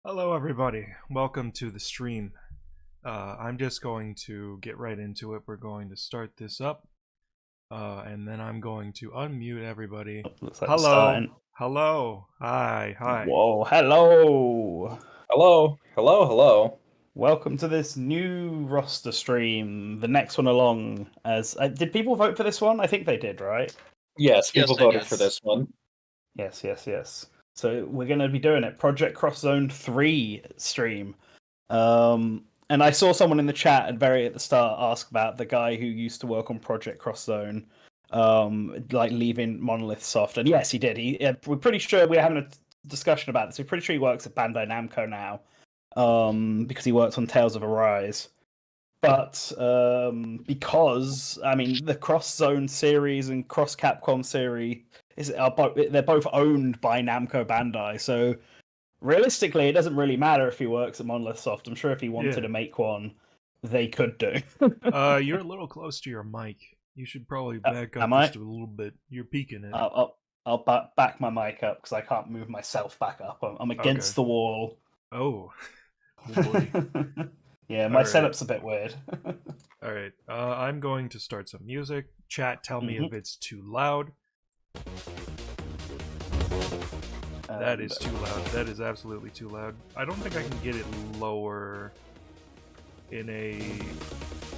Hello everybody, welcome to the stream. I'm just going to get right into it. We're going to start this up, and then I'm going to unmute everybody. Looks like Hello, hello, hi. Whoa, hello. Hello. Welcome to this new roster stream. The next one along. As did people vote for this one? I think they did, right? Yes, people voted for this one. Yes. So we're going to be doing it. Project Cross Zone 3 stream. And I saw someone in the chat at the start ask about the guy who used to work on Project Cross Zone, like leaving Monolith Soft. And yes, he did. We're pretty sure we're having a discussion about this. We're pretty sure he works at Bandai Namco now, because he works on Tales of Arise. But because the Cross Zone series and Cross Capcom series they're both owned by Namco Bandai, so realistically, it doesn't really matter if he works at Monolith Soft. I'm sure if he wanted to make one, they could do. You're a little close to your mic. You should probably back up just a little bit. You're peeking it. I'll back my mic up because I can't move myself back up. I'm against the wall. Oh boy. Yeah, my setup's a bit weird. All right, I'm going to start some music. Chat, tell me if it's too loud. That is too loud. That is absolutely too loud. I don't think I can get it lower in a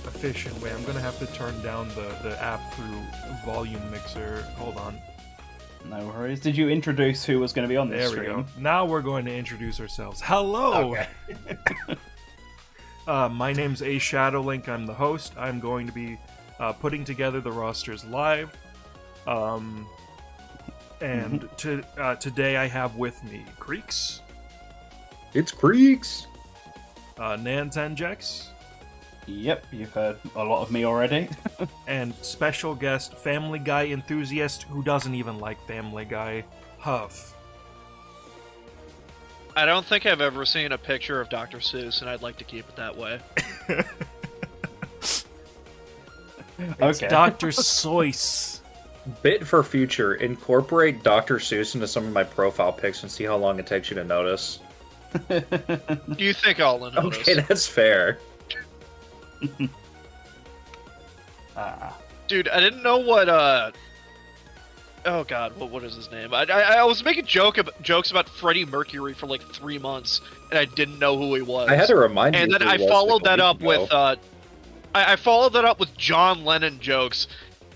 efficient way. I'm gonna have to turn down the app through volume mixer. Hold on. No worries. Did you introduce who was going to be on this stream? There we go. Now we're going to introduce ourselves. Hello! Okay. My name's A Shadowlink. I'm the host. I'm going to be putting together the rosters live. And today I have with me Creeks. It's Creeks. Nantan Jex. Yep, you've heard a lot of me already. And special guest, Family Guy enthusiast who doesn't even like Family Guy, Huff. I don't think I've ever seen a picture of Dr. Seuss, and I'd like to keep it that way. It's Dr. Seuss. Bit for future, incorporate Dr. Seuss into some of my profile pics and see how long it takes you to notice. Do you think I'll notice? Okay, that's fair. Dude, I didn't know what, oh god, what is his name? I was making jokes about Freddie Mercury for like 3 months, and I didn't know who he was. I had to remind you. And then I followed that up with, I followed that up with John Lennon jokes,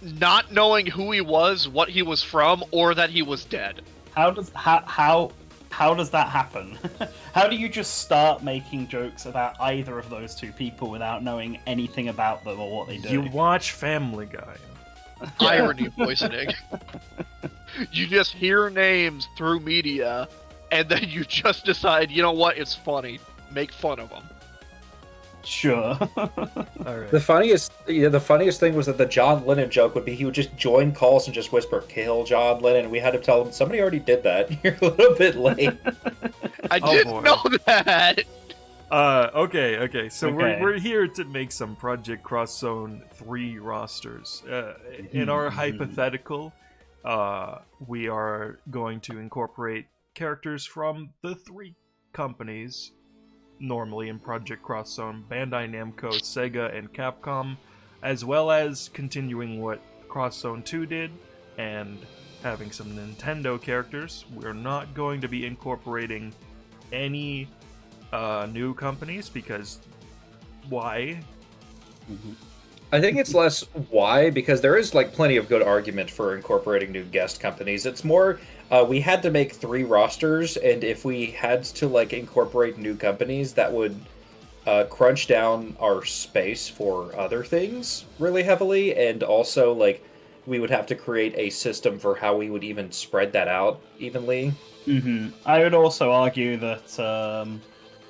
not knowing who he was, what he was from, or that he was dead. How does that happen? How do you just start making jokes about either of those two people without knowing anything about them or what they do? You watch Family Guy. Irony poisoning. You just hear names through media, and then you just decide, you know what, it's funny. Make fun of them. Sure. Alright. The funniest thing was that the John Lennon joke would be he would just join calls and just whisper, "Kill John Lennon." And we had to tell him, somebody already did that. You're a little bit late. I didn't know that! Okay. So we're here to make some Project Cross Zone 3 rosters. In our hypothetical, we are going to incorporate characters from the 3 companies normally in Project Cross Zone: Bandai Namco, Sega, and Capcom, as well as continuing what Cross Zone 2 did and having some Nintendo characters. We're not going to be incorporating any new companies, because why? I think it's less why, because there is like plenty of good argument for incorporating new guest companies. It's more we had to make 3 rosters, and if we had to like incorporate new companies, that would crunch down our space for other things really heavily, and also like we would have to create a system for how we would even spread that out evenly. I would also argue that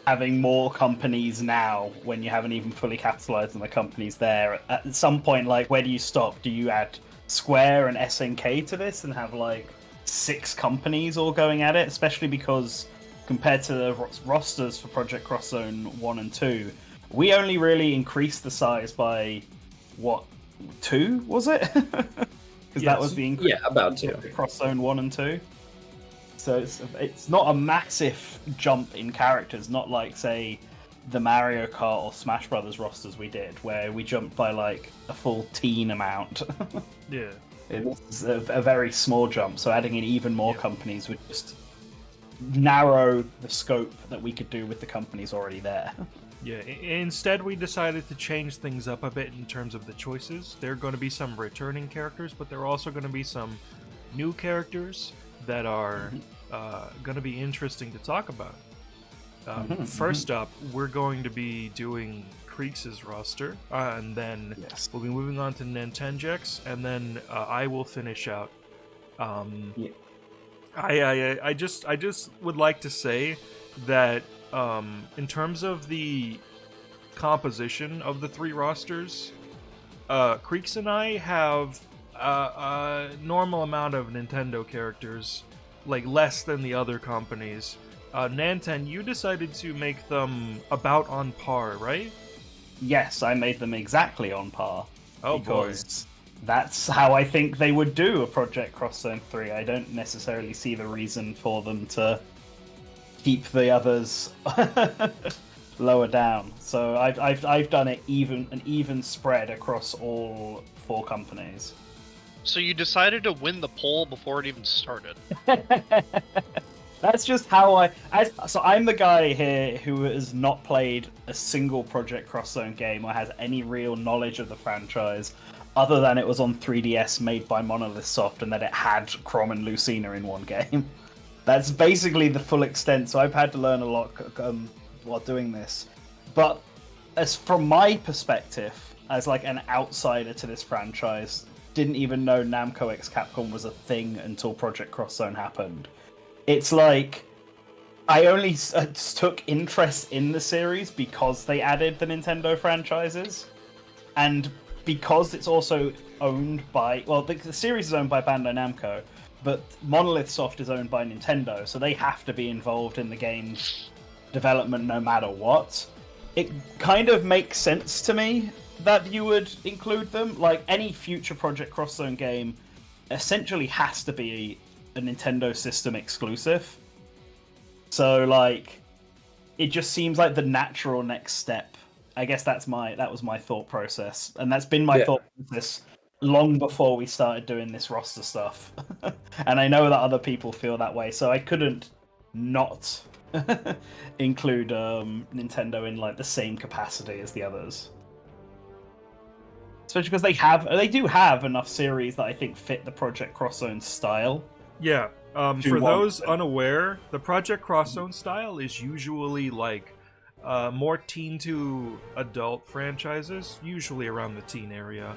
having more companies now, when you haven't even fully capitalized on the companies there, at some point, like, where do you stop? Do you add Square and SNK to this and have like 6 companies all going at it? Especially because compared to the rosters for Project Cross Zone 1 and 2, we only really increased the size by, what, 2, was it? Because that was the increase. Yeah, about 2. Cross Zone 1 and 2. So it's not a massive jump in characters, not like, say, the Mario Kart or Smash Brothers rosters we did, where we jumped by like a full teen amount. Yeah. It's a very small jump, so adding in even more companies would just narrow the scope that we could do with the companies already there. Yeah, instead we decided to change things up a bit in terms of the choices. There are going to be some returning characters, but there are also going to be some new characters. that are going to be interesting to talk about. First up, we're going to be doing Creeks' roster, and then we'll be moving on to Nantanjek's, and then I will finish out. I just would like to say that in terms of the composition of the three rosters, Creeks and I have a normal amount of Nintendo characters, like less than the other companies. Nantan, you decided to make them about on par, right? Yes, I made them exactly on par. Oh because that's how I think they would do a Project Cross Zone 3. I don't necessarily see the reason for them to keep the others lower down. So I've done it an even spread across all 4 companies. So you decided to win the poll before it even started. That's just how so I'm the guy here who has not played a single Project Cross Zone game or has any real knowledge of the franchise, other than it was on 3DS made by Monolith Soft and that it had Chrom and Lucina in one game. That's basically the full extent, so I've had to learn a lot while doing this. But as from my perspective, as like an outsider to this franchise, didn't even know Namco x Capcom was a thing until Project Cross Zone happened. It's like I only took interest in the series because they added the Nintendo franchises, and because it's also owned by the series is owned by Bandai Namco, but Monolith Soft is owned by Nintendo, so they have to be involved in the game's development no matter what. It kind of makes sense to me that you would include them. Like any future Project Cross Zone game essentially has to be a Nintendo system exclusive. So like it just seems like the natural next step. I guess that was my thought process. And that's been my thought process long before we started doing this roster stuff. And I know that other people feel that way, so I couldn't not include Nintendo in like the same capacity as the others. Especially because they do have enough series that I think fit the Project Cross Zone style. Yeah, for those unaware, the Project Cross Zone style is usually like more teen to adult franchises, usually around the teen area.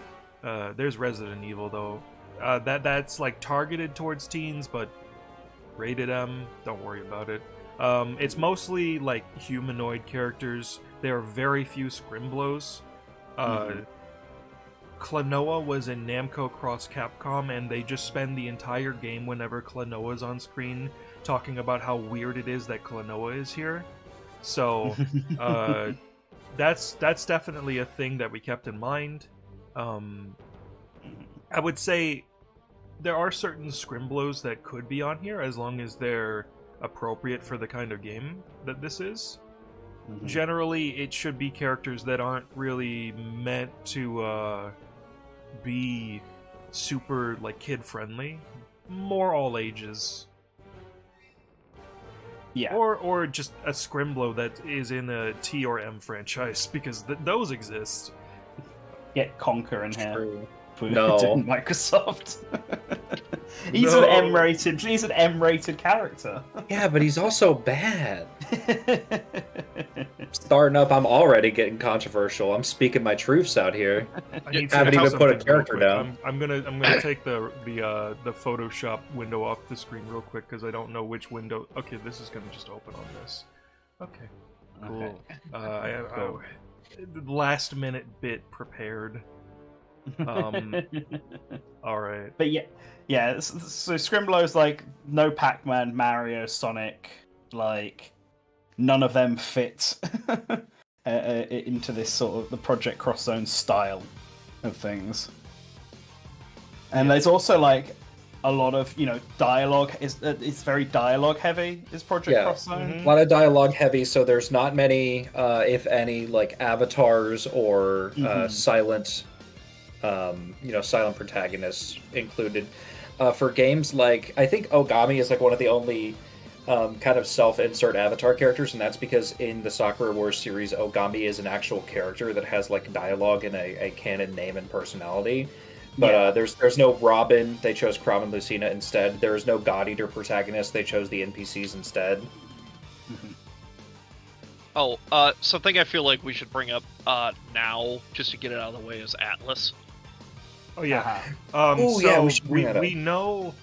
There's Resident Evil though, that's like targeted towards teens, but rated M. Don't worry about it. It's mostly like humanoid characters. There are very few Scrimblows. Klonoa was in Namco Cross Capcom, and they just spend the entire game whenever Klonoa's on screen talking about how weird it is that Klonoa is here. So that's definitely a thing that we kept in mind. I would say there are certain Scrimblows that could be on here as long as they're appropriate for the kind of game that this is. Generally, it should be characters that aren't really meant to be super like kid friendly, more all ages. Yeah. Or just a Scrimblow that is in a T or M franchise, because those exist. Get Conker in here. No. Microsoft. He's an M-rated. He's an M-rated character. Yeah, but he's also bad. Starting up, I'm already getting controversial. I'm speaking my truths out here. I haven't even put a character down. I'm gonna take the Photoshop window off the screen real quick because I don't know which window. Okay, this is gonna just open on this. Okay, cool. Cool. Last minute bit prepared. All right. But yeah. So Scrimblows, like no Pac-Man, Mario, Sonic, like none of them fit into this sort of the Project Cross Zone style of things. And there's also like a lot of dialogue. It's very dialogue heavy. Is Project Cross Zone a lot of dialogue heavy? So there's not many, if any, like avatars or silent. Silent protagonists included. For games like, I think Ogami is like one of the only kind of self-insert avatar characters, and that's because in the Sakura Wars series, Ogami is an actual character that has like dialogue and a canon name and personality. But there's no Robin. They chose Crom and Lucina instead. There is no God Eater protagonist. They chose the NPCs instead. Oh, something I feel like we should bring up now, just to get it out of the way, is Atlas. Oh yeah. We know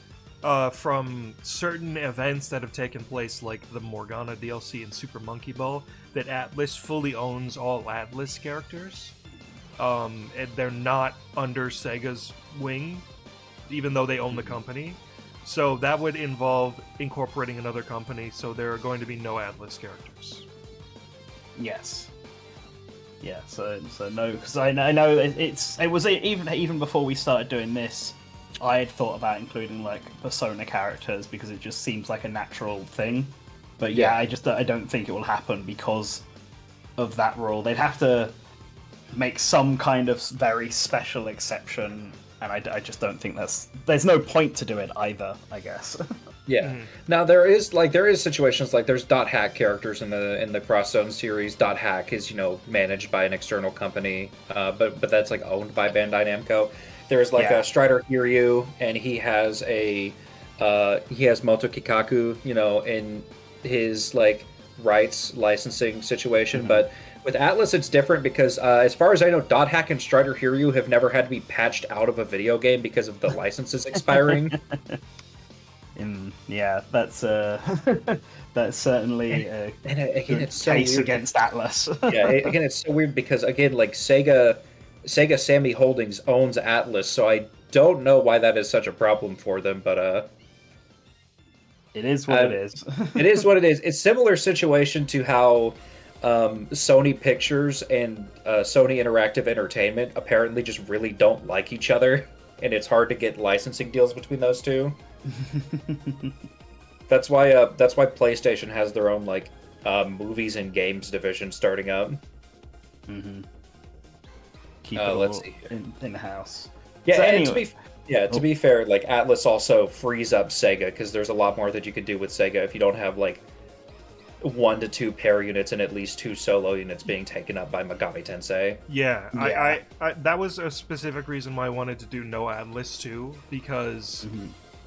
from certain events that have taken place, like the Morgana DLC and Super Monkey Ball, that Atlas fully owns all Atlas characters. And they're not under Sega's wing, even though they own the company. So that would involve incorporating another company, so there are going to be no Atlas characters. Yes. Yeah, so no, because I know it was even before we started doing this, I had thought about including like Persona characters because it just seems like a natural thing. But yeah, I don't think it will happen because of that rule. They'd have to make some kind of very special exception, and I just don't think there's no point to do it either, I guess. Yeah. Now there is situations like there's .hack characters in the Cross Zone series. .hack is managed by an external company, but that's like owned by Bandai Namco. There's like a Strider Hiryu, and he has Moto Kikaku, in his like rights licensing situation. But with Atlas, it's different because as far as I know, .hack and Strider Hiryu have never had to be patched out of a video game because of the licenses expiring. Yeah, that's certainly a it's so case weird against Atlas. Yeah, again, it's so weird because again, like Sega Sammy Holdings owns Atlas, so I don't know why that is such a problem for them, but it is what it is. It is what it is. It's similar situation to how Sony Pictures and Sony Interactive Entertainment apparently just really don't like each other, and it's hard to get licensing deals between those two. That's why PlayStation has their own like movies and games division starting up. Keep it all in house. Yeah, so and anyway. to be fair, like Atlas also frees up Sega because there's a lot more that you could do with Sega if you don't have like 1 to 2 pair units and at least 2 solo units being taken up by Megami Tensei. Yeah. I that was a specific reason why I wanted to do no Atlas too, because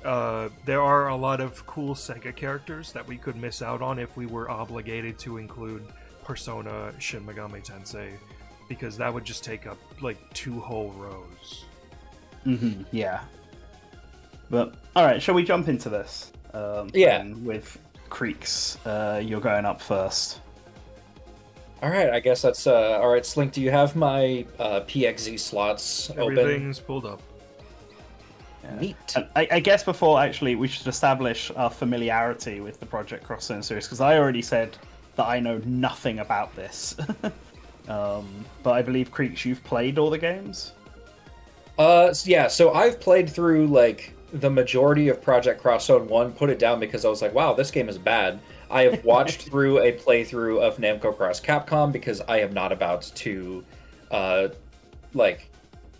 there are a lot of cool Sega characters that we could miss out on if we were obligated to include Persona Shin Megami Tensei, because that would just take up like 2 whole rows. Yeah. But alright, shall we jump into this? With Creeks, you're going up first. Alright, I guess that's alright. Slink, do you have my PXZ slots open? Everything's pulled up. Yeah. Neat. And I guess before, actually, we should establish our familiarity with the Project Cross Zone series, because I already said that I know nothing about this. But I believe, Creeks, you've played all the games? Yeah, so I've played through, like, the majority of Project Cross Zone 1, put it down because I was like, wow, this game is bad. I have watched through a playthrough of Namco Cross Capcom because I am not about to,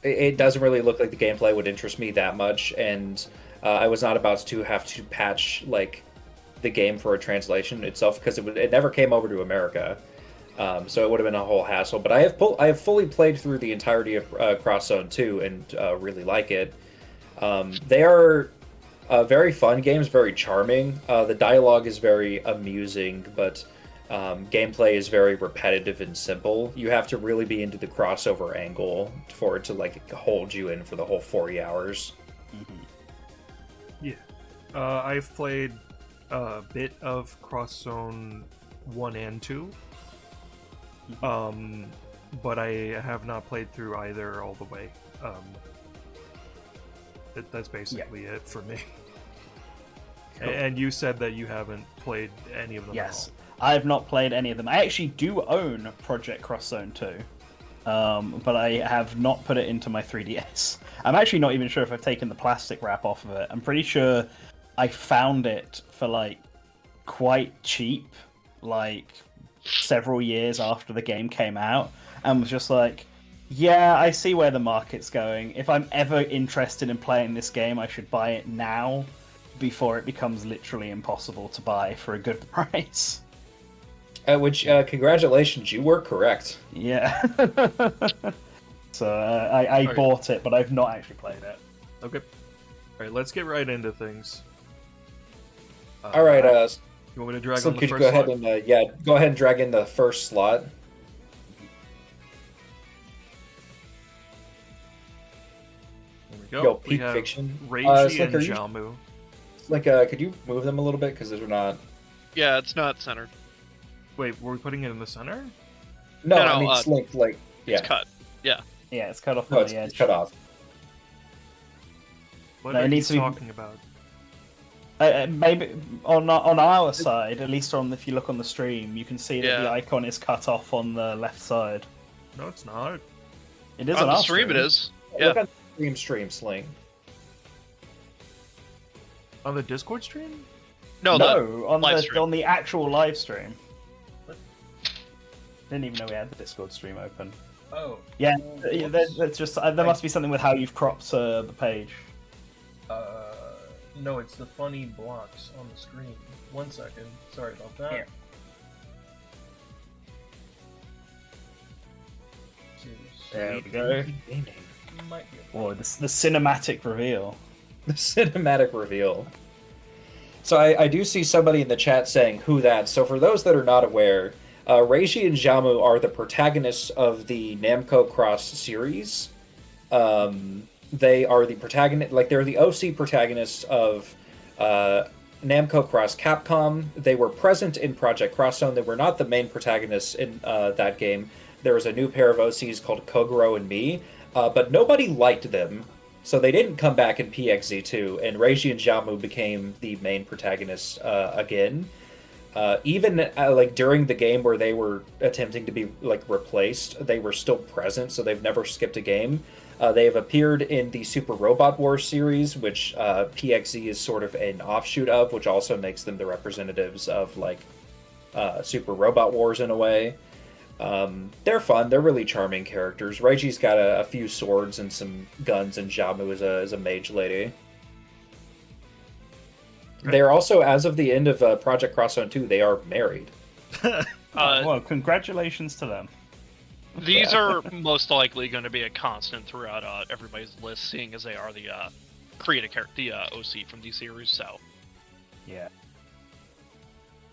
it doesn't really look like the gameplay would interest me that much, and I was not about to have to patch, like, the game for a translation itself because it never came over to America. So it would have been a whole hassle. But I have fully played through the entirety of Cross Zone 2 and really like it. They are very fun games, very charming. The dialogue is very amusing, but gameplay is very repetitive and simple. You have to really be into the crossover angle for it to like hold you in for the whole 40 hours. Yeah. I've played a bit of Cross Zone 1 and 2. But I have not played through either all the way. That's basically it for me. Cool. And you said that you haven't played any of them at all. I have not played any of them. I actually do own Project Cross Zone 2, but I have not put it into my 3DS. I'm actually not even sure if I've taken the plastic wrap off of it. I'm pretty sure I found it for like quite cheap, like several years after the game came out, and was just like, yeah, I see where the market's going. If I'm ever interested in playing this game, I should buy it now before it becomes literally impossible to buy for a good price. Which, congratulations, you were correct. Yeah. So I bought it, but I've not actually played it. Okay. All right, let's get right into things. All right, you want me to drag so on the could you first go ahead slot? and go ahead and drag in the first slot. There we go. Yo, We Peak have Fiction. Reiji Slick, and are you- Xiaomu. Like, could you move them a little bit because they're not? Yeah, it's not centered. Wait, were we putting it in the center? No, No, I mean Slink. Like, yeah, It's cut. Yeah. Yeah, it's cut off no, on it's, the edge. it's cut off. What No, it are you needs to be- talking about? Maybe on our side, at least if you look on the stream, you can see that the Yeah. icon is cut off on the left side. No, it's not. It is On on the our stream, it is. Yeah. Look on the stream, Slink. On the Discord stream? No, No, on live the stream. on the actual live stream. What? Didn't even know we had the Discord stream open. Oh. Yeah, that's just there must be something with how you've cropped the page. No, it's the funny blocks on the screen. 1 second. Sorry about that. Here. There we go. Might be a Whoa, the cinematic reveal. The cinematic reveal. So I do see somebody in the chat saying who that. So for those that are not aware, Reiji and Xiaomu are the protagonists of the Namco Cross series. They are the protagonist, like they're the OC protagonists of Namco Cross Capcom. They were present in Project Cross Zone. They were not the main protagonists in that game. There was a new pair of OCs called Kogoro and Me, but nobody liked them. So they didn't come back in PXZ2, and Reiji and Xiaomu became the main protagonists again. Even like during the game where they were attempting to be like replaced, they were still present, so they've never skipped a game. They have appeared in the Super Robot Wars series, which PXZ is sort of an offshoot of, which also makes them the representatives of like Super Robot Wars in a way. They're fun. They're really charming characters. Reiji's got a few swords and some guns, and Xiaomu is a mage lady. They're also, as of the end of Project Cross Zone 2, they are married. Well, congratulations to them. These are most likely going to be a constant throughout everybody's list, seeing as they are the creative character, the OC from these series. So, Yeah.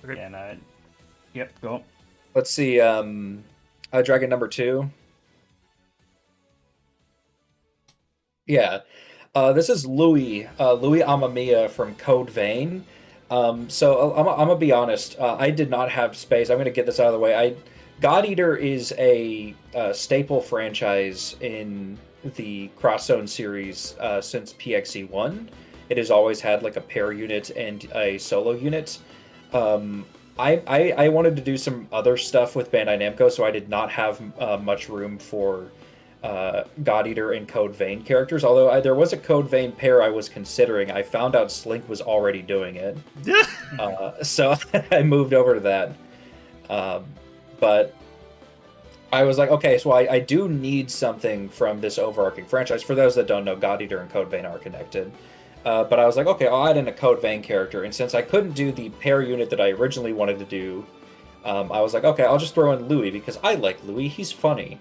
Okay. Yeah, no. Yep, go on. Let's see. Dragon number 2. Yeah. This is Louis Amamiya from Code Vein. So I'm gonna be honest. I did not have space. I'm gonna get this out of the way. God Eater is a staple franchise in the Cross Zone series since PXE1. It has always had like a pair unit and a solo unit. I wanted to do some other stuff with Bandai Namco, so I did not have much room for God Eater and Code Vein characters. Although there was a Code Vein pair I was considering. I found out Slink was already doing it. So I moved over to that. But I was like, okay, so I do need something from this overarching franchise. For those that don't know, God Eater and Code Vein are connected. But I was like, okay, I'll add in a Code Vein character. And since I couldn't do the pair unit that I originally wanted to do, I was like, okay, I'll just throw in Louis, because I like Louis. He's funny.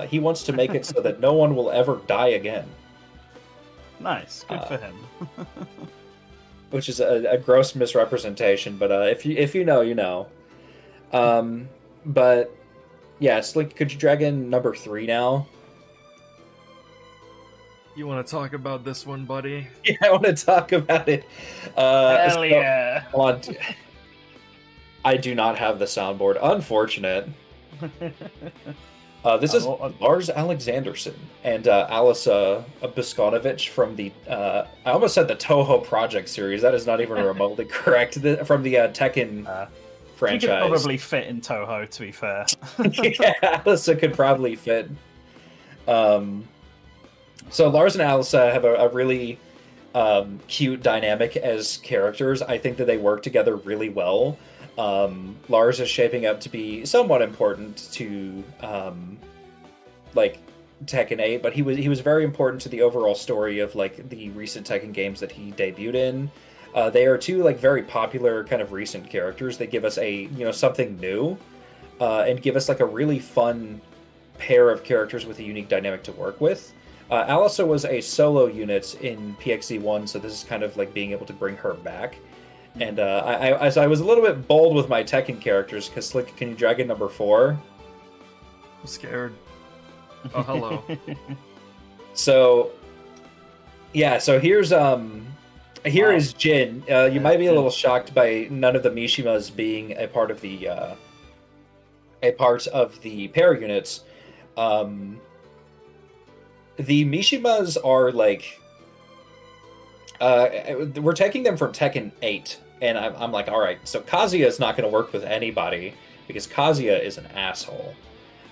He wants to make it so that no one will ever die again. Nice, good for him. Which is a gross misrepresentation, but if you know, you know. But yeah, Slink, could you drag in number 3 now? You want to talk about this one, buddy? Yeah, I want to talk about it. Hell yeah. I do not have the soundboard. Unfortunate. This is Lars Alexanderson and Alisa Biskonovich from the... I almost said the Toho Project series. That is not even remotely correct. From the Tekken franchise. You could probably fit in Toho, to be fair. Yeah, Alisa could probably fit. So Lars and Alisa have a really cute dynamic as characters. I think that they work together really well. Lars is shaping up to be somewhat important to like Tekken 8, but he was very important to the overall story of like the recent Tekken games that he debuted in. They are two like very popular kind of recent characters. They give us a something new, and give us like a really fun pair of characters with a unique dynamic to work with. Alyssa was a solo unit in PXE1, so this is kind of like being able to bring her back. And I was a little bit bold with my Tekken characters, because Slick, can you drag in number 4? I'm scared. Oh, hello. So, yeah, so here's is Jin. You might be a little shocked by none of the Mishimas being a part of the pair units. The Mishimas are like we're taking them from Tekken 8, and I'm like, all right, so Kazuya is not going to work with anybody because Kazuya is an asshole.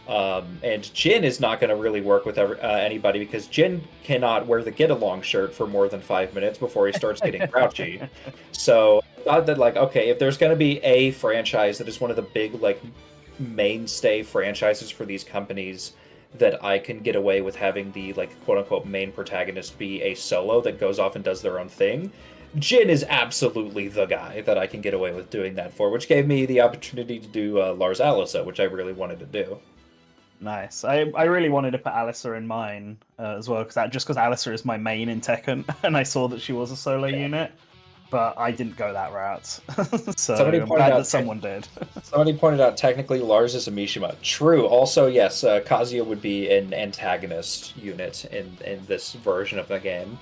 And Jin is not going to really work with anybody because Jin cannot wear the get-along shirt for more than 5 minutes before he starts getting grouchy. So I thought that, like, okay, if there's going to be a franchise that is one of the big, like, mainstay franchises for these companies that I can get away with having the, like, quote-unquote main protagonist be a solo that goes off and does their own thing, Jin is absolutely the guy that I can get away with doing that for, which gave me the opportunity to do Lars Alyssa, which I really wanted to do. Nice. I really wanted to put Alyssa in mine as well, because Alyssa is my main in Tekken, and I saw that she was a solo unit, but I didn't go that route. So I'm glad that someone did. Somebody pointed out technically Lars is a Mishima. True. Also, yes, Kazuya would be an antagonist unit in this version of the game.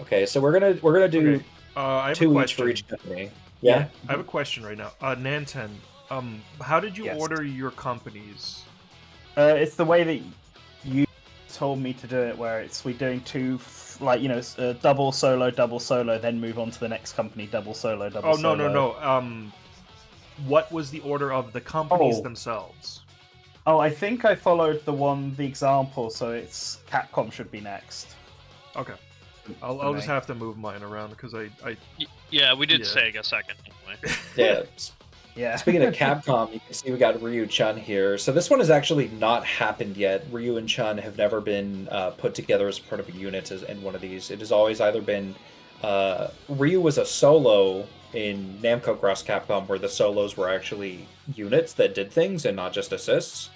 Okay, so we're gonna do I have 2 each for each company. Yeah? I have a question right now. Nantan, how did you order your companies? It's the way that you told me to do it, where we're doing 2, like, double solo, then move on to the next company, double solo, double solo. No. What was the order of the companies themselves? Oh, I think I followed the example, so it's Capcom should be next. Okay. I'll just have to move mine around because Yeah, we did Sega second anyway. Yeah. Yeah. Speaking of Capcom, you can see we got Ryu Chun here. So this one has actually not happened yet. Ryu and Chun have never been put together as part of a unit in one of these. It has always either been Ryu was a solo in Namco Cross Capcom, where the solos were actually units that did things and not just assists.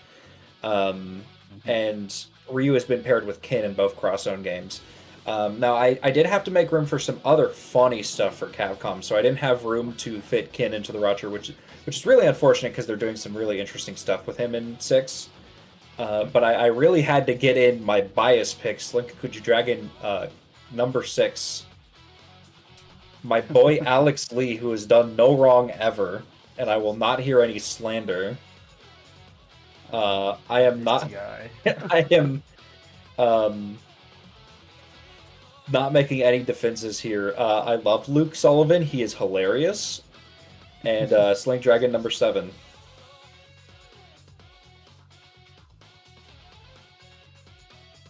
And Ryu has been paired with Kin in both Cross-Zone games. Now, I did have to make room for some other funny stuff for Capcom, so I didn't have room to fit Kin into the roster, which is really unfortunate because they're doing some really interesting stuff with him in 6. But I really had to get in my bias picks. Link, could you drag in number 6? My boy Alex Lee, who has done no wrong ever, and I will not hear any slander. I am not... I am... not making any defenses here. I love Luke Sullivan. He is hilarious. And Sling Dragon number 7.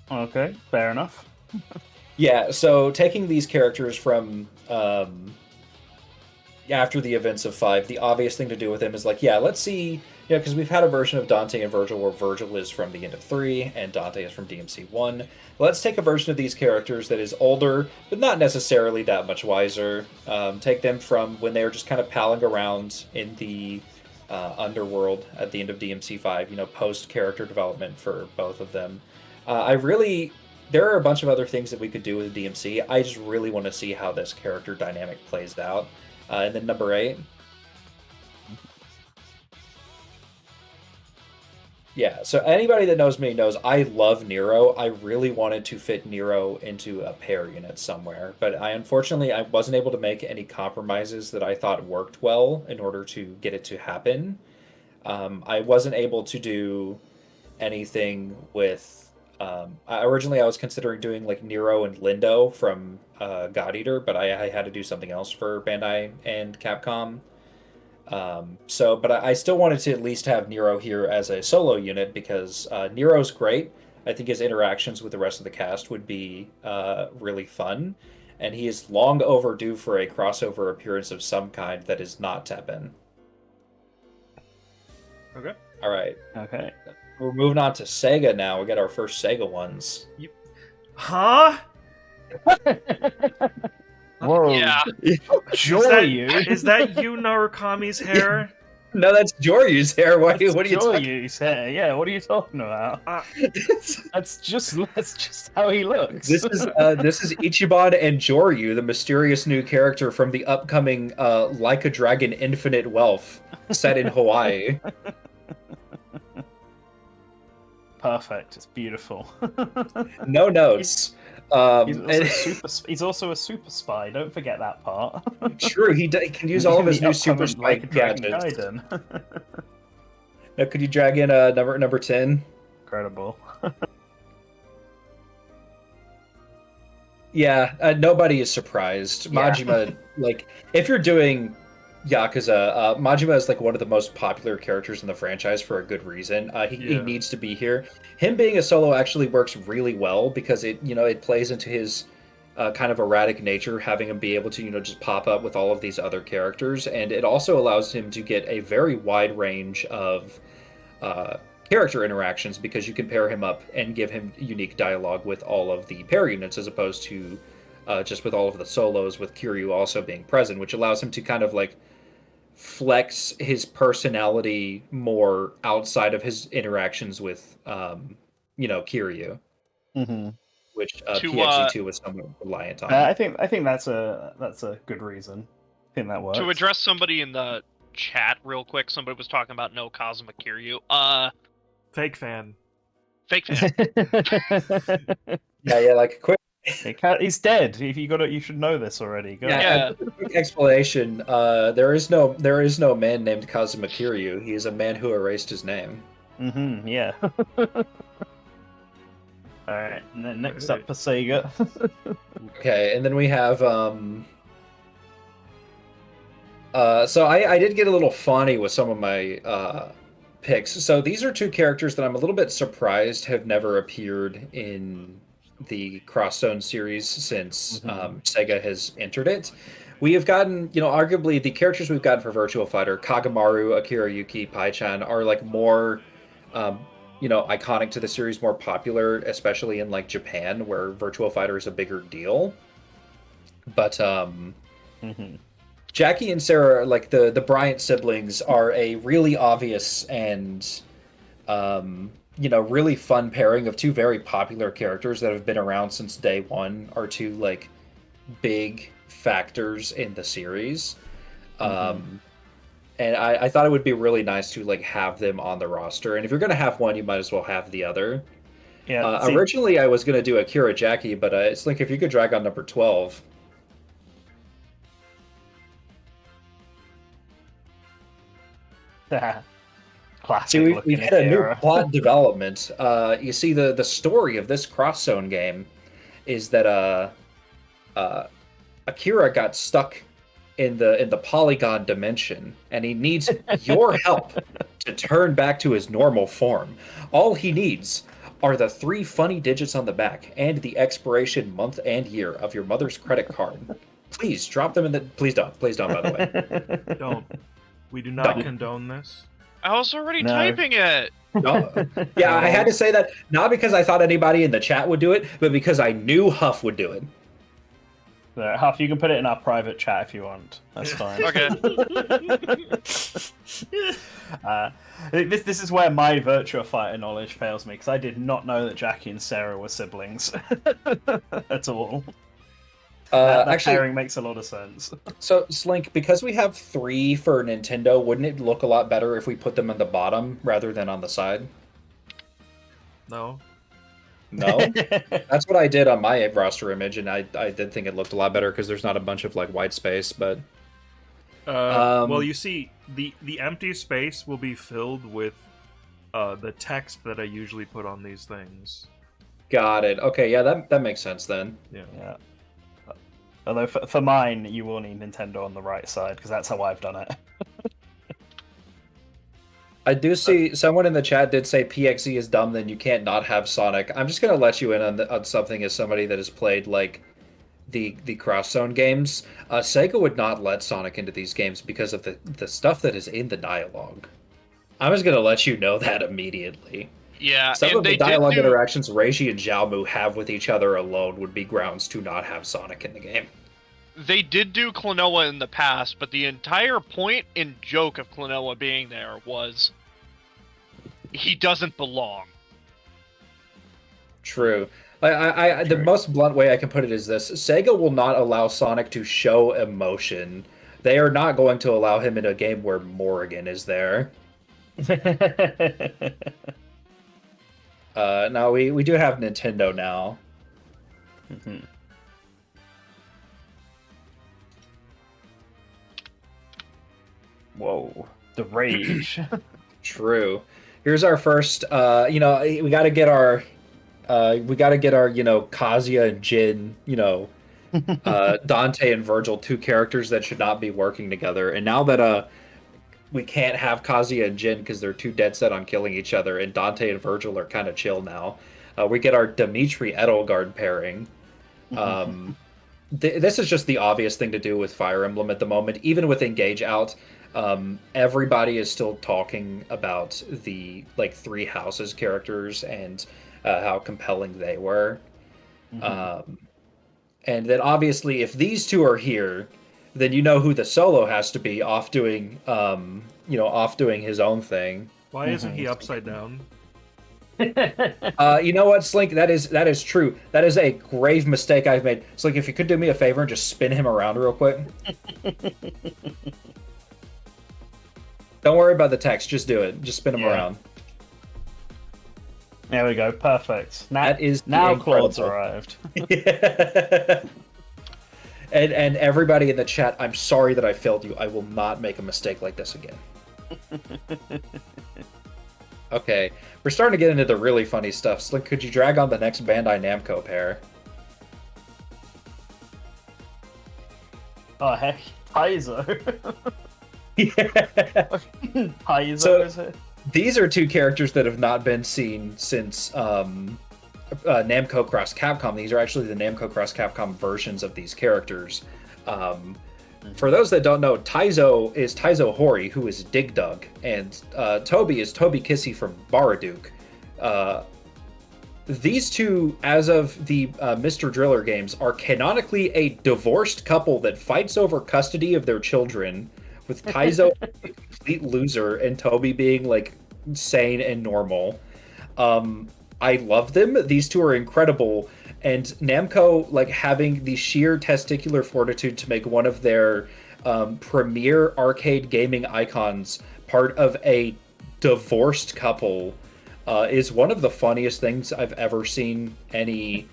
Okay, fair enough. Yeah, so taking these characters from after the events of 5, the obvious thing to do with them is like, yeah, let's see, because we've had a version of Dante and Virgil where Virgil is from the end of 3 and Dante is from DMC 1. Let's take a version of these characters that is older, but not necessarily that much wiser. Take them from when they were just kind of palling around in the underworld at the end of DMC 5, post-character development for both of them. There are a bunch of other things that we could do with DMC. I just really want to see how this character dynamic plays out. And then number 8. Yeah, so anybody that knows me knows I love Nero. I really wanted to fit Nero into a pair unit somewhere, but unfortunately I wasn't able to make any compromises that I thought worked well in order to get it to happen. I wasn't able to do anything with... originally I was considering doing like Nero and Lindo from God Eater, but I had to do something else for Bandai and Capcom. But I still wanted to at least have Nero here as a solo unit because Nero's great. I think his interactions with the rest of the cast would be really fun, and he is long overdue for a crossover appearance of some kind that is not Teppen. Okay. All right. Okay. We're moving on to Sega now. We got our first Sega ones. Huh? Whoa. Yeah. Joy, you. Is that you, Narukami's hair? No, that's Joryu's hair. What are you talking? Joryu's hair. Yeah, what are you talking about? That's just how he looks. This is Ichiban and Joryu, the mysterious new character from the upcoming Like a Dragon Infinite Wealth set in Hawaii. Perfect. It's beautiful. No notes. He's also a super spy. Don't forget that part. True, he can use all of his new super spy gadgets. Gaiden. Now, could you drag in number 10? Incredible. Yeah, nobody is surprised. Yeah. Majima, like, if you're doing Yakuza, Majima is like one of the most popular characters in the franchise for a good reason. He needs to be here. Him being a solo actually works really well because it plays into his kind of erratic nature, having him be able to just pop up with all of these other characters, and it also allows him to get a very wide range of character interactions because you can pair him up and give him unique dialogue with all of the pair units as opposed to just with all of the solos, with Kiryu also being present, which allows him to kind of like flex his personality more outside of his interactions with Kiryu, which PXE2 was somewhat reliant on. I think that's a good reason. I think that works. To address somebody in the chat real quick, somebody was talking about no Kazuma Kiryu. Fake fan. Yeah, like quick. He's dead. You should know this already. Go Yeah. Quick explanation. There is no man named Kazuma Kiryu. He is a man who erased his name. Yeah. All right. And then next up for Sega. Okay, and then we have so I did get a little funny with some of my picks. So these are two characters that I'm a little bit surprised have never appeared in the Cross Zone series since Sega has entered it. We have gotten, arguably the characters we've gotten for Virtual Fighter, Kagamaru, Akira Yuki, Pai-chan, are like more, iconic to the series, more popular, especially in like Japan, where Virtual Fighter is a bigger deal. But Jackie and Sarah, like the Bryant siblings, are a really obvious and really fun pairing of two very popular characters that have been around since day one, are two like big factors in the series. And I thought it would be really nice to like have them on the roster. And if you're going to have one, you might as well have the other. Yeah. Originally, I was going to do Akira Jackie, but it's like if you could drag on number 12. Classic. See, we've had a new plot development. You see, the story of this Cross Zone game is that Akira got stuck in the polygon dimension, and he needs your help to turn back to his normal form. All he needs are the 3 funny digits on the back and the expiration month and year of your mother's credit card. Please drop them in the. Please don't, by the way. Don't. We do not condone this. I was already typing it. No. Yeah, I had to say that not because I thought anybody in the chat would do it, but because I knew Huff would do it. Huff, you can put it in our private chat if you want. That's fine. Okay. This is where my Virtua Fighter knowledge fails me, because I did not know that Jackie and Sarah were siblings at all. That pairing makes a lot of sense. So, Slink, because we have 3 for Nintendo, wouldn't it look a lot better if we put them on the bottom rather than on the side? No. No? That's what I did on my roster image, and I did think it looked a lot better because there's not a bunch of like white space, but... well, you see, the empty space will be filled with the text that I usually put on these things. Got it. Okay, yeah, that makes sense then. Yeah. Although for mine, you will need Nintendo on the right side, because that's how I've done it. I do see someone in the chat did say PXE is dumb, then you can't not have Sonic. I'm just going to let you in on something as somebody that has played like the Cross Zone games. Sega would not let Sonic into these games because of the stuff that is in the dialogue. I'm just going to let you know that immediately. Yeah, some of the dialogue interactions Reiji and Xiaomu have with each other alone would be grounds to not have Sonic in the game. they did do Klonoa in the past, but the entire point and joke of Klonoa being there was he doesn't belong. True. The most blunt way I can put it is this: Sega will not allow Sonic to show emotion. They are not going to allow him in a game where Morrigan is there. No, we do have Nintendo now. Mm-hmm. Whoa, the rage. True. Here's our first. We got to get our. Kazuya and Jin. Dante and Virgil, two characters that should not be working together. And now that we can't have Kazuya and Jin because they're too dead set on killing each other, and Dante and Virgil are kind of chill now. We get our Dimitri Edelgard pairing. This is just the obvious thing to do with Fire Emblem at the moment. Even with Engage out, everybody is still talking about the Three Houses characters and how compelling they were. And then obviously, if these two are here, then you know who the solo has to be, off doing his own thing. Why isn't he upside down? You know what, Slink? That is true. That is a grave mistake I've made. Slink, if you could do me a favor and just spin him around real quick. Don't worry about the text. Just do it. Just spin him around. There we go. Perfect. Now Claude's arrived. Yeah. And everybody in the chat, I'm sorry that I failed you. I will not make a mistake like this again. Okay, we're starting to get into the really funny stuff. Slink, could you drag on the next Bandai Namco pair? Oh, heck. Taizo. Yeah. Taizo, So, is it? these are two characters that have not been seen since Namco Cross Capcom. These are actually the Namco Cross Capcom versions of these characters. For those that don't know, Taizo is Taizo Hori, who is Dig Dug, and Toby is Toby Kissy from Baraduke. These two, as of the Mr. Driller games, are canonically a divorced couple that fights over custody of their children, with Taizo a complete loser and Toby being sane and normal. I love them. These two are incredible. And Namco, having the sheer testicular fortitude to make one of their premier arcade gaming icons part of a divorced couple is one of the funniest things I've ever seen any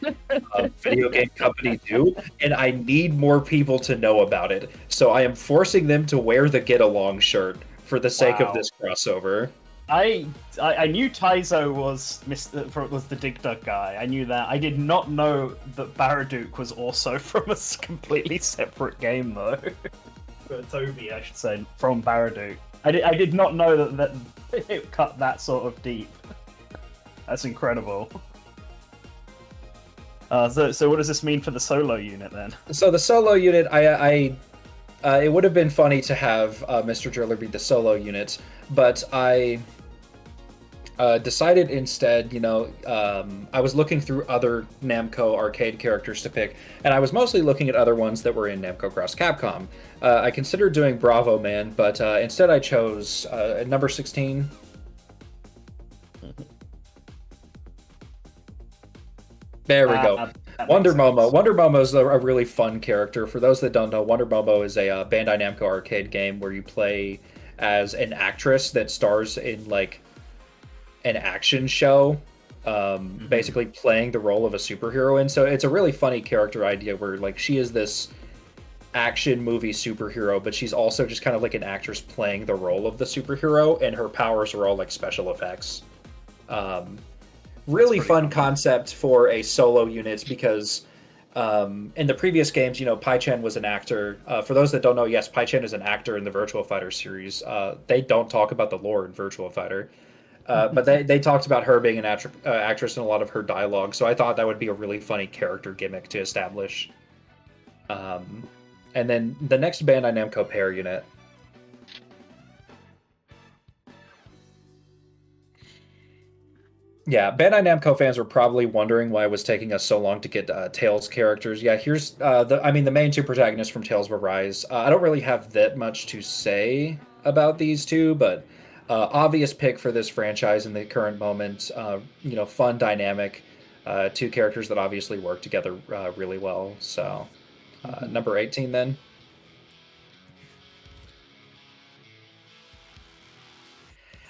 video game company do. And I need more people to know about it. So I am forcing them to wear the Get Along shirt for the sake of this crossover. I knew Taizo was the Dig Dug guy. I knew that. I did not know that Baraduke was also from a completely separate game, though. Toby, I should say, from Baraduke. I did not know that it cut that sort of deep. That's incredible. So what does this mean for the solo unit then? So the solo unit, it would have been funny to have Mr. Driller be the solo unit, but I decided instead, I was looking through other Namco arcade characters to pick, and I was mostly looking at other ones that were in Namco Cross Capcom. I considered doing Bravo Man, but instead I chose number 16. There we go. Wonder Momo. Wonder Momo is a really fun character. For those that don't know, Wonder Momo is a Bandai Namco arcade game where you play as an actress that stars in an action show, basically playing the role of a superhero. And so it's a really funny character idea where she is this action movie superhero, but she's also just kind of an actress playing the role of the superhero, and her powers are all special effects. Really fun concept for a solo unit because in the previous games, Pai-Chan was an actor. For those that don't know, yes, Pai-Chan is an actor in the Virtua Fighter series. They don't talk about the lore in Virtua Fighter. But they talked about her being an actress in a lot of her dialogue, so I thought that would be a really funny character gimmick to establish. And then the next Bandai Namco pair unit. Yeah, Bandai Namco fans were probably wondering why it was taking us so long to get Tails characters. Yeah, here's the main two protagonists from Tales of Arise. I don't really have that much to say about these two, but obvious pick for this franchise in the current moment. Fun, dynamic, two characters that obviously work together really well. So, number 18 then.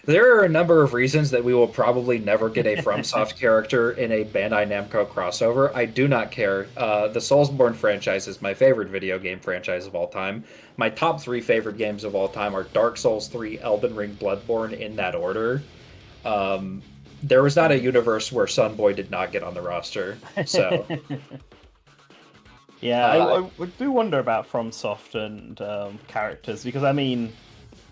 There are a number of reasons that we will probably never get a FromSoft character in a Bandai Namco crossover. I do not care. The Soulsborne franchise is my favorite video game franchise of all time. My top 3 favorite games of all time are Dark Souls 3, Elden Ring, Bloodborne, in that order. There was not a universe where Sunboy did not get on the roster. So, yeah, I do wonder about FromSoft and characters, because I mean,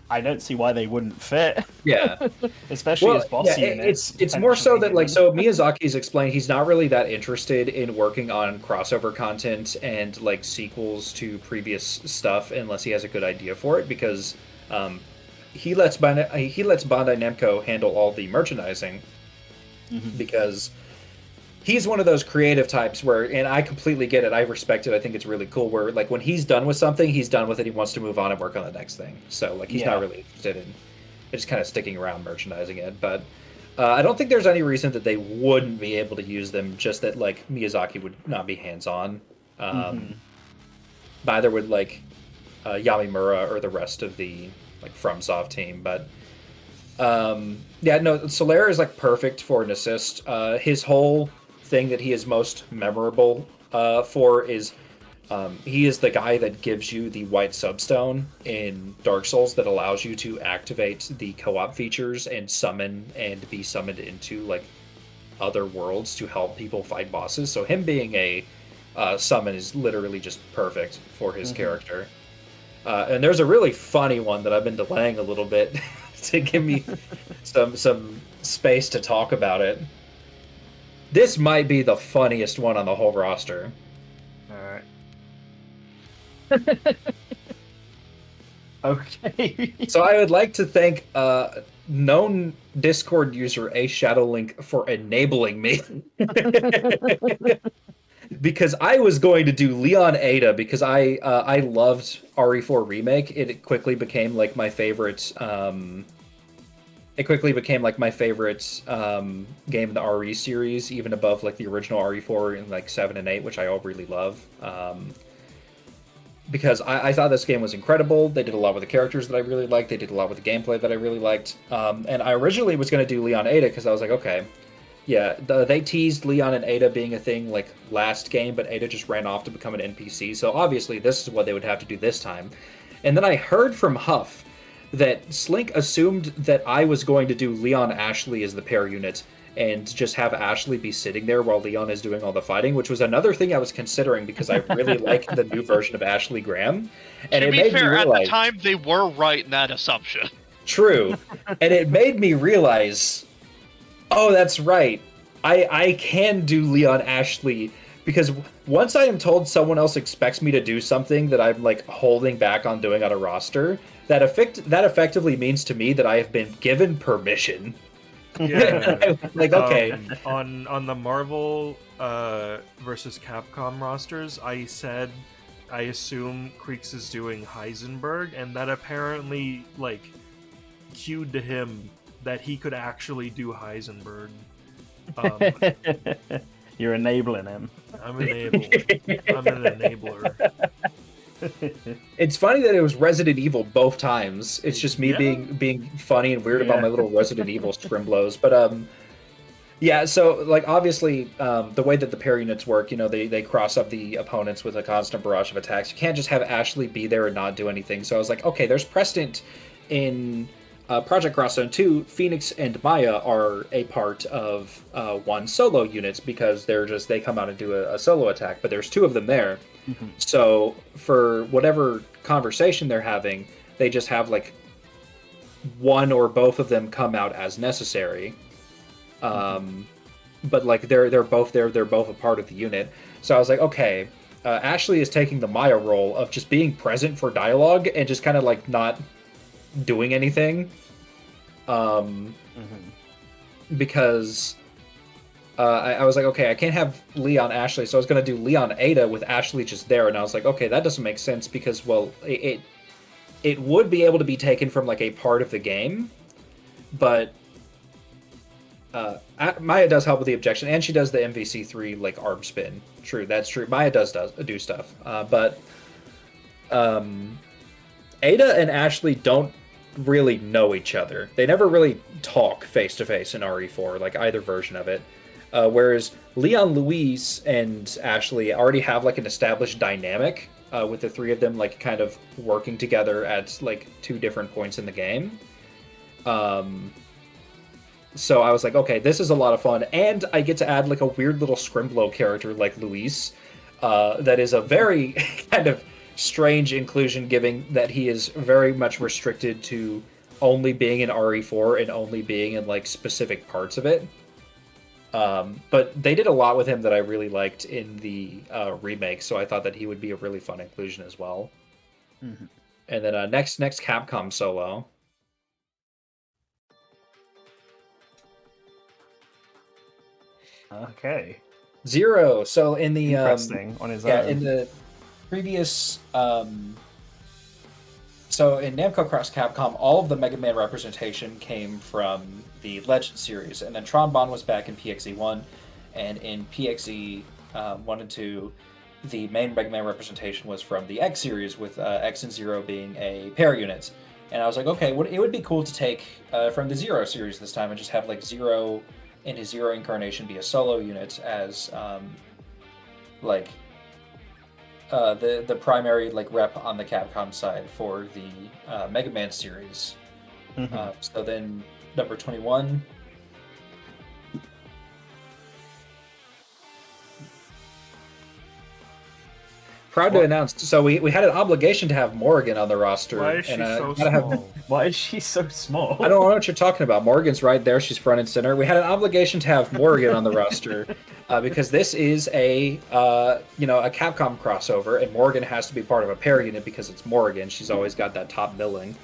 I don't see why they wouldn't fit. Yeah, especially as boss units. It's more so that so Miyazaki's explained he's not really that interested in working on crossover content and like sequels to previous stuff unless he has a good idea for it, because he lets Bandai Namco handle all the merchandising, because he's one of those creative types where, and I completely get it, I respect it, I think it's really cool, where like when he's done with something, he's done with it, he wants to move on and work on the next thing. So like he's not really interested in just kind of sticking around merchandising it. But I don't think there's any reason that they wouldn't be able to use them, just that like Miyazaki would not be hands-on. Neither would like Yamimura or the rest of the like FromSoft team. But Solaire is like perfect for an assist. His whole thing that he is most memorable for is he is the guy that gives you the white substone in Dark Souls that allows you to activate the co-op features and summon and be summoned into like other worlds to help people fight bosses. So him being a summon is literally just perfect for his character. And there's a really funny one that I've been delaying a little bit to give me some space to talk about it. This might be the funniest one on the whole roster. Alright. Okay. So I would like to thank known Discord user A Shadowlink for enabling me. Because I was going to do Leon Ada because I loved RE4 Remake. It quickly became like my favorite game in the RE series, even above like the original RE4 and like 7 and 8, which I all really love. Because I thought this game was incredible. They did a lot with the characters that I really liked. They did a lot with the gameplay that I really liked. And I originally was going to do Leon Ada because I was like, okay, yeah, they teased Leon and Ada being a thing like last game, but Ada just ran off to become an NPC. So obviously this is what they would have to do this time. And then I heard from Huff that Slink assumed that I was going to do Leon Ashley as the pair unit and just have Ashley be sitting there while Leon is doing all the fighting, which was another thing I was considering because I really like the new version of Ashley Graham. And to be fair, at the time, they were right in that assumption. True. And it made me realize, oh, that's right. I can do Leon Ashley, because once I am told someone else expects me to do something that I'm like holding back on doing on a roster, that effectively means to me that I have been given permission. Yeah. Like, okay. On the Marvel versus Capcom rosters, I said I assume Creeks is doing Heisenberg, and that apparently like cued to him that he could actually do Heisenberg. You're enabling him. I'm an enabler. It's funny that it was Resident Evil both times. It's just me being funny and weird about my little Resident Evil scrimblos. But yeah, so like obviously the way that the pair units work, you know, they cross up the opponents with a constant barrage of attacks. You can't just have Ashley be there and not do anything. So I was like, okay, there's precedent in Project Cross Zone 2. Phoenix and Maya are a part of one solo unit because they come out and do a solo attack, but there's two of them there. Mm-hmm. So for whatever conversation they're having, they just have like one or both of them come out as necessary. But like they're both there, they're both a part of the unit. So I was like, okay, Ashley is taking the Maya role of just being present for dialogue and just kind of like not doing anything. Because I was like, okay, I can't have Leon Ashley, so I was gonna do Leon Ada with Ashley just there, and I was like, okay, that doesn't make sense because, well, it would be able to be taken from like a part of the game, but Maya does help with the objection, and she does the MVC3 like arm spin. True, that's true. Maya does do stuff, but Ada and Ashley don't really know each other. They never really talk face to face in RE4, like either version of it. Whereas Leon, Louise, and Ashley already have like an established dynamic with the three of them like kind of working together at like 2 different points in the game. So I was like, okay, this is a lot of fun, and I get to add like a weird little Scrimblow character like Luis. That is a very kind of strange inclusion, given that he is very much restricted to only being in RE4 and only being in like specific parts of it. But they did a lot with him that I really liked in the remake, so I thought that he would be a really fun inclusion as well. Mm-hmm. And then next Capcom solo. Okay. Zero. So in the Interesting on his own. in the previous so in Namco Cross Capcom, all of the Mega Man representation came from the Legend series, and then Tron was back in PXE1, and in PXE 1 and 2, the main Mega Man representation was from the X series, with X and Zero being a pair unit. And I was like, okay, it would be cool to take from the Zero series this time and just have like Zero in his Zero incarnation be a solo unit as the primary like rep on the Capcom side for the Mega Man series. Mm-hmm. So then number 21. Proud to announce. So we had an obligation to have Morgan on the roster. Why is she so small? Why is she so small? I don't know what you're talking about. Morgan's right there. She's front and center. We had an obligation to have Morgan on the roster because this is a a Capcom crossover, and Morgan has to be part of a pair unit because it's Morgan. She's always got that top billing.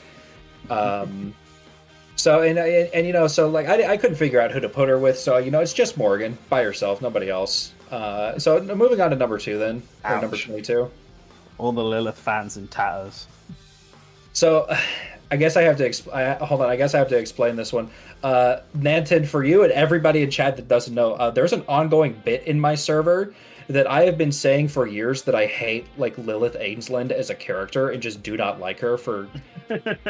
So I couldn't figure out who to put her with. So it's just Morgan by herself, nobody else. So moving on to number 2 then, or number 22. All the Lilith fans in tatters. So, I guess I have to hold on. I guess I have to explain this one. Nantan, for you and everybody in chat that doesn't know, there's an ongoing bit in my server that I have been saying for years that I hate like Lilith Ainsland as a character and just do not like her for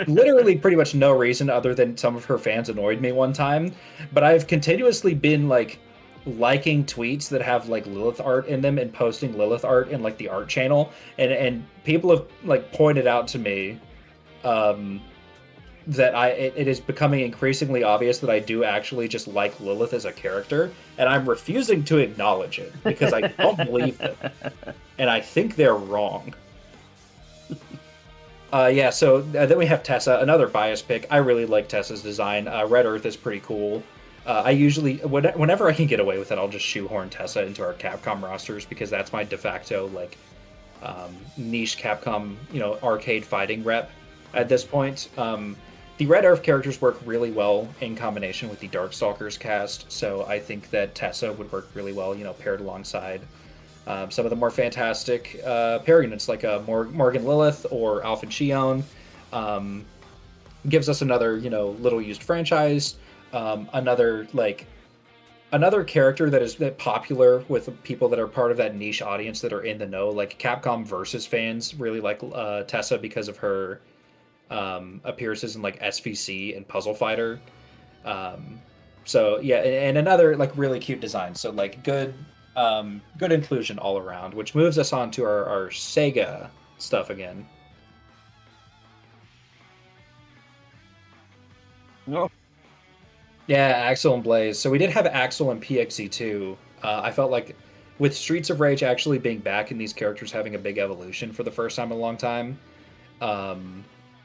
literally pretty much no reason other than some of her fans annoyed me one time. But I've continuously been like liking tweets that have like Lilith art in them and posting Lilith art in like the art channel, and people have like pointed out to me that it is becoming increasingly obvious that I do actually just like Lilith as a character, and I'm refusing to acknowledge it because I don't believe them, and I think they're wrong. So then we have Tessa, another bias pick. I really like Tessa's design. Red Earth is pretty cool. I usually, whenever I can get away with it, I'll just shoehorn Tessa into our Capcom rosters because that's my de facto like niche Capcom, arcade fighting rep at this point. The Red Earth characters work really well in combination with the Darkstalkers cast, so I think that Tessa would work really well, paired alongside some of the more fantastic pair units like Morgan Lilith or Alpha Shion. Gives us another, little used franchise. Another character that is popular with people that are part of that niche audience that are in the know. Like Capcom Versus fans really like Tessa because of her appearances in like SVC and Puzzle Fighter. So yeah, and another like really cute design. So like good inclusion all around, which moves us on to our Sega stuff again. Oh. Yeah, Axel and Blaze. So we did have Axel and PXE2. I felt like with Streets of Rage actually being back and these characters having a big evolution for the first time in a long time,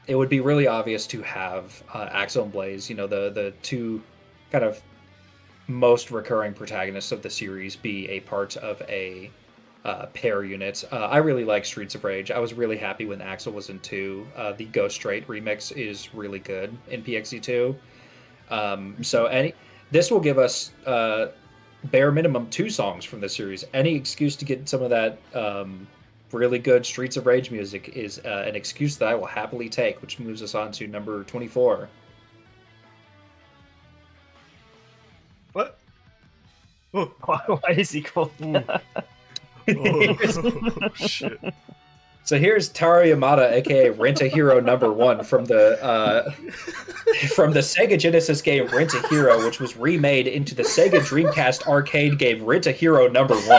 it would be really obvious to have Axel and Blaze, the two kind of most recurring protagonists of the series, be a part of a pair unit. I really like Streets of Rage. I was really happy when Axel was in 2. The Go Straight remix is really good in PXE2. So this will give us bare minimum 2 songs from the series. Any excuse to get some of that really good Streets of Rage music is an excuse that I will happily take, which moves us on to number 24. What? Oh. Why is he called that? Oh, shit. So here's Taro Yamada, aka Rent a Hero number 1 from the Sega Genesis game Rent a Hero, which was remade into the Sega Dreamcast arcade game Rent a Hero number 1.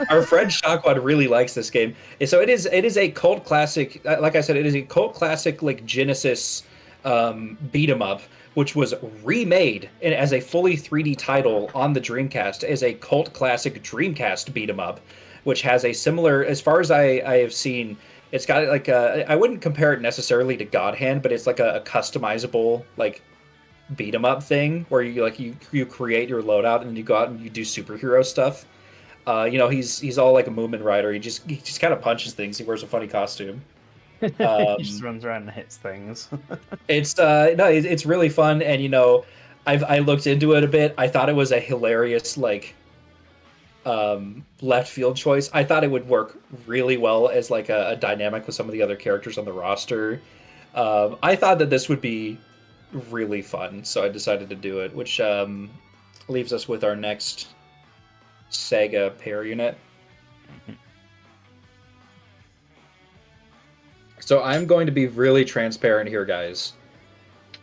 Our friend Shockwad really likes this game. So it is a cult classic. Like I said, it is a cult classic like Genesis beat 'em up, which was remade as a fully 3D title on the Dreamcast as a cult classic Dreamcast beat 'em up, which has a similar, as far as I have seen, it's got like I wouldn't compare it necessarily to God Hand, but it's like a customizable like beat 'em up thing where you create your loadout and then you go out and you do superhero stuff. He's all like a Moomin Rider. He just kind of punches things. He wears a funny costume. He just runs around and hits things. It's really fun, and I looked into it a bit. I thought it was a hilarious left field choice. I thought it would work really well as like a dynamic with some of the other characters on the roster. I thought that this would be really fun, so I decided to do it, which leaves us with our next Sega pair unit. So I'm going to be really transparent here, guys.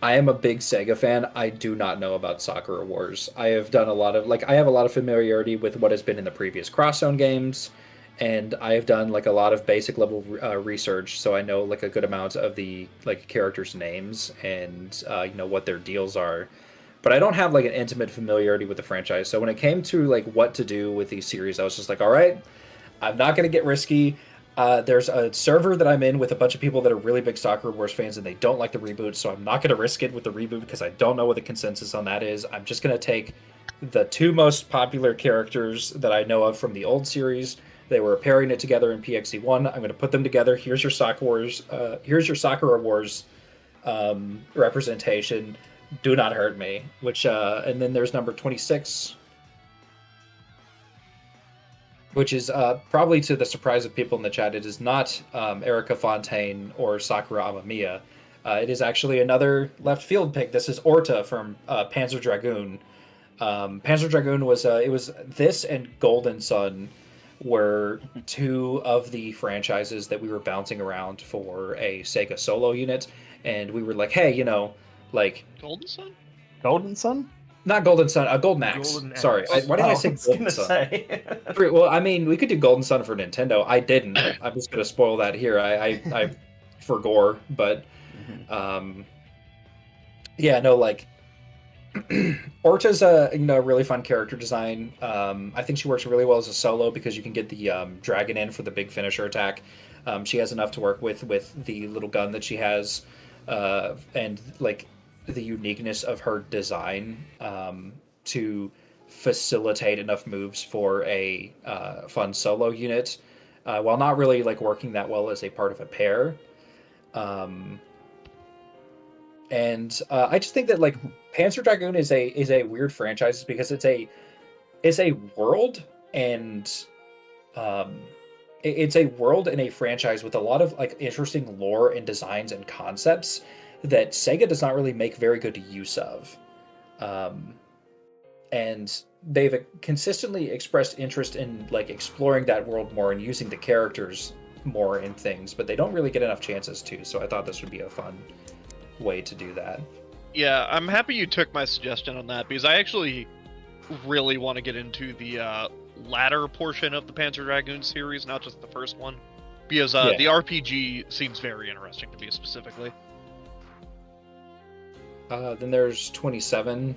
I am a big Sega fan. I do not know about Sakura Wars. I have done I have a lot of familiarity with what has been in the previous Cross-Zone games, and I have done like a lot of basic level research, so I know like a good amount of the like characters' names and what their deals are. But I don't have like an intimate familiarity with the franchise. So when it came to like what to do with these series, I was just like, all right, I'm not going to get risky. There's a server that I'm in with a bunch of people that are really big Sakura Wars fans, and they don't like the reboot, so I'm not going to risk it with the reboot because I don't know what the consensus on that is. I'm just going to take the 2 most popular characters that I know of from the old series. They were pairing it together in PXE1. I'm going to put them together. Here's your Sakura Wars representation. Do not hurt me. And then there's number 26. Which is probably to the surprise of people in the chat. It is not Erica Fontaine or Sakura Amamiya. It is actually another left field pick. This is Orta from Panzer Dragoon. Panzer Dragoon was this and Golden Sun were 2 of the franchises that we were bouncing around for a Sega solo unit, and we were like, hey, Golden Sun? Golden Sun? Not Golden Sun, Golden Axe. Sorry, why did I say Golden Sun? Well, I mean, we could do Golden Sun for Nintendo. I didn't. I'm just going to spoil that here. I for gore, but Orta's a really fun character design. I think she works really well as a solo because you can get the dragon in for the big finisher attack. She has enough to work with the little gun that she has, and like the uniqueness of her design to facilitate enough moves for a fun solo unit, while not really like working that well as a part of a pair. And I just think that like Panzer Dragoon is a weird franchise because it's a world and it's a world and a franchise with a lot of like interesting lore and designs and concepts that Sega does not really make very good use of. And they've consistently expressed interest in like exploring that world more and using the characters more in things, but they don't really get enough chances to. So I thought this would be a fun way to do that. Yeah, I'm happy you took my suggestion on that because I actually really want to get into the latter portion of the Panzer Dragoon series, not just the first one, because the RPG seems very interesting to me specifically. Then there's 27,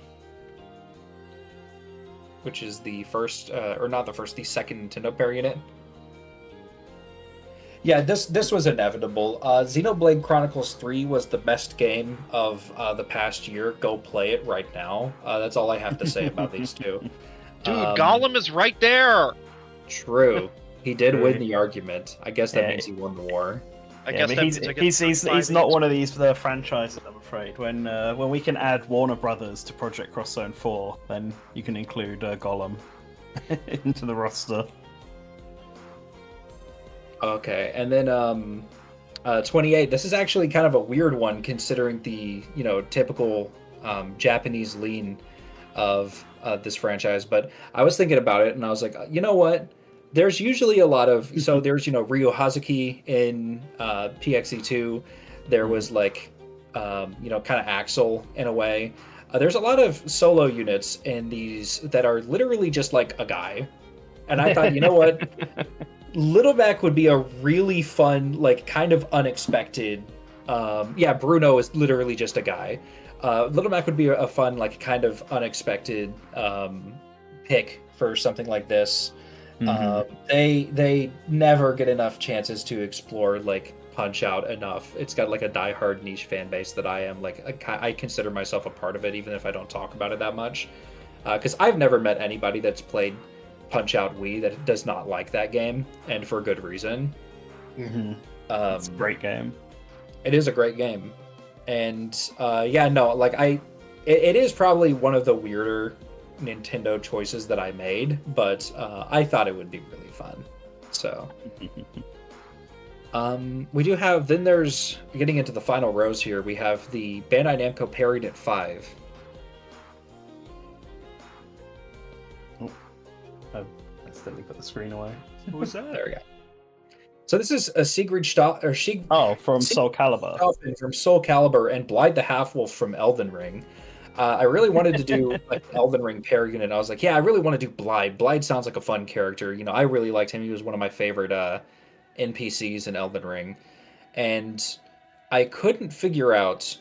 which is the first, or not the first, the second Nintendo pair unit. Yeah, this was inevitable. Xenoblade Chronicles 3 was the best game of the past year. Go play it right now. That's all I have to say about these two. Dude, Gollum is right there! True. He did win the argument. I guess that means he won the war. I guess that means I get he's not one of these franchises, I'm afraid. When we can add Warner Brothers to Project Cross Zone 4, then you can include Gollum into the roster. Okay, and then 28. This is actually kind of a weird one considering the typical Japanese lean of this franchise. But I was thinking about it, and I was like, you know what? There's usually a lot of there's Ryo Hazuki in PXE2. There was like kind of Axel in a way. There's a lot of solo units in these that are literally just like a guy. And I thought, you know what? Little Mac would be a really fun, like kind of unexpected. Bruno is literally just a guy. Little Mac would be a fun, like kind of unexpected pick for something like this. They never get enough chances to explore like Punch Out enough. It's got like a diehard niche fan base that I am like I consider myself a part of it, even if I don't talk about it that much. Because I've never met anybody that's played Punch Out Wii that does not like that game, and for good reason. It's a great game. It is a great game, and it is probably one of the weirder Nintendo choices that I made, but I thought it would be really fun. So we do have, then there's, getting into the final rows here, we have the Bandai Namco Parried at 5. I accidentally put the screen away. What was that? There we go. So this is a Sigrid from Soul Calibur. From Soul Calibur and Blide the Half-Wolf from Elden Ring. I really wanted to do like Elden Ring pair unit. I was like, I really want to do Blide. Blide sounds like a fun character. I really liked him. He was one of my favorite NPCs in Elden Ring. And I couldn't figure out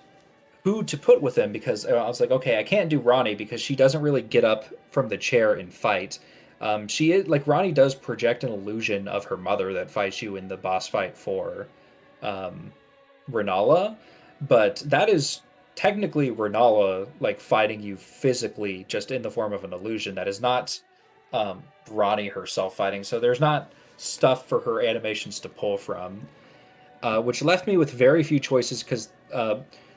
who to put with him because I was like, okay, I can't do Ronnie because she doesn't really get up from the chair and fight. She is like, Ronnie does project an illusion of her mother that fights you in the boss fight for Renala, but that is technically Renala like fighting you physically just in the form of an illusion. That is not Ronnie herself fighting, so there's not stuff for her animations to pull from, which left me with very few choices because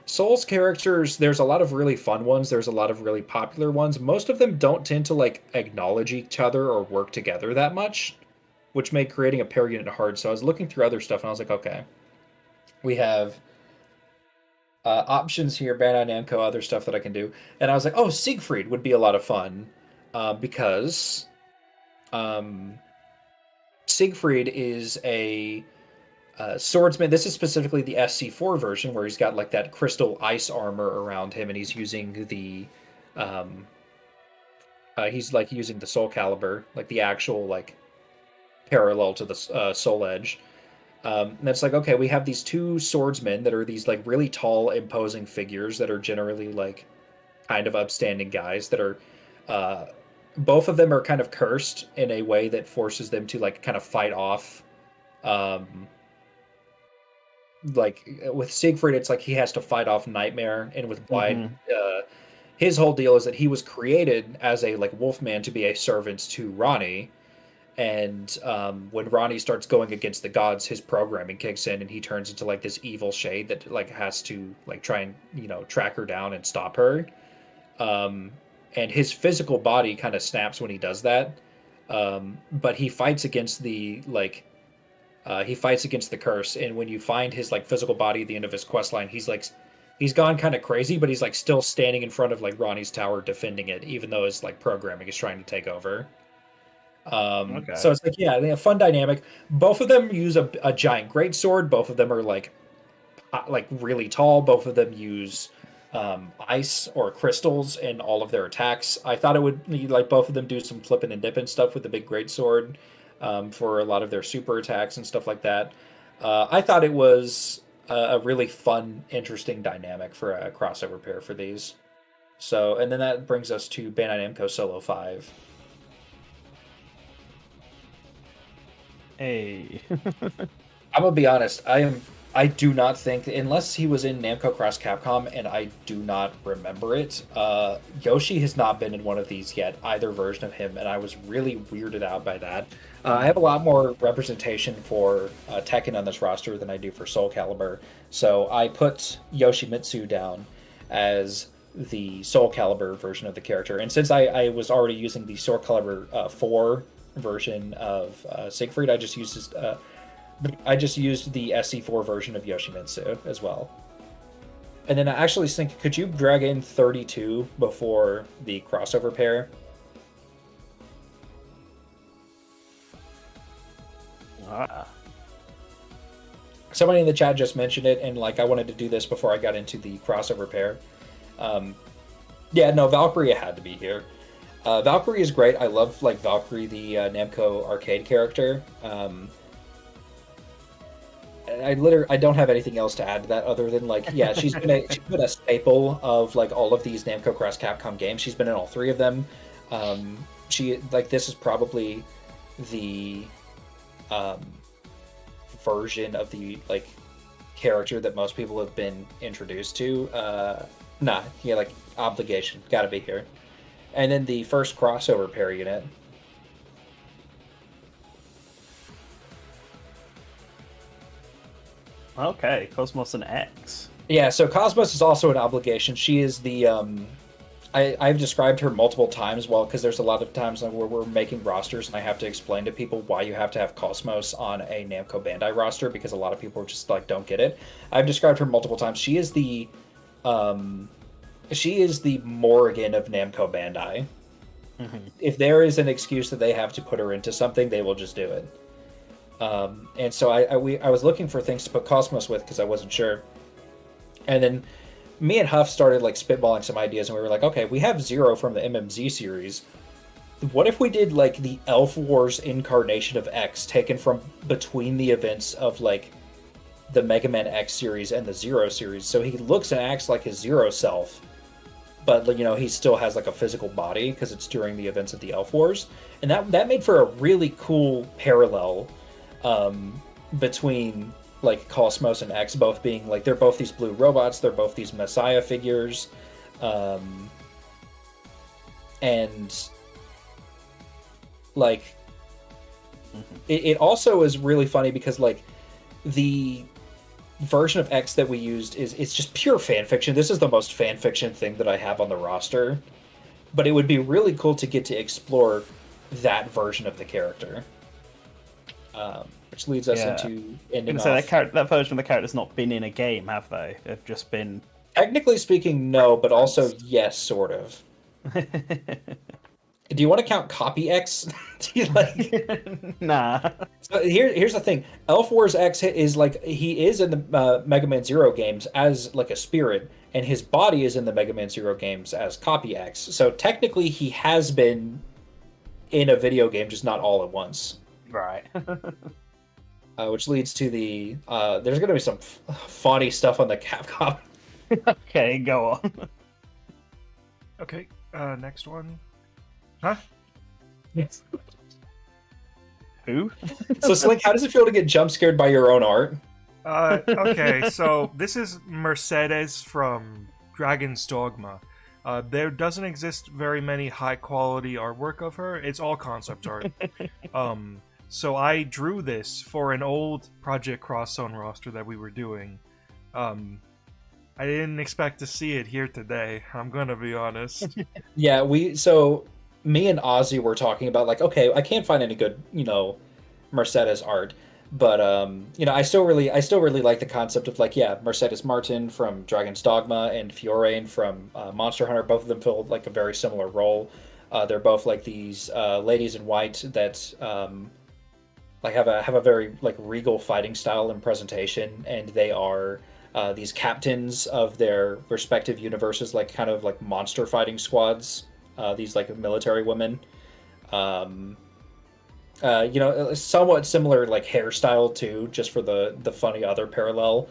Soul's characters, there's a lot of really fun ones, there's a lot of really popular ones. Most of them don't tend to like acknowledge each other or work together that much, which made creating a pair unit hard. So I was looking through other stuff and I was like, okay, we have options here, Bandai Namco, other stuff that I can do. And I was like, oh, Siegfried would be a lot of fun because Siegfried is a swordsman. This is specifically the SC4 version where he's got like that crystal ice armor around him and he's using the using the Soul Calibur, like the actual like parallel to the Soul Edge. And it's like, okay, we have these two swordsmen that are these like really tall, imposing figures that are generally like kind of upstanding guys that are both of them are kind of cursed in a way that forces them to like kind of fight off like with Siegfried, it's like he has to fight off Nightmare, and with Blide, his whole deal is that he was created as a like wolfman to be a servant to Ronnie, and when Ronnie starts going against the gods, his programming kicks in, and he turns into like this evil shade that like has to like try and track her down and stop her, and his physical body kind of snaps when he does that, but he fights against the like. He fights against the curse, and when you find his like physical body at the end of his quest line, he's gone kind of crazy, but he's like still standing in front of like Ronnie's tower defending it, even though his like programming is trying to take over. Okay. So it's like, yeah, they have fun dynamic. Both of them use a giant greatsword. Both of them are like really tall. Both of them use ice or crystals in all of their attacks. I thought it would like both of them do some flipping and dipping stuff with the big greatsword. For a lot of their super attacks and stuff like that. I thought it was a really fun, interesting dynamic for a crossover pair for these. So, and then that brings us to Bandai Namco Solo 5. Hey. I'm gonna be honest, I do not think, unless he was in Namco Cross Capcom, and I do not remember it, Yoshi has not been in one of these yet, either version of him, and I was really weirded out by that. I have a lot more representation for Tekken on this roster than I do for Soul Calibur. So I put Yoshimitsu down as the Soul Calibur version of the character. And since I was already using the Soul Calibur 4 version of Siegfried, I just used the SC4 version of Yoshimitsu as well. And then I actually think, could you drag in 32 before the crossover pair? Somebody in the chat just mentioned it, and like I wanted to do this before I got into the crossover pair. Yeah, no, Valkyrie had to be here. Valkyrie is great. I love like Valkyrie, the Namco arcade character. I don't have anything else to add to that other than like, yeah, she's been a staple of like all of these Namco Cross Capcom games. She's been in all three of them. This is probably the version of the like character that most people have been introduced to. Like Obligation, gotta be here. And then the first crossover pair unit. Okay, Cosmos and X. Yeah, so Cosmos is also an Obligation. She is the I've described her multiple times, because there's a lot of times where we're making rosters and I have to explain to people why you have to have Cosmos on a Namco Bandai roster, because a lot of people just like don't get it. I've described her multiple times. She is the Morrigan of Namco Bandai. Mm-hmm. If there is an excuse that they have to put her into something, they will just do it. And so I was looking for things to put Cosmos with because I wasn't sure. And then me and Huff started like spitballing some ideas, and we were like, okay, we have Zero from the MMZ series. What if we did like the Elf Wars incarnation of X, taken from between the events of like the Mega Man X series and the Zero series? So he looks and acts like his Zero self, but he still has like a physical body because it's during the events of the Elf Wars, and that made for a really cool parallel between like Cosmos and X, both being like, they're both these blue robots, they're both these Messiah figures, and like it also is really funny because like the version of X that we used it's just pure fan fiction. This is the most fan fiction thing that I have on the roster, but it would be really cool to get to explore that version of the character. Which leads us into ending off. So that version of the character's not been in a game, have they? They've just been... Technically speaking, no, but also yes, sort of. Do you want to count Copy X? Do you like... Nah. So here's the thing. Elf Wars X is like, he is in the Mega Man Zero games as like a spirit, and his body is in the Mega Man Zero games as Copy X. So technically he has been in a video game, just not all at once. Right. Which leads to the there's going to be some funny stuff on the Capcom. Okay, go on. Okay, next one. Huh? Yes. Who? So Slink, how does it feel to get jump scared by your own art? Okay, so this is Mercedes from Dragon's Dogma. There doesn't exist very many high quality artwork of her. It's all concept art. So I drew this for an old Project Cross Zone roster that we were doing. I didn't expect to see it here today, I'm gonna be honest. Yeah, me and Ozzy were talking about like, okay, I can't find any good, Mercedes art, but I still really like the concept of like, yeah, Mercedes Martin from Dragon's Dogma and Fiore from Monster Hunter. Both of them fill like a very similar role. They're both like these ladies in white that like have a very like regal fighting style and presentation, and they are these captains of their respective universes, like kind of like monster fighting squads. These like military women, somewhat similar like hairstyle too, just for the funny other parallel.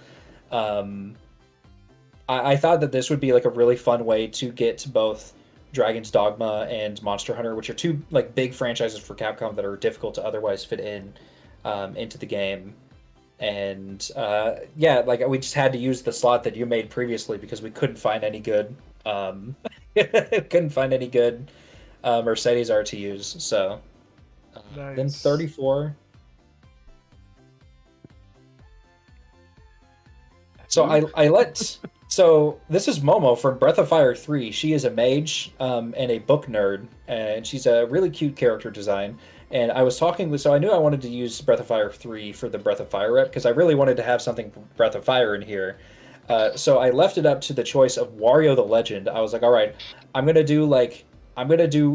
I thought that this would be like a really fun way to get both Dragon's Dogma and Monster Hunter, which are two like big franchises for Capcom that are difficult to otherwise fit into the game. And like we just had to use the slot that you made previously because we couldn't find any good Mercedes art to use. So Then 34. So So this is Momo from Breath of Fire 3. She is a mage and a book nerd, and she's a really cute character design. And I was talking with, so I knew I wanted to use Breath of Fire 3 for the Breath of Fire rep because I really wanted to have something Breath of Fire in here. So I left it up to the choice of Wario the Legend. I was like, all right, I'm gonna do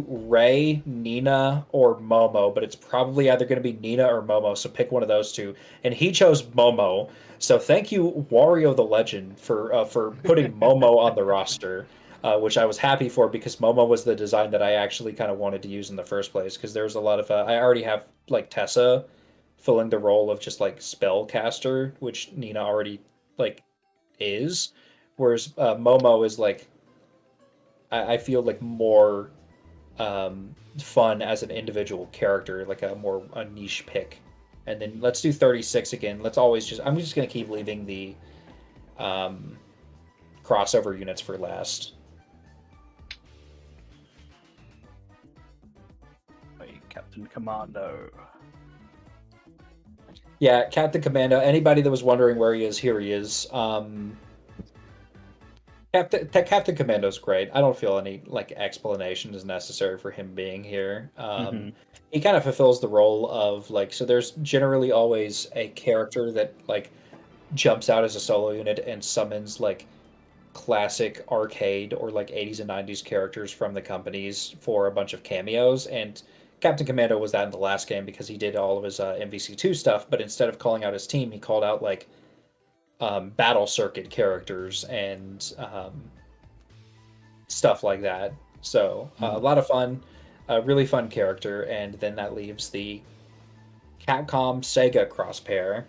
Ray, Nina, or Momo, but it's probably either gonna be Nina or Momo. So pick one of those two. And he chose Momo. So thank you, Wario the Legend, for putting Momo on the roster, which I was happy for because Momo was the design that I actually kind of wanted to use in the first place. Because there's a lot of I already have like Tessa filling the role of just like spellcaster, which Nina already like is, whereas Momo is like I feel like more fun as an individual character, like a niche pick. And then let's do 36 again. I'm just going to keep leaving the crossover units for last. Captain Commando. Yeah, Captain Commando. Anybody that was wondering where he is, here he is. Captain Commando's great. I don't feel any like explanation is necessary for him being here. He kind of fulfills the role of like, so there's generally always a character that like jumps out as a solo unit and summons like classic arcade or like 80s and 90s characters from the companies for a bunch of cameos. And Captain Commando was that in the last game because he did all of his MVC2 stuff, but instead of calling out his team, he called out like battle circuit characters and stuff like that. So a lot of fun, a really fun character, and then that leaves the Capcom Sega cross pair.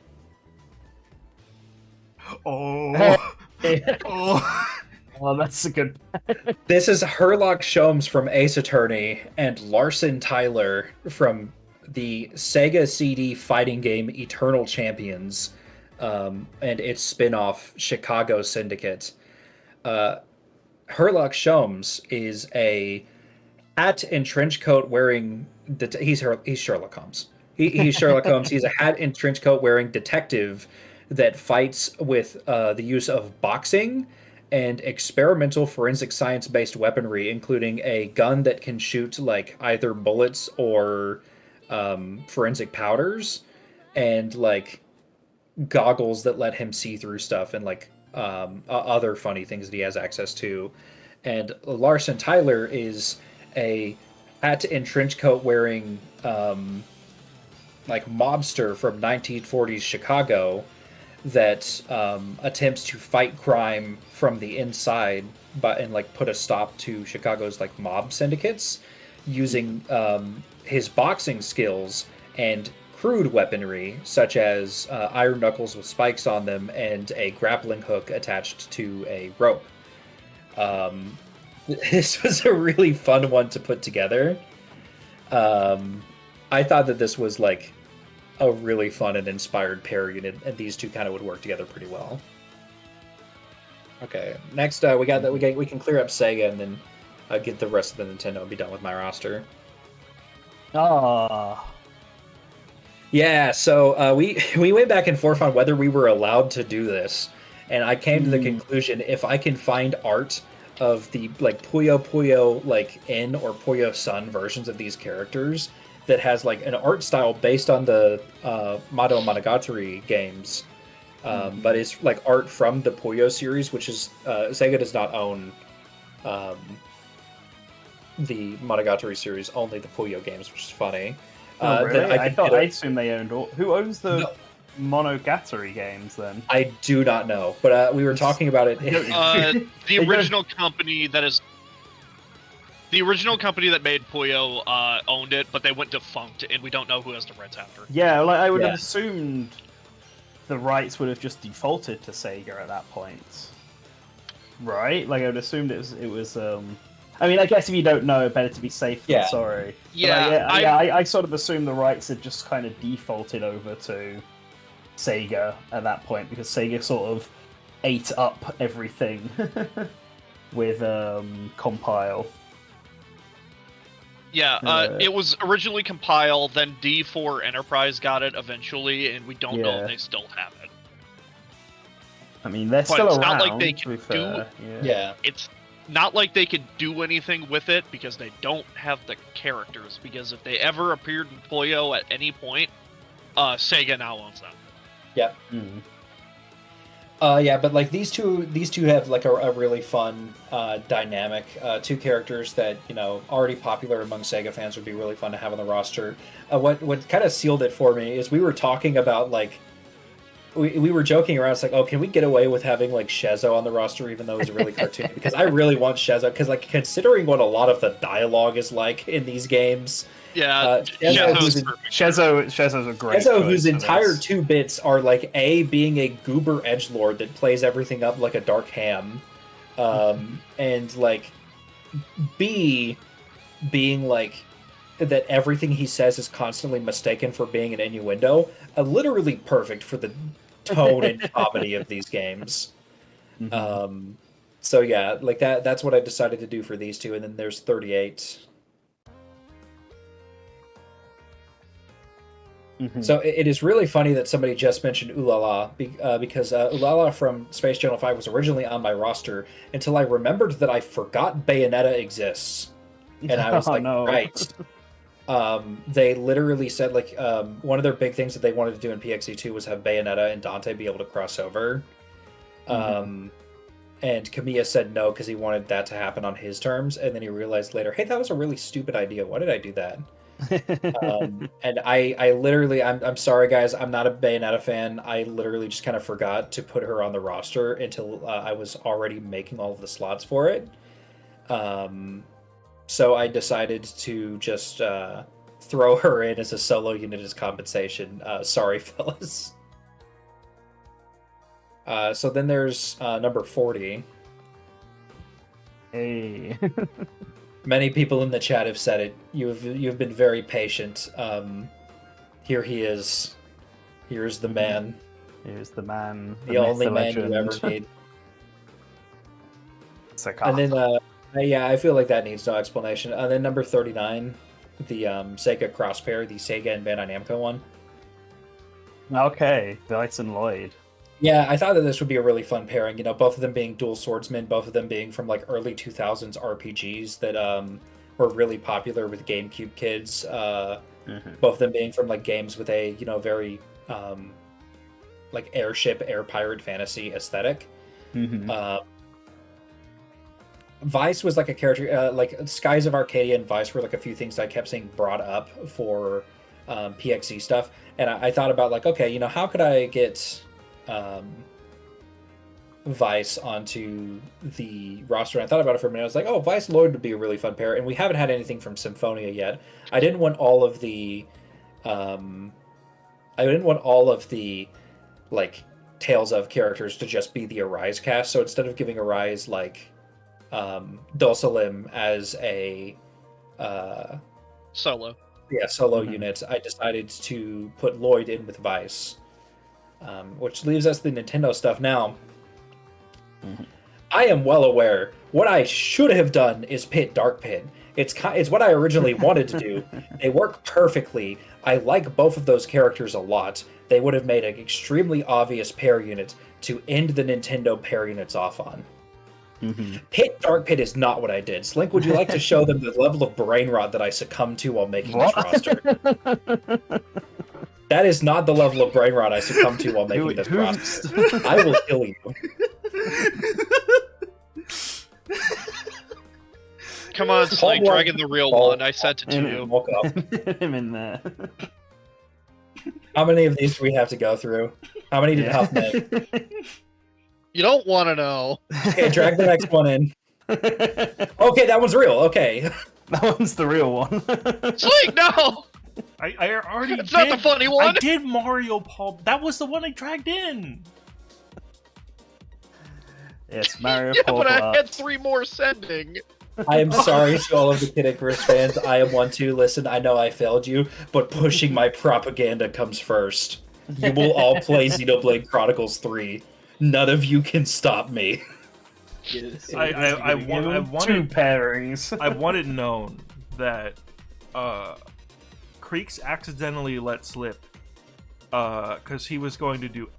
Oh, Oh, that's a good. This is Herlock Sholmes from Ace Attorney and Larson Tyler from the Sega CD fighting game Eternal Champions, and its spin-off Chicago Syndicate. Herlock Sholmes is a hat and trench coat wearing. He's Sherlock Holmes. He's Sherlock Holmes. He's a hat and trench coat wearing detective that fights with the use of boxing and experimental forensic science-based weaponry, including a gun that can shoot like either bullets or forensic powders, and like goggles that let him see through stuff, and like other funny things that he has access to. And Larson Tyler is a hat and trench coat wearing like mobster from 1940s Chicago that attempts to fight crime from the inside, and like put a stop to Chicago's like mob syndicates using his boxing skills and crude weaponry such as iron knuckles with spikes on them and a grappling hook attached to a rope. This was a really fun one to put together. I thought that this was like a really fun and inspired pair unit, and these two kind of would work together pretty well. Okay, next we can clear up Sega and then get the rest of the Nintendo and be done with my roster. Yeah, so we went back and forth on whether we were allowed to do this, and I came to the conclusion if I can find art of the like Puyo Puyo like N or Puyo Sun versions of these characters that has like an art style based on the Mado Monogatari games, but it's like art from the Puyo series, which is Sega does not own the Monogatari series, only the Puyo games, which is funny. Oh, really? I assumed they owned all. Who owns the Monogatari games then? I do not know, but we were talking about it. The original company that made Puyo owned it, but they went defunct, and we don't know who has the rights after. Yeah, like I would have assumed the rights would have just defaulted to Sega at that point, right? Like I would assumed it was. I mean, I guess if you don't know, better to be safe than sorry. Yeah, I sort of assumed the rights had just kind of defaulted over to Sega at that point because Sega sort of ate up everything with Compile. Yeah, it was originally compiled, then D4 Enterprise got it eventually, and we don't know if they still have it. I mean, they're But still it's around. not like they can it's not like they could do anything with it because they don't have the characters. Because if they ever appeared in Puyo at any point, Sega now owns them. Yep. Yeah, but like these two have like a really fun dynamic. Two characters that already popular among Sega fans would be really fun to have on the roster. What kind of sealed it for me is we were talking about like we were joking around. It's like, oh, can we get away with having like Shezo on the roster even though he's really cartoony? Because I really want Shezo because like considering what a lot of the dialogue is like in these games. Yeah, Shezo's a great Shezo, choice whose entire this. 2 bits are like A, being a goober edgelord that plays everything up like a dark ham, and like B, being like that everything he says is constantly mistaken for being an innuendo. Literally perfect for the tone and comedy of these games. So yeah, like that's what I decided to do for these two, and then there's 38. So it is really funny that somebody just mentioned Ulala because Ulala from Space Channel 5 was originally on my roster until I remembered that I forgot Bayonetta exists, and I was right. They literally said like one of their big things that they wanted to do in PXE2 was have Bayonetta and Dante be able to cross over, and Kamiya said no because he wanted that to happen on his terms, and then he realized later, hey, that was a really stupid idea. Why did I do that? And I literally, I'm sorry guys, I'm not a Bayonetta fan. I literally just kind of forgot to put her on the roster until I was already making all of the slots for it. So I decided to just throw her in as a solo unit as compensation. Sorry, fellas. So then there's number 40. Hey. Many people in the chat have said it. You've been very patient. Here he is. Here's the man. Here's the man. The only man you ever need. And then, yeah, I feel like that needs no explanation. And then number 39, the Sega Crosspair, the Sega and Bandai Namco one. Okay, Vice and Lloyd. Yeah, I thought that this would be a really fun pairing. Both of them being dual swordsmen, both of them being from like early 2000s RPGs that were really popular with GameCube kids. Both of them being from like games with a very like airship, air pirate fantasy aesthetic. Vice was like a character, like Skies of Arcadia and Vice were like a few things that I kept seeing brought up for PXE stuff, and I thought about like, okay, how could I get Vice onto the roster? And I thought about it for a minute. I was like, oh, Vice and Lloyd would be a really fun pair, and we haven't had anything from Symphonia yet. I didn't want all of the like Tales of characters to just be the Arise cast. So instead of giving Arise like Dulcilim as a solo unit, I decided to put Lloyd in with Vice. Which leaves us the Nintendo stuff now. I am well aware what I should have done is pit Dark Pit. It's what I originally wanted to do. They work perfectly. I like both of those characters a lot. They would have made an extremely obvious pair unit to end the Nintendo pair units off on. Pit Dark Pit is not what I did. Slink, would you like to show them the level of brain rot that I succumbed to while making this roster? That is not the level of brain rot I succumbed to while making this roster. I will kill you. Come on, Slink, dragging the real one. I sent it to you. Woke up. I'm in there. How many of these do we have to go through? How many did Huff make? You don't want to know. Okay, drag the next one in. Okay, that one's real. Okay. That one's the real one. Slink, no! I already It's not the funny one! I did Mario Paul. That was the one I dragged in. Yes, Mario Yeah, Paul but I Blart. had 3 more sending. I am sorry to all of the Kid Icarus fans. I am one too. Listen, I know I failed you, but pushing my propaganda comes first. You will all play Xenoblade Chronicles 3. None of you can stop me. Yes. I Two wanted pairings. I wanted known that Creeks accidentally let slip because he was going to do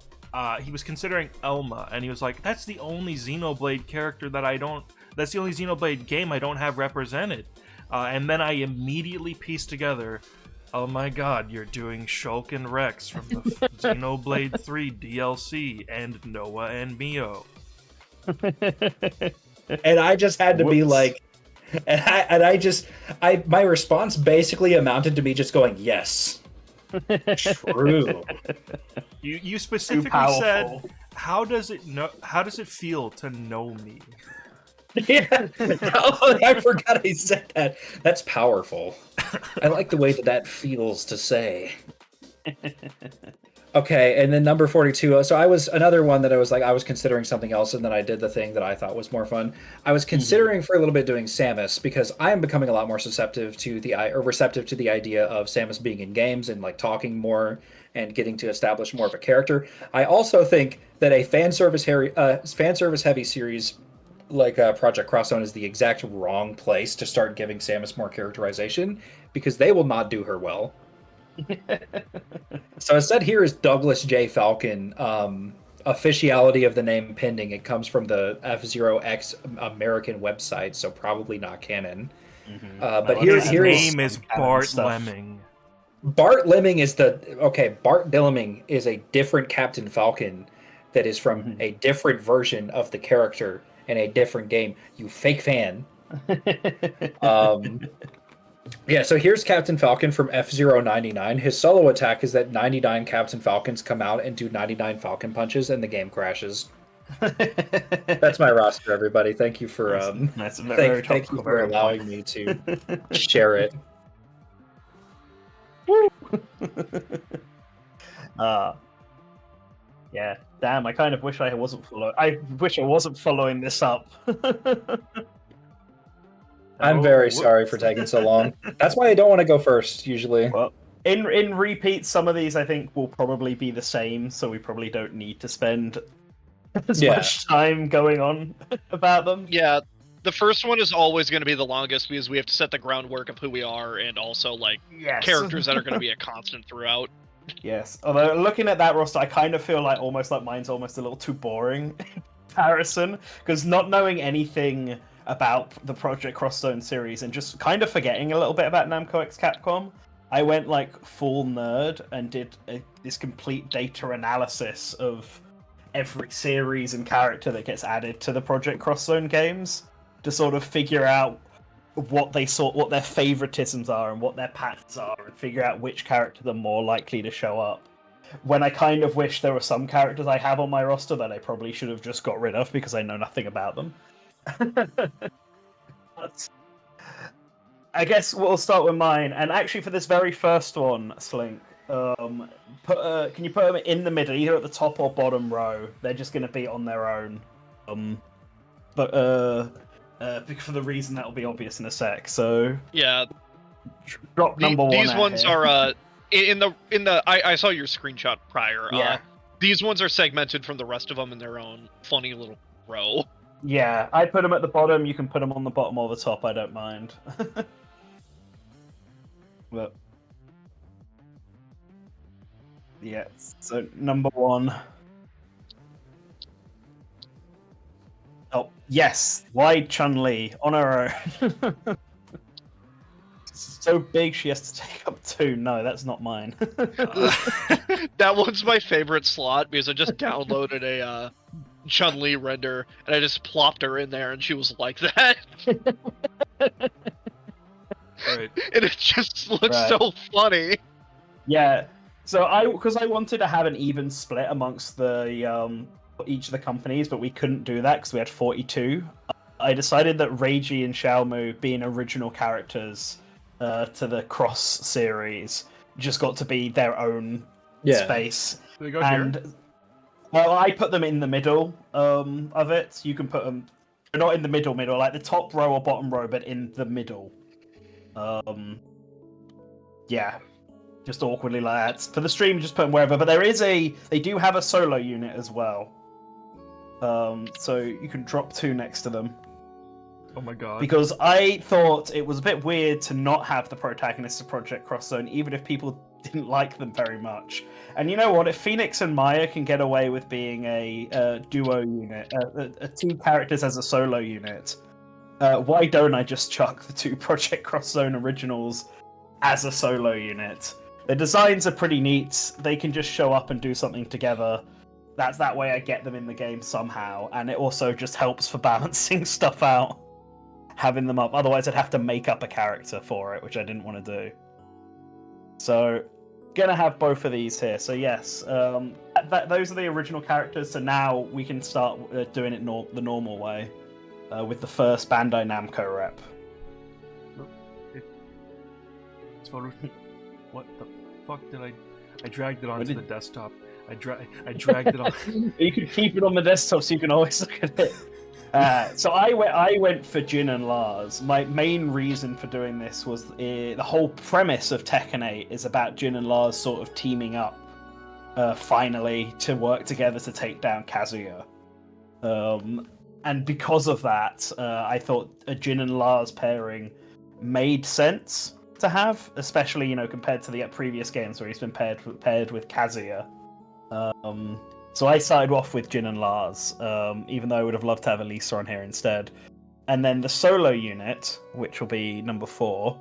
he was considering Elma, and he was like, that's the only Xenoblade character that's the only Xenoblade game I don't have represented. And then I immediately pieced together, oh my god, you're doing Shulk and Rex from the Xenoblade 3 DLC and Noah and Mio. And I just had to be like, my response basically amounted to me just going, yes. True. You specifically said, how does it feel to know me? Yeah. Oh, I forgot I said that. That's powerful. I like the way that feels to say. Okay, and then number 42. So I was another one that I was considering something else, and then I did the thing that I thought was more fun. I was considering for a little bit doing Samus, because I am becoming a lot more receptive to the idea of Samus being in games and like talking more and getting to establish more of a character. I also think that a fan service heavy series like Project Cross Zone is the exact wrong place to start giving Samus more characterization, because they will not do her well. So instead here is Douglas J. Falcon. Officiality of the name pending. It comes from the F-Zero X American website, so probably not canon. But his name is Bart Lemming. Bart Lemming is Bart Lemming is a different Captain Falcon that is from a different version of the character in a different game. You fake fan. Yeah, so here's Captain Falcon from F-Zero 99. His solo attack is that 99 Captain Falcons come out and do 99 Falcon punches, and the game crashes. That's my roster, everybody. Thank you for thank you for allowing me to share it. Yeah, damn. I kind of wish I wasn't following this up. I'm very sorry for taking so long. That's why I don't want to go first, usually. Well, in repeat, some of these I think will probably be the same, so we probably don't need to spend as much time going on about them. Yeah, the first one is always going to be the longest because we have to set the groundwork of who we are and also like characters that are going to be a constant throughout. Yes, although looking at that roster, I kind of feel like mine's almost a little too boring in comparison, because not knowing anything about the Project Cross Zone series and just kind of forgetting a little bit about Namco x Capcom, I went like full nerd and did this complete data analysis of every series and character that gets added to the Project Cross Zone games to sort of figure out what their favoritisms are and what their patterns are, and figure out which character they're more likely to show up. When I kind of wish there were some characters I have on my roster that I probably should have just got rid of because I know nothing about them. But I guess we'll start with mine. And actually, for this very first one, Slink, can you put them in the middle, either at the top or bottom row? They're just going to be on their own. But for the reason that will be obvious in a sec. So yeah, drop number one. These ones are in the. I saw your screenshot prior. Yeah. These ones are segmented from the rest of them in their own funny little row. Yeah, I put them at the bottom. You can put them on the bottom or the top. I don't mind. But yeah, so number one. Oh yes, wide Chun-Li on her own. So big she has to take up two. No, that's not mine. That one's my favorite slot because I just downloaded a Chun-Li render and I just plopped her in there and she was like that. Right. And it just looks so funny. Yeah. So because I wanted to have an even split amongst the each of the companies, but we couldn't do that because we had 42. I decided that Reiji and Xiaomu, being original characters to the Cross series, just got to be their own space. Do they go here? Well, I put them in the middle of it. You can put them not in the middle, like the top row or bottom row, but in the middle. Yeah, just awkwardly like that. For the stream, just put them wherever. But they do have a solo unit as well. So you can drop two next to them. Oh my god. Because I thought it was a bit weird to not have the protagonists of Project Cross Zone, even if people didn't like them very much. And you know what? If Phoenix and Maya can get away with being a duo unit, two characters as a solo unit, why don't I just chuck the two Project Cross Zone originals as a solo unit? The designs are pretty neat. They can just show up and do something together. That way I get them in the game somehow, and it also just helps for balancing stuff out, having them up. Otherwise I'd have to make up a character for it, which I didn't want to do. So, gonna have both of these here. So yes, those are the original characters, so now we can start doing it the normal way, with the first Bandai Namco rep. It's what the fuck did I dragged it onto the desktop. I dragged it on. You can keep it on the desktop so you can always look at it. So I went for Jin and Lars. My main reason for doing this was the whole premise of Tekken 8 is about Jin and Lars sort of teaming up finally to work together to take down Kazuya. And because of that, I thought a Jin and Lars pairing made sense to have, especially compared to the previous games where he's been paired with Kazuya. So I started off with Jin and Lars, even though I would have loved to have Elisa on here instead. And then the solo unit, which will be number 4,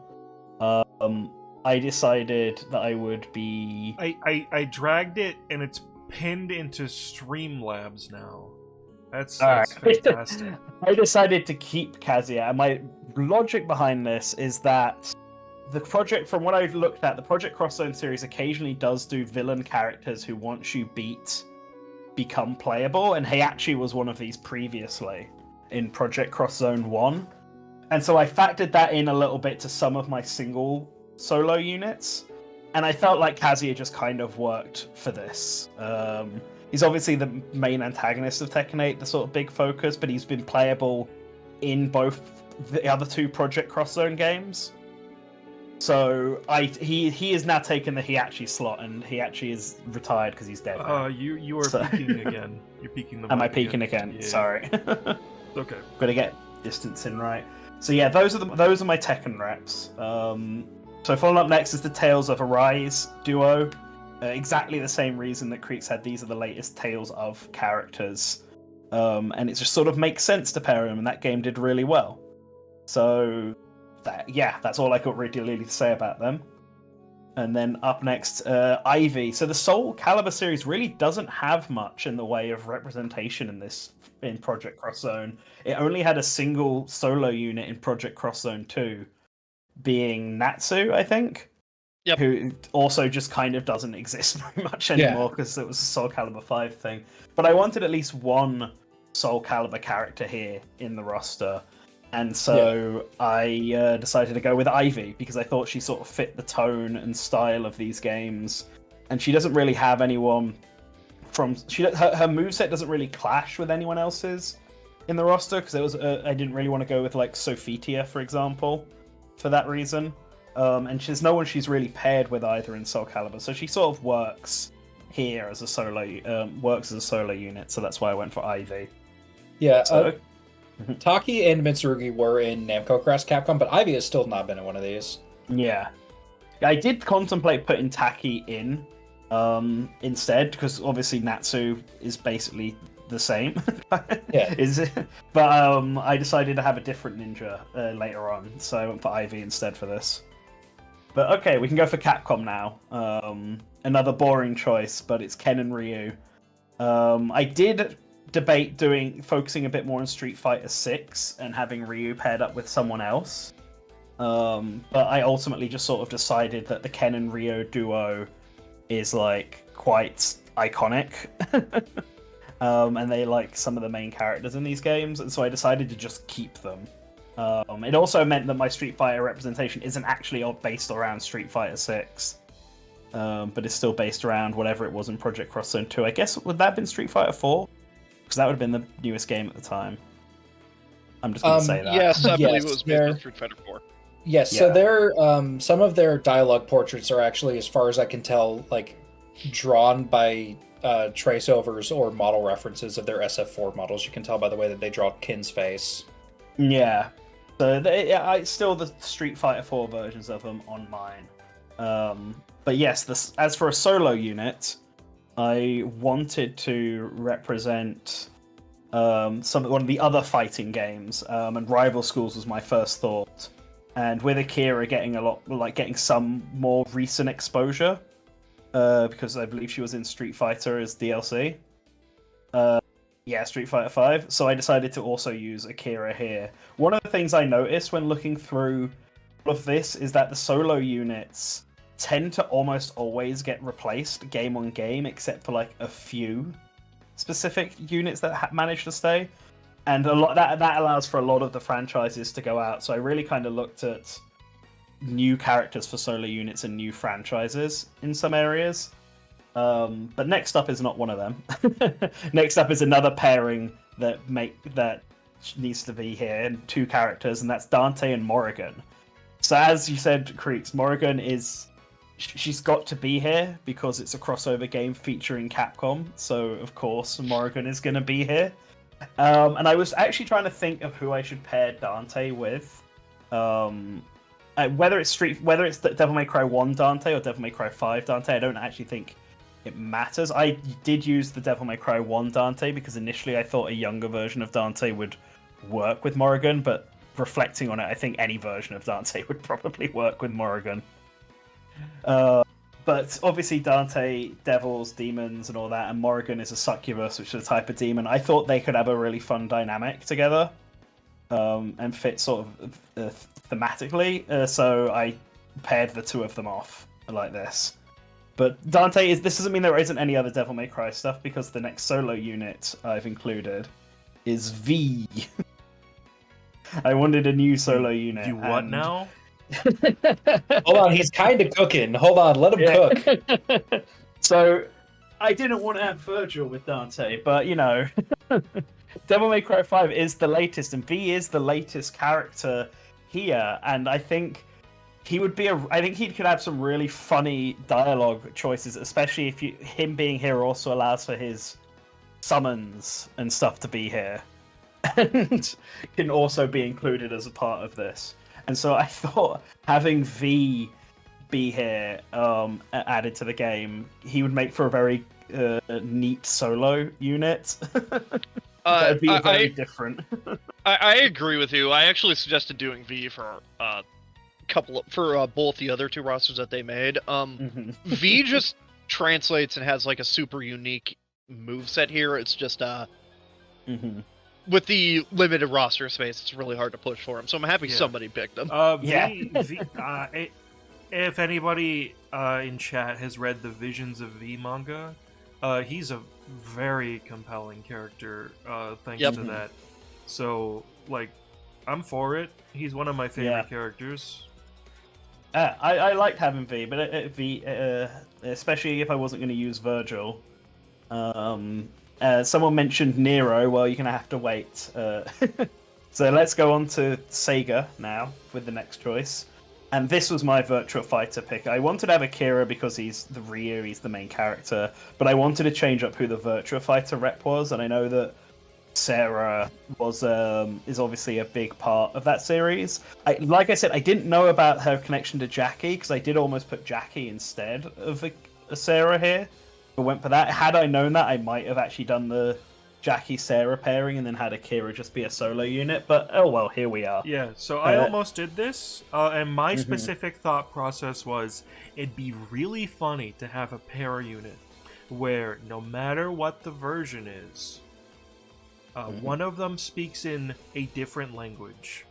I decided that I would be... I dragged it, and it's pinned into Streamlabs now. That's Alright. fantastic. I decided to keep Kazuya, and my logic behind this is that from what I've looked at, the Project Cross Zone series occasionally does do villain characters who, once you beat, become playable, and Heihachi was one of these previously in Project Cross Zone 1. And so I factored that in a little bit to some of my single solo units, and I felt like Kazuya just kind of worked for this. He's obviously the main antagonist of Tekken 8, the sort of big focus, but he's been playable in both the other two Project Cross Zone games. So he is now taken the Heihachi slot, and Heihachi is retired because he's dead. You are peeking again. You're peeking the. Am I peeking again? Yeah. Sorry. Okay. Gotta get distance in right. So yeah, those are my Tekken reps. So following up next is the Tales of Arise duo. Exactly the same reason that Creeks had. These are the latest Tales of characters, and it just sort of makes sense to pair them, and that game did really well. So. That's all I got really to say about them. And then up next, Ivy. So the Soul Calibur series really doesn't have much in the way of representation in Project Cross Zone. It only had a single solo unit in Project Cross Zone 2, being Natsu, I think. Yep. Who also just kind of doesn't exist very much anymore because it was a Soul Calibur 5 thing. But I wanted at least one Soul Calibur character here in the roster. And so I decided to go with Ivy because I thought she sort of fit the tone and style of these games. And she doesn't really have anyone her moveset doesn't really clash with anyone else's in the roster because I didn't really want to go with like Sophitia, for example, for that reason. And there's no one she's really paired with either in Soul Calibur. So she sort of works here as a solo unit. So that's why I went for Ivy. Yeah. Taki and Mitsurugi were in Namco Cross Capcom, but Ivy has still not been in one of these. Yeah. I did contemplate putting Taki in instead, because obviously Natsu is basically the same. Yeah. But I decided to have a different ninja later on, so I went for Ivy instead for this. But okay, we can go for Capcom now. Another boring choice, but it's Ken and Ryu. I did debate focusing a bit more on Street Fighter 6 and having Ryu paired up with someone else. But I ultimately just sort of decided that the Ken and Ryu duo is like quite iconic. And they like some of the main characters in these games, and so I decided to just keep them. It also meant that my Street Fighter representation isn't actually based around Street Fighter 6, but it's still based around whatever it was in Project Cross Zone 2. I guess, would that have been Street Fighter 4? Because that would have been the newest game at the time. I'm just going to say that. Yes, I believe it was based on Street Fighter 4. Yes, yeah. So their some of their dialogue portraits are actually, as far as I can tell, like drawn by traceovers or model references of their SF4 models. You can tell by the way that they draw Kin's face. Yeah. So it's still the Street Fighter 4 versions of them on mine. But yes, as for a solo unit, I wanted to represent one of the other fighting games, and Rival Schools was my first thought. And with Akira getting some more recent exposure, because I believe she was in Street Fighter as DLC. Street Fighter 5. So I decided to also use Akira here. One of the things I noticed when looking through all of this is that the solo units tend to almost always get replaced game on game, except for like a few specific units that manage to stay. And a lot that allows for a lot of the franchises to go out. So I really kind of looked at new characters for solo units and new franchises in some areas. But next up is not one of them. Next up is another pairing that needs to be here, and two characters, and that's Dante and Morrigan. So as you said, Creeks, Morrigan she's got to be here because it's a crossover game featuring Capcom. So of course Morrigan is going to be here. And I was actually trying to think of who I should pair Dante with. Whether it's Devil May Cry 1 Dante or Devil May Cry 5 Dante, I don't actually think it matters. I did use the Devil May Cry 1 Dante because initially I thought a younger version of Dante would work with Morrigan, but reflecting on it, I think any version of Dante would probably work with Morrigan. But obviously Dante, devils, demons, and all that, and Morrigan is a succubus, which is a type of demon. I thought they could have a really fun dynamic together, and fit sort of thematically. So I paired the two of them off like this. But this doesn't mean there isn't any other Devil May Cry stuff, because the next solo unit I've included is V. I wanted a new solo unit. You what now? Hold on, he's kind of cooking. Hold on, let him cook. So, I didn't want to have Virgil with Dante, but Devil May Cry 5 is the latest, and V is the latest character here, and I think he would be I think he could have some really funny dialogue choices, especially if him being here also allows for his summons and stuff to be here, and can also be included as a part of this. And so I thought having V be here added to the game, he would make for a very neat solo unit. That would be very different. I agree with you. I actually suggested doing V for both the other two rosters that they made. V just translates and has like a super unique moveset here. It's just with the limited roster space, it's really hard to push for him. So I'm happy somebody picked him. If anybody in chat has read the Visions of V manga, he's a very compelling character thanks to that. So, I'm for it. He's one of my favorite characters. I liked having V, but V, especially if I wasn't going to use Virgil. Someone mentioned Nero. Well, you're going to have to wait. So let's go on to Sega now with the next choice. And this was my Virtua Fighter pick. I wanted to have Akira because he's the Ryu, he's the main character. But I wanted to change up who the Virtua Fighter rep was. And I know that Sarah is obviously a big part of that series. Like I said, I didn't know about her connection to Jackie because I did almost put Jackie instead of a Sarah here. But went for that. Had I known that, I might have actually done the Jackie-Sarah pairing and then had Akira just be a solo unit. But oh well, here we are. Yeah, so I almost did this, and my specific thought process was it'd be really funny to have a pair unit where no matter what the version is, one of them speaks in a different language.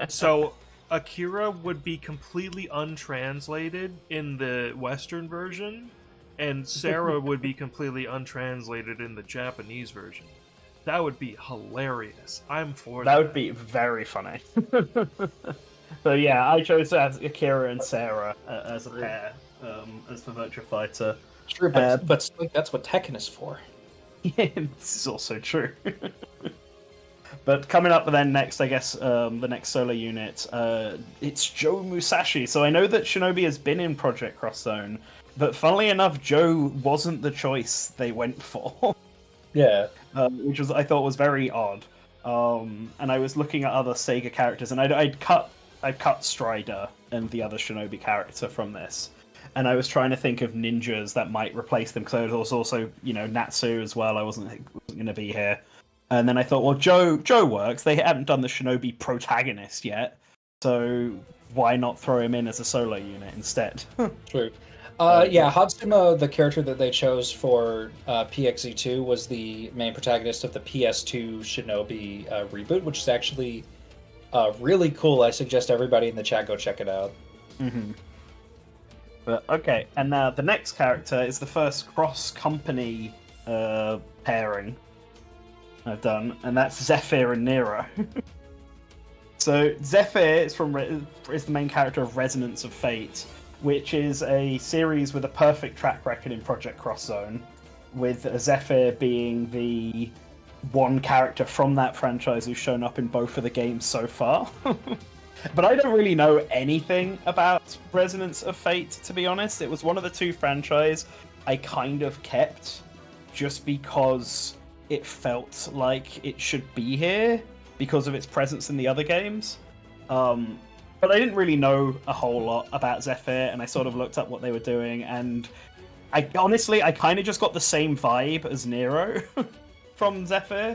So Akira would be completely untranslated in the Western version, and Sarah would be completely untranslated in the Japanese version. That would be hilarious. I'm for that. That would be very funny. So yeah, I chose to have Akira and Sarah as a pair, as the Virtua Fighter. True, but that's what Tekken is for. Yeah, this is also true. But coming up then next, I guess, the next solo unit, it's Joe Musashi. So I know that Shinobi has been in Project Cross Zone, but funnily enough, Joe wasn't the choice they went for. Yeah. Which I thought was very odd. and I was looking at other Sega characters, and I'd cut Strider and the other Shinobi character from this, and I was trying to think of ninjas that might replace them, because I was also, Natsu as well. I wasn't going to be here, and then I thought, well, Joe works. They haven't done the Shinobi protagonist yet, so why not throw him in as a solo unit instead? True. Hatsuma, the character that they chose for PXE2, was the main protagonist of the PS2 Shinobi reboot, which is actually really cool. I suggest everybody in the chat go check it out. Mm-hmm. But okay, and now the next character is the first cross-company pairing I've done, and that's Zephyr and Nero. So Zephyr is the main character of Resonance of Fate, which is a series with a perfect track record in Project Cross Zone, with Zephyr being the one character from that franchise who's shown up in both of the games so far. But I don't really know anything about Resonance of Fate, to be honest. It was one of the two franchises I kind of kept just because it felt like it should be here because of its presence in the other games. But I didn't really know a whole lot about Zephyr, and I sort of looked up what they were doing, and I kind of just got the same vibe as Nero from Zephyr,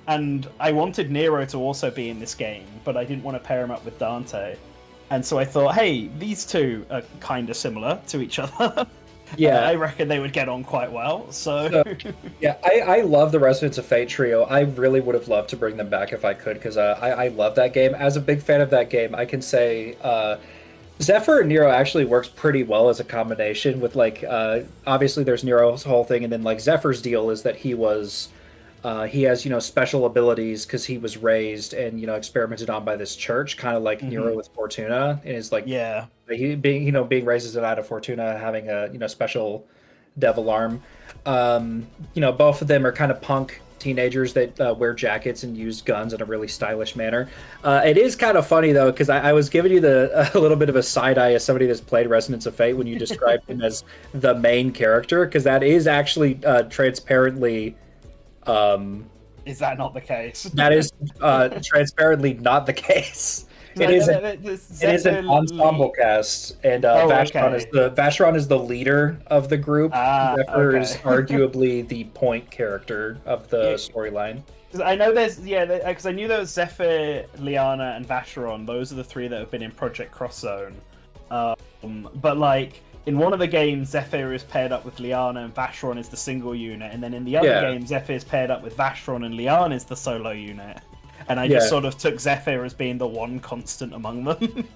and I wanted Nero to also be in this game, but I didn't want to pair him up with Dante. And so I thought, hey, these two are kind of similar to each other. Yeah, I reckon they would get on quite well. So yeah, I love the Resonance of Fate trio. I really would have loved to bring them back if I could, because I love that game. As a big fan of that game, I can say Zephyr and Nero actually works pretty well as a combination. With obviously there's Nero's whole thing, and then Zephyr's deal is that he has special abilities because he was raised and experimented on by this church, kind of like Nero with Fortuna, and is he being raised as a knight of Fortuna, having a special devil arm. Both of them are kind of punk teenagers that wear jackets and use guns in a really stylish manner. It is kind of funny though, because I was giving you a little bit of a side eye as somebody that's played Resonance of Fate when you described him as the main character, because that is actually transparently. Is that not the case? That is transparently not the case. It is an ensemble cast, and Vacheron is the leader of the group. Zephyr is arguably the point character of the storyline. I know because I knew there was Zephyr, Liana, and Vacheron. Those are the three that have been in Project Cross Zone. But in one of the games, Zephyr is paired up with Liana and Vacheron is the single unit, and then in the other game, Zephyr is paired up with Vacheron and Liana is the solo unit. And I just sort of took Zephyr as being the one constant among them.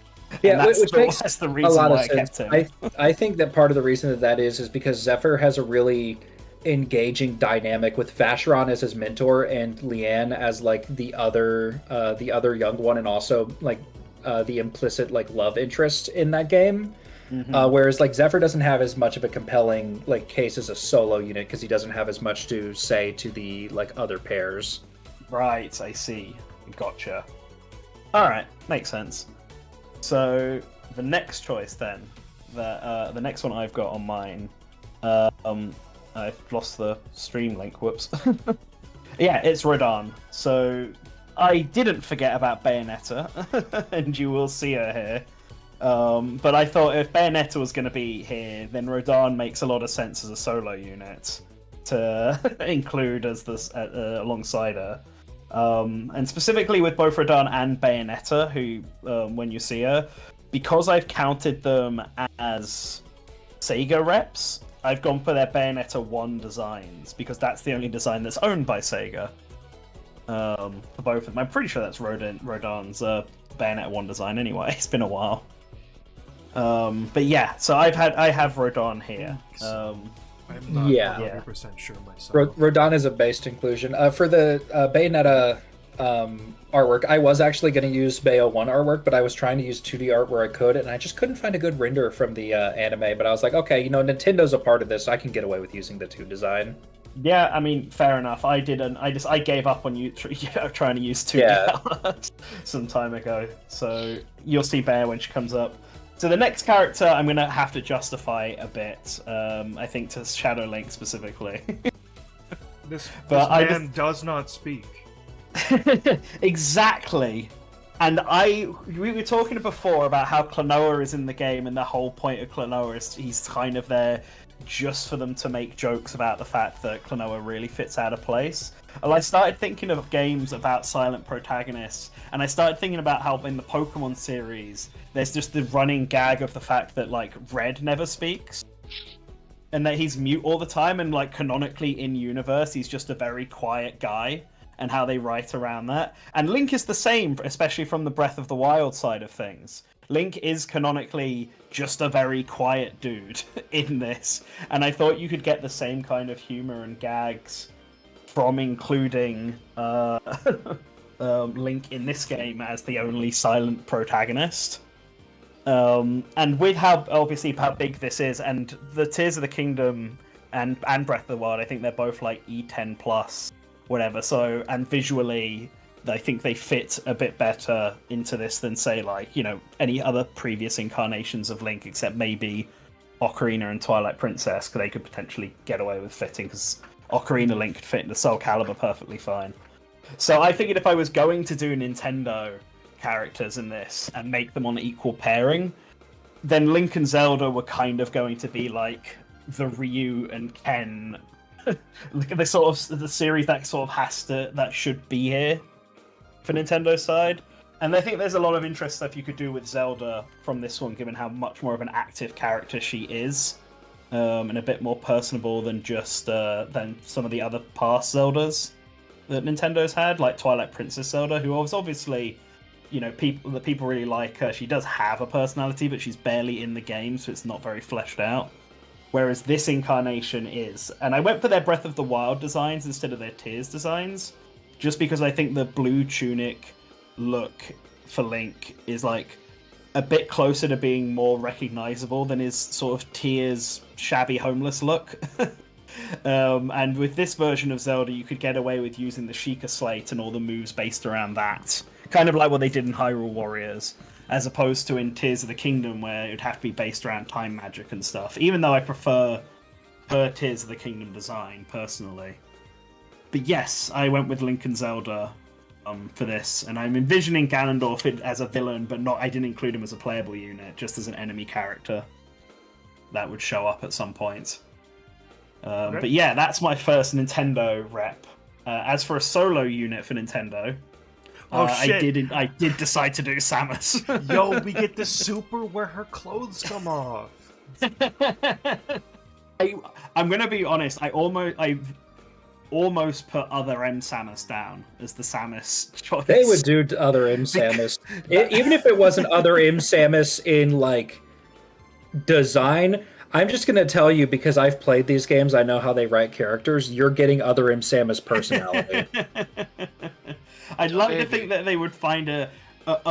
Which makes that's the reason why I kept him. I think that part of the reason that is because Zephyr has a really engaging dynamic with Vacheron as his mentor and Leanne as the other young one, and also the implicit love interest in that game. Mm-hmm. Whereas Zephyr doesn't have as much of a compelling case as a solo unit because he doesn't have as much to say to the other pairs. Right, I see. Gotcha. Alright, makes sense. So, the next choice then, the next one I've got on mine, I've lost the stream link, whoops. Yeah, it's Rodan. So, I didn't forget about Bayonetta, and you will see her here. But I thought if Bayonetta was going to be here, then Rodan makes a lot of sense as a solo unit to include as this alongside her. And specifically with both Rodan and Bayonetta, who, when you see her, because I've counted them as Sega reps, I've gone for their Bayonetta 1 designs, because that's the only design that's owned by Sega. For both of them. I'm pretty sure that's Rodan's Bayonetta 1 design anyway. It's been a while. But yeah, so I have Rodan here. I'm not 100% sure myself. Rodan is a based inclusion. For the Bayonetta artwork, I was actually going to use Bayo 1 artwork, but I was trying to use 2D art where I could, and I just couldn't find a good render from the anime. But I was like, okay, Nintendo's a part of this, so I can get away with using the 2 design. Yeah, I mean, fair enough. I didn't. I gave up on trying to use 2D art some time ago. So you'll see Bear when she comes up. So the next character I'm going to have to justify a bit, I think to Shadow Link specifically. This man does not speak. Exactly. And we were talking before about how Klonoa is in the game, and the whole point of Klonoa is he's kind of there just for them to make jokes about the fact that Klonoa really fits out of place. And I started thinking of games about silent protagonists, and I started thinking about how in the Pokemon series, there's just the running gag of the fact that, like, Red never speaks, and that he's mute all the time, and, like, canonically in universe, he's just a very quiet guy. And how they write around that. And Link is the same, especially from the Breath of the Wild side of things. Link is canonically just a very quiet dude in this. And I thought you could get the same kind of humor and gags from including Link in this game as the only silent protagonist. And with how big this is, and the Tears of the Kingdom and Breath of the Wild, I think they're both like E10 plus. Whatever, so, and visually, I think they fit a bit better into this than, say, like, you know, any other previous incarnations of Link, except maybe Ocarina and Twilight Princess, because they could potentially get away with fitting, because Ocarina Link could fit into Soul Calibur perfectly fine. So I figured if I was going to do Nintendo characters in this, and make them on equal pairing, then Link and Zelda were kind of going to be like the Ryu and Ken the sort of the series that should be here for Nintendo's side. And I think there's a lot of interest stuff you could do with Zelda from this one, given how much more of an active character she is, and a bit more personable than just than some of the other past Zeldas that Nintendo's had, like Twilight Princess Zelda, who was obviously, you know, people really like her. She does have a personality, but she's barely in the game, so it's not very fleshed out. Whereas this incarnation is. And I went for their Breath of the Wild designs instead of their Tears designs, just because I think the blue tunic look for Link is like a bit closer to being more recognizable than his sort of Tears shabby homeless look. And with this version of Zelda, you could get away with using the Sheikah Slate and all the moves based around that. Kind of like what they did in Hyrule Warriors. As opposed to in Tears of the Kingdom, where it would have to be based around time magic and stuff. Even though I prefer her Tears of the Kingdom design, personally. But yes, I went with Link and Zelda for this. And I'm envisioning Ganondorf as a villain, but I didn't include him as a playable unit, just as an enemy character that would show up at some point. Okay. But yeah, that's my first Nintendo rep. As for a solo unit for Nintendo... shit. I did decide to do Samus. Yo, we get the super where her clothes come off. I'm gonna be honest. I almost put Other M Samus down as the Samus choice. They would do Other M Samus, even if it wasn't Other M Samus in like design. I'm just gonna tell you, because I've played these games, I know how they write characters. You're getting Other M Samus personality. I'd like to think that they would find a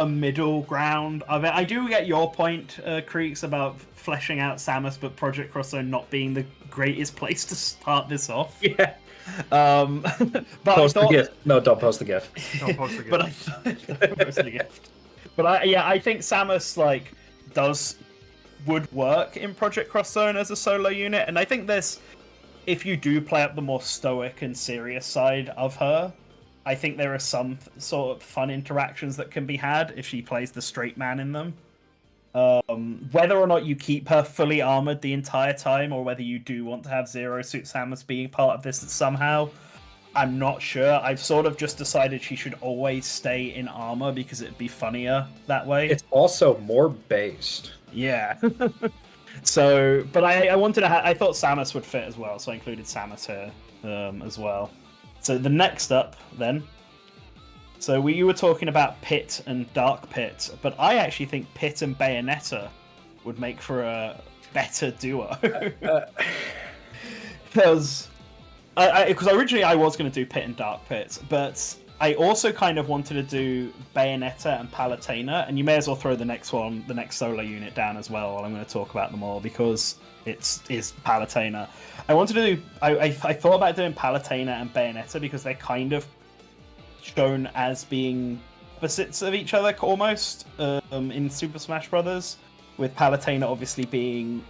middle ground. I do get your point, Creeks, about fleshing out Samus, but Project Cross Zone not being the greatest place to start this off. Yeah. But post the GIF. No, don't post the GIF. Don't post the GIF. Don't post the GIF. But I think Samus would work in Project Cross Zone as a solo unit, and I think if you do play up the more stoic and serious side of her, I think there are some sort of fun interactions that can be had if she plays the straight man in them. Whether or not you keep her fully armored the entire time, or whether you do want to have Zero Suit Samus being part of this somehow, I'm not sure. I've sort of just decided she should always stay in armor because it'd be funnier that way. It's also more based. Yeah. So, but I wanted to I thought Samus would fit as well, so I included Samus here as well. So the next up, then. So you were talking about Pit and Dark Pit, but I actually think Pit and Bayonetta would make for a better duo. Because originally I was going to do Pit and Dark Pit, but I also kind of wanted to do Bayonetta and Palutena, and you may as well throw the next solo unit down as well, while I'm going to talk about them all, because is Palutena. I thought about doing Palutena and Bayonetta because they're kind of shown as being opposites of each other almost in Super Smash Brothers, with Palutena obviously being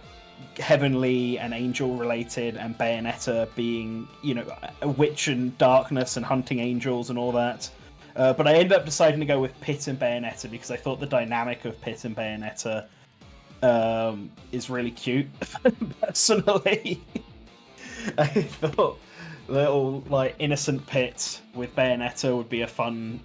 heavenly and angel related, and Bayonetta being, you know, a witch and darkness and hunting angels and all that. But I ended up deciding to go with Pit and Bayonetta because I thought the dynamic of Pit and Bayonetta is really cute. Personally, I thought little like innocent Pit with Bayonetta would be a fun.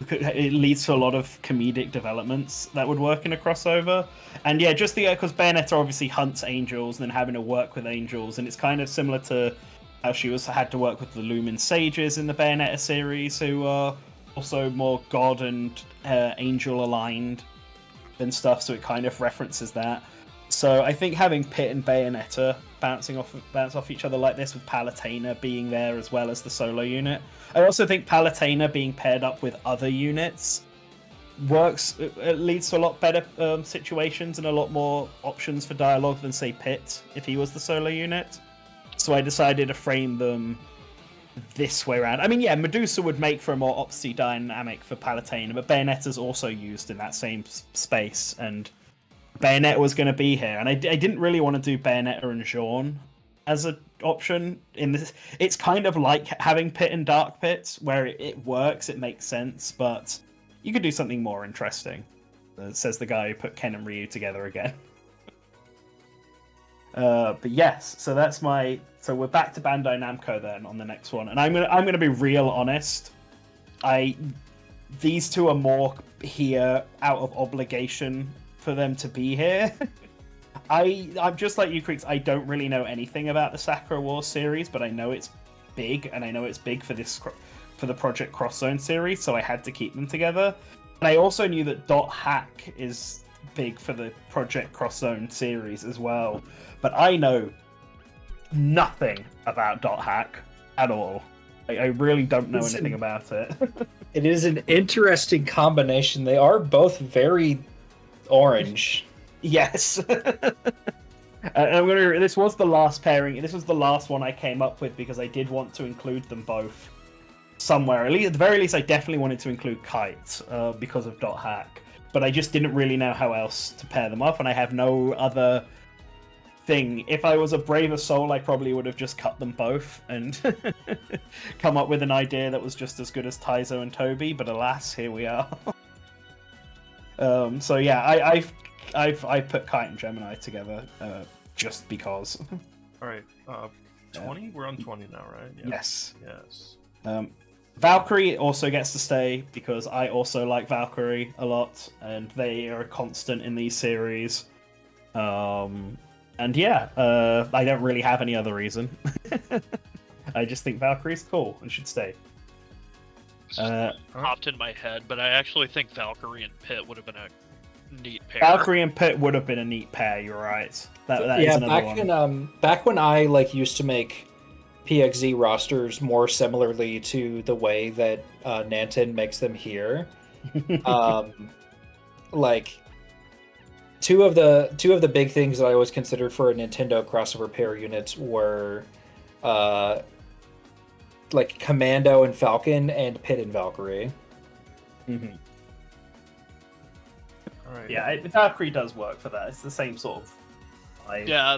It leads to a lot of comedic developments that would work in a crossover. And yeah, just because Bayonetta obviously hunts angels and then having to work with angels, and it's kind of similar to how she also had to work with the Lumen Sages in the Bayonetta series, who are also more god and angel aligned and stuff, so it kind of references that. So I think having Pit and Bayonetta bounce off each other like this, with Palutena being there as well as the solo unit. I also think Palutena being paired up with other units works. It leads to a lot better situations and a lot more options for dialogue than, say, Pit if he was the solo unit. So I decided to frame them this way around. I mean, yeah, Medusa would make for a more opposite dynamic for Palutena, but Bayonetta's also used in that same space, and Bayonetta was going to be here. And I didn't really want to do Bayonetta and Jean as an option in this. It's kind of like having Pit and Dark Pit, where it works, it makes sense, but you could do something more interesting, says the guy who put Ken and Ryu together again. But yes, so that's my. So we're back to Bandai Namco then on the next one, and I'm gonna be real honest. These two are more here out of obligation for them to be here. I'm just like you, Creeks. I don't really know anything about the Sakura Wars series, but I know it's big, and I know it's big for the Project Cross Zone series, so I had to keep them together. And I also knew that Dot Hack is big for the Project Cross Zone series as well, but I know nothing about Dot Hack at all. I really don't know anything about it. It is an interesting combination. They are both very orange. Yes. This was the last pairing. This was the last one I came up with because I did want to include them both somewhere. At the very least, I definitely wanted to include Kite because of Dot Hack. But I just didn't really know how else to pair them up, and I have no other thing. If I was a braver soul, I probably would have just cut them both and come up with an idea that was just as good as Taizo and Toby, but alas, here we are. So yeah, I've put Kite and Gemini together just because. All right, 20. We're on 20 now, right? Yeah. Yes. Yes. Valkyrie also gets to stay because I also like Valkyrie a lot, and they are a constant in these series. And yeah, I don't really have any other reason. I just think Valkyrie's cool and should stay. Popped in my head, but I actually think Valkyrie and Pit would have been a neat pair. Valkyrie and Pit would have been a neat pair. You're right. That is another one. Back when I used to make PXZ rosters more similarly to the way that Nantan makes them here. Two of the big things that I always considered for a Nintendo crossover pair unit were Commando and Falcon and Pit and Valkyrie. Mm-hmm. All right. Yeah, Valkyrie does work for that. It's the same sort of vibe. Yeah,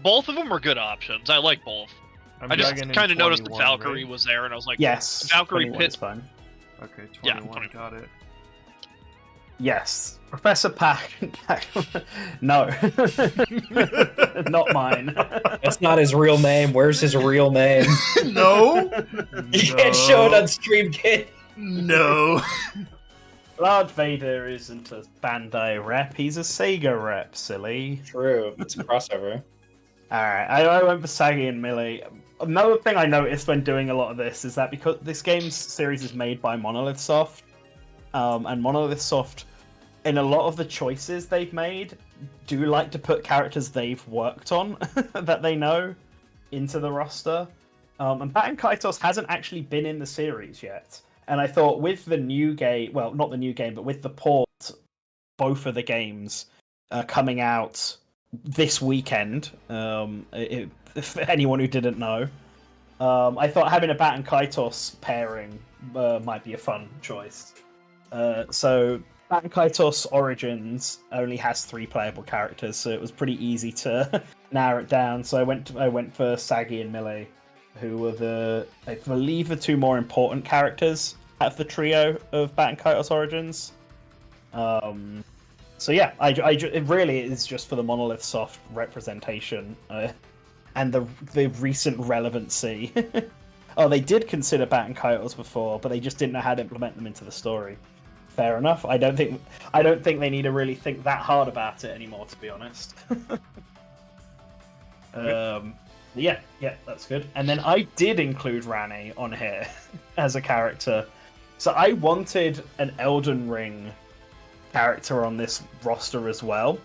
both of them are good options. I like both. I just kind of noticed that Valkyrie was there, and I was like, yes, Valkyrie Pit. Fine. Okay, 21. Yeah, 20. Got it. Yes, Professor Pack. No, not mine. That's not his real name. Where's his real name? No. You can't show it on stream, kid. No. Lord Vader isn't a Bandai rep. He's a Sega rep. Silly. True. It's a crossover. All right, I went for Saggy and Millie. Another thing I noticed when doing a lot of this is that because this game's series is made by Monolith Soft, and Monolith Soft, in a lot of the choices they've made, do like to put characters they've worked on that they know into the roster. And Baten Kaitos hasn't actually been in the series yet. And I thought with the new game, well, not the new game, but with the port, both of the games coming out this weekend, if anyone who didn't know, I thought having a Baten Kaitos pairing might be a fun choice. So Baten Kaitos Origins only has 3 playable characters, so it was pretty easy to narrow it down. So I went for Saggy and Millie, who were I believe the 2 more important characters out of the trio of Bat and Kaitos Origins. So yeah, it really is just for the Monolith Soft representation and the recent relevancy. Oh, they did consider Bat and Kaitos before, but they just didn't know how to implement them into the story. Fair enough. I don't think they need to really think that hard about it anymore, to be honest. Yeah, that's good. And then I did include Rani on here as a character. So I wanted an Elden Ring character on this roster as well.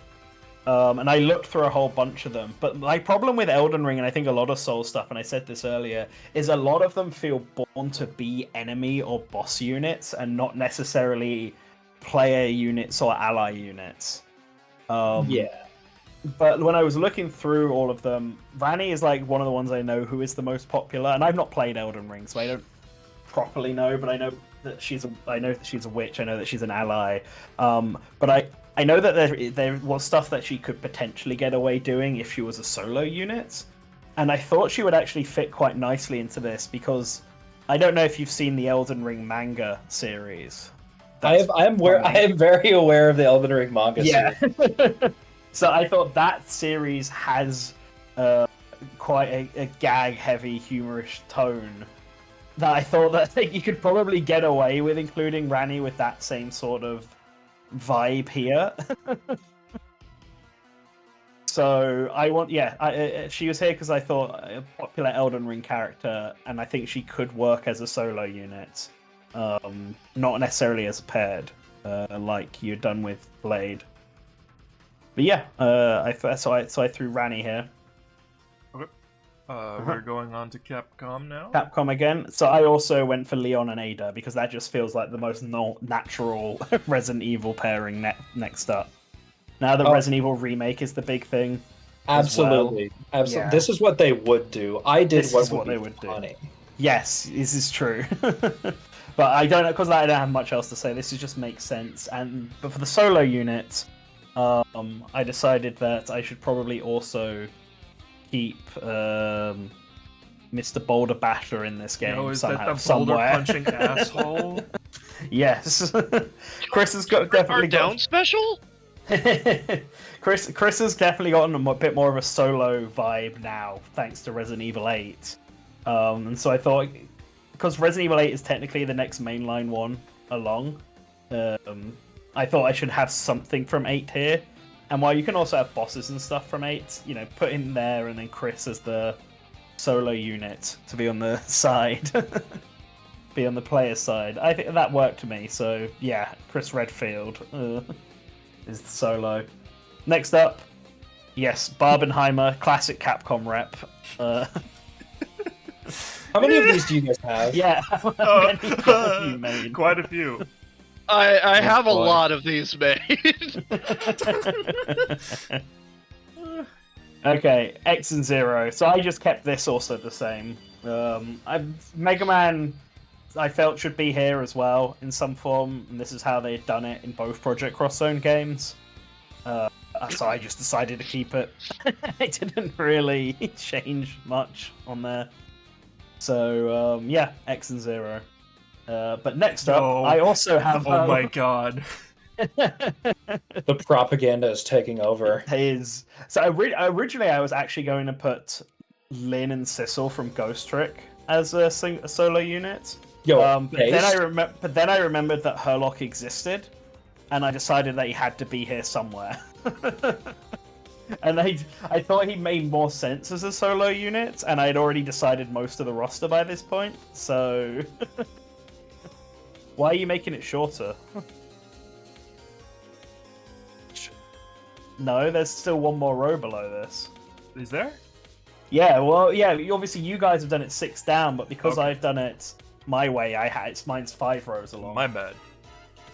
And I looked through a whole bunch of them. But my problem with Elden Ring, and I think a lot of Soul stuff, and I said this earlier, is a lot of them feel born to be enemy or boss units and not necessarily player units or ally units. Yeah. But when I was looking through all of them, Rani is like one of the ones I know who is the most popular. And I've not played Elden Ring, so I don't properly know, but I know that she's a witch. I know that she's an ally. But I know that there was stuff that she could potentially get away doing if she was a solo unit. And I thought she would actually fit quite nicely into this because I don't know if you've seen the Elden Ring manga series. I am very aware of the Elden Ring manga series. So I thought that series has quite a gag-heavy, humorous tone that I thought that you could probably get away with including Rani with that same sort of vibe here. So she was here because I thought a popular Elden Ring character, and I think she could work as a solo unit, not necessarily as a paired, like you've done with Blade. But yeah, so I threw Rani here. Okay. We're going on to Capcom now. Capcom again. So I also went for Leon and Ada because that just feels like the most natural Resident Evil pairing next up. Now the Resident Evil remake is the big thing. Absolutely. Well. Absolutely. Yeah. This is what they would do. I did what they would do. Yes, this is true. But I don't know, because I don't have much else to say. This just makes sense. But for the solo unit, I decided that I should probably also keep Mr. Boulder Basher in this game somehow. That the boulder punching asshole? Yes. Chris has definitely down special. Chris has definitely gotten a bit more of a solo vibe now, thanks to Resident Evil 8. And so I thought, because Resident Evil 8 is technically the next mainline one along, I thought I should have something from 8 here. And while you can also have bosses and stuff from 8, put in there and then Chris as the solo unit to be on the side. Be on the player side. I think that worked to me, so yeah, Chris Redfield is the solo. Next up, yes, Barbenheimer, classic Capcom rep. How many of these do you guys have? Yeah, quite a few. I have a lot of these made. Okay, X and 0. So I just kept this also the same. Mega Man, I felt should be here as well in some form, and this is how they had done it in both Project Cross Zone games. So I just decided to keep it. It didn't really change much on there. So yeah, X and 0. But next up, I also have. Oh my god! The propaganda is taking over. So originally, I was actually going to put Lynn and Sissel from Ghost Trick as a solo unit. But then I remembered that Herlock existed, and I decided that he had to be here somewhere. And I thought he made more sense as a solo unit, and I had already decided most of the roster by this point. So. Why are you making it shorter? No, there's still one more row below this. Is there? Yeah, well, yeah. Obviously, you guys have done it 6 down, but because I've done it my way, mine's 5 rows along. My bad.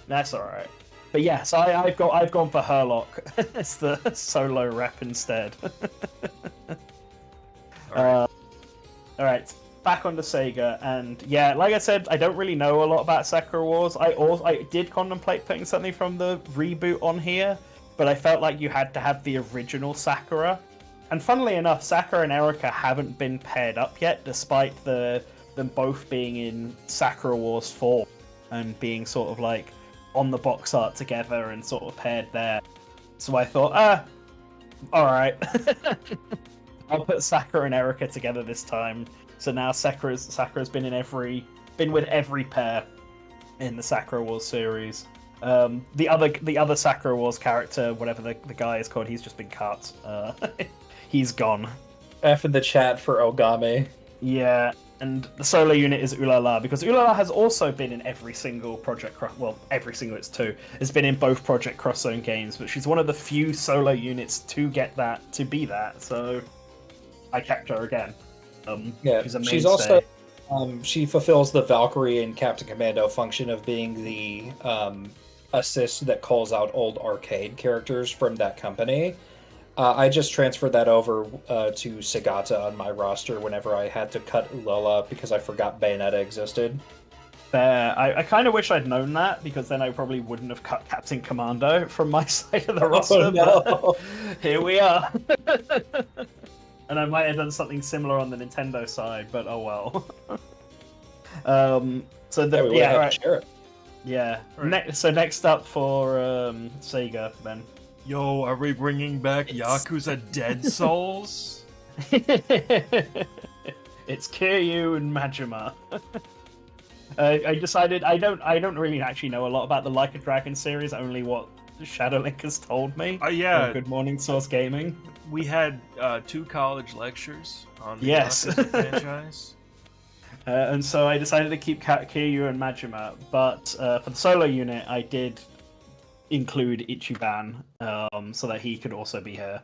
That's all right. But yeah, so I've gone for Herlock as the solo rep instead. All right. Back onto Sega, and yeah, like I said, I don't really know a lot about Sakura Wars. I did contemplate putting something from the reboot on here, but I felt like you had to have the original Sakura. And funnily enough, Sakura and Erika haven't been paired up yet, despite them both being in Sakura Wars 4. and being sort of like on the box art together and sort of paired there. So I thought, all right, I'll put Sakura and Erika together this time. So now Sakura's been with every pair in the Sakura Wars series. The other Sakura Wars character, whatever the guy is called, he's just been cut. He's gone. F in the chat for Ogame. Yeah, and the solo unit is Ulala, because Ulala has also been in every single every single, it's 2, has been in both Project Cross Zone games, but she's one of the few solo units to get that, to be that, so I kept her again. She's also, she fulfills the Valkyrie and Captain Commando function of being the assist that calls out old arcade characters from that company. I just transferred that over to Segata on my roster whenever I had to cut Ulala because I forgot Bayonetta existed. I kind of wish I'd known that, because then I probably wouldn't have cut Captain Commando from my side of the roster. No. But here we are. And I might have done something similar on the Nintendo side, but oh well. Right. Yeah. Right. So next up for Sega, then. Yo, are we bringing back Yakuza Dead Souls? It's Kiryu and Majima. I decided I don't really actually know a lot about the Like a Dragon series, only what Shadowlink has told me. Yeah. Good Morning Source Gaming. We had 2 college lectures on the Yes. Yakuza franchise. And so I decided to keep Kiryu and Majima, but for the solo unit, I did include Ichiban, so that he could also be here.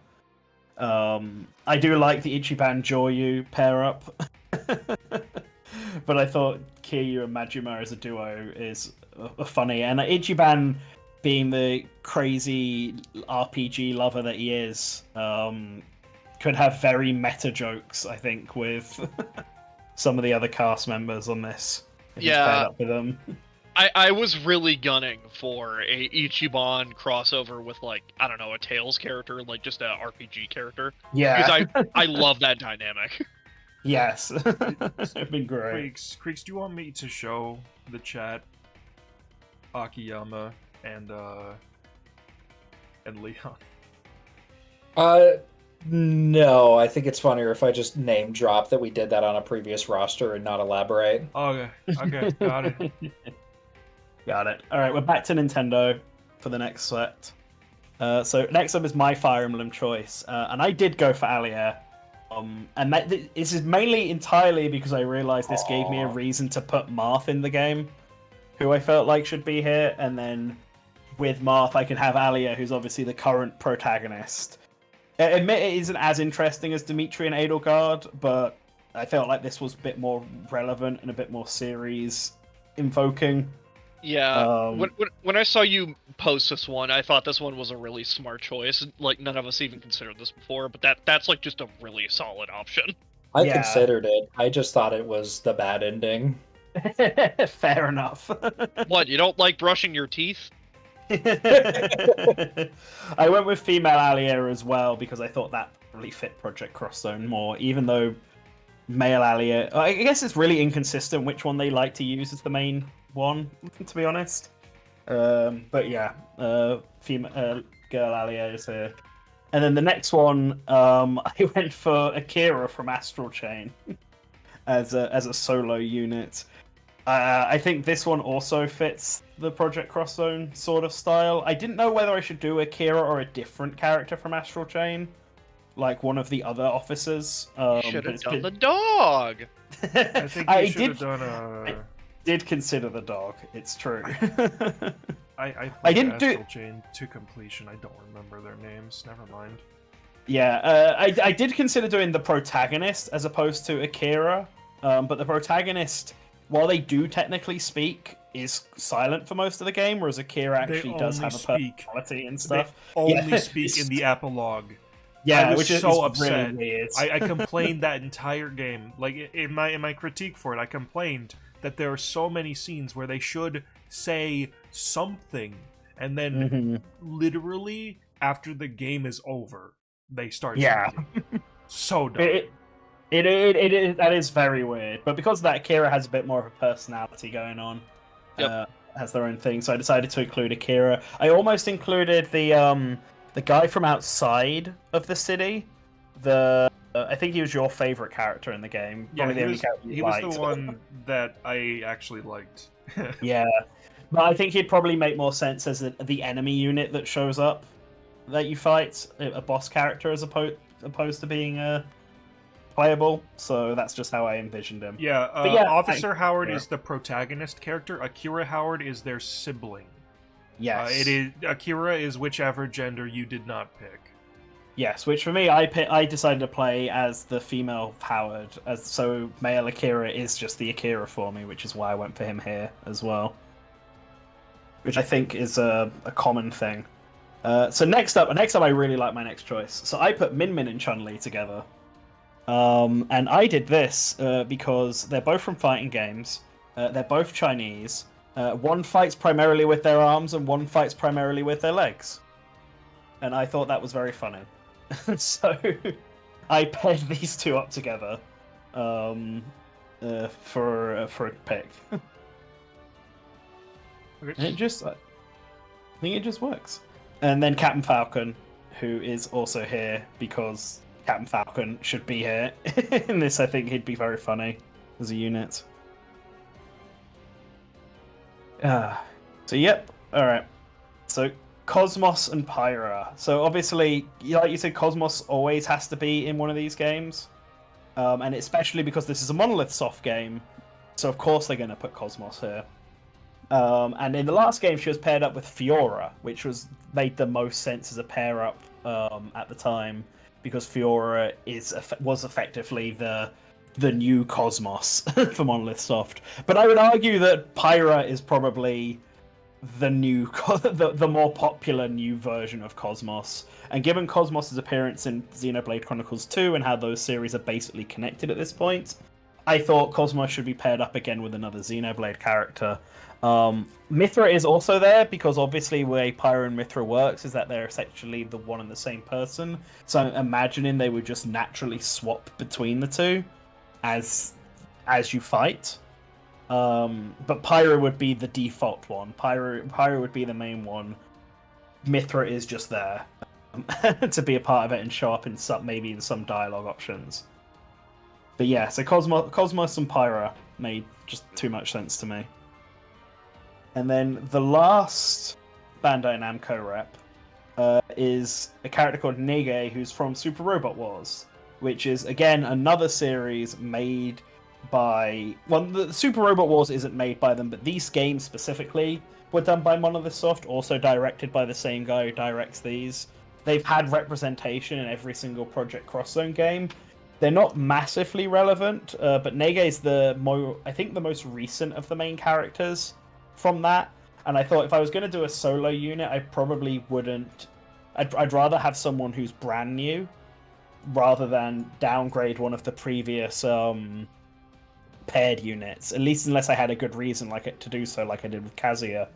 I do like the Ichiban Joyu pair up, but I thought Kiryu and Majima as a duo is funny, and Ichiban, being the crazy RPG lover that he is, could have very meta jokes, I think, with some of the other cast members on this. If he's paired up with them. I was really gunning for a Ichiban crossover with, like, I don't know, a Tails character, like just a RPG character. Yeah. Because I love that dynamic. Yes. It'd be great. Creeks, do you want me to show the chat Akiyama and Leon? No, I think it's funnier if I just name drop that we did that on a previous roster and not elaborate. Okay, got it. Got it. Alright, we're back to Nintendo for the next set. So next up is my Fire Emblem choice, and I did go for Allier. And this is mainly entirely because I realized this gave me a reason to put Marth in the game, who I felt like should be here, and then with Marth I could have Allier, who's obviously the current protagonist. I admit it isn't as interesting as Dimitri and Edelgard, but I felt like this was a bit more relevant and a bit more series invoking. Yeah, when I saw you post this one, I thought this one was a really smart choice. Like, none of us even considered this before, but that's like just a really solid option. I considered it. I just thought it was the bad ending. Fair enough. What, you don't like brushing your teeth? I went with female Allier as well because I thought that really fit Project Cross Zone more, even though male Allier, I guess it's really inconsistent which one they like to use as the main one, to be honest. But yeah, female girl Allier is here. And then the next one, I went for Akira from Astral Chain as a solo unit. I think this one also fits the Project Cross Zone sort of style. I didn't know whether I should do Akira or a different character from Astral Chain, like one of the other officers. Should have done the dog. I think you should have done I did consider the dog. It's true. I didn't do Astral Chain to completion. I don't remember their names. Never mind. Yeah, I did consider doing the protagonist as opposed to Akira, but the protagonist, while they do technically speak, is silent for most of the game, whereas Akira actually does have a personality and stuff. They only speak in the epilogue. Yeah, I was which is so upset. Really weird. I complained that entire game. Like in my critique for it, I complained that there are so many scenes where they should say something, and then literally after the game is over, they start speaking. So dumb. That is very weird, but because of that, Akira has a bit more of a personality going on. has their own thing. So I decided to include Akira. I almost included the guy from outside of the city. I think he was your favorite character in the game. Yeah, he was the one that I actually liked. Yeah, but I think he'd probably make more sense as the enemy unit that shows up that you fight, a boss character as opposed to being playable. So that's just how I envisioned him. Yeah, Officer Howard is the protagonist character. Akira Howard is their sibling. Yes, Akira is whichever gender you did not pick. Yes, which for me, I decided to play as the female Howard, so male Akira is just the Akira for me, which is why I went for him here as well. Which I think is a common thing. So next up, I really like my next choice. So I put Min Min and Chun-Li together. And I did this because they're both from fighting games. They're both Chinese. One fights primarily with their arms and one fights primarily with their legs. And I thought that was very funny. So I paired these two up together for a pick. Okay. I think it just works. And then Captain Falcon, who is also here because Captain Falcon should be here. In this, I think he'd be very funny as a unit. So yep, all right. So Cosmos and Pyra. So obviously, like you said, Cosmos always has to be in one of these games, and especially because this is a Monolith Soft game, so of course they're going to put Cosmos here. And in the last game, she was paired up with Fiora, which made the most sense as a pair up at the time, because Fiora was effectively the new Cosmos for Monolith Soft. But I would argue that Pyra is probably the more popular new version of Cosmos. And given Cosmos' appearance in Xenoblade Chronicles 2 and how those series are basically connected at this point, I thought Cosmos should be paired up again with another Xenoblade character. Mithra is also there because obviously the way Pyra and Mithra works is that they're essentially the one and the same person. So I'm imagining they would just naturally swap between the two as you fight. But Pyra would be the default one. Pyra would be the main one. Mithra is just there to be a part of it and show up in maybe in some dialogue options. But yeah, so Cosmos and Pyra made just too much sense to me. And then the last Bandai Namco rep is a character called Nege, who's from Super Robot Wars, which is again another series made by the Super Robot Wars isn't made by them, but these games specifically were done by Monolith Soft, also directed by the same guy who directs these. They've had representation in every single Project Cross Zone game. They're not massively relevant, but Nege is the most recent of the main characters from that. And I thought if I was going to do a solo unit, I probably wouldn't. I'd rather have someone who's brand new rather than downgrade one of the previous paired units, at least unless I had a good reason to do so, like I did with Kazuya.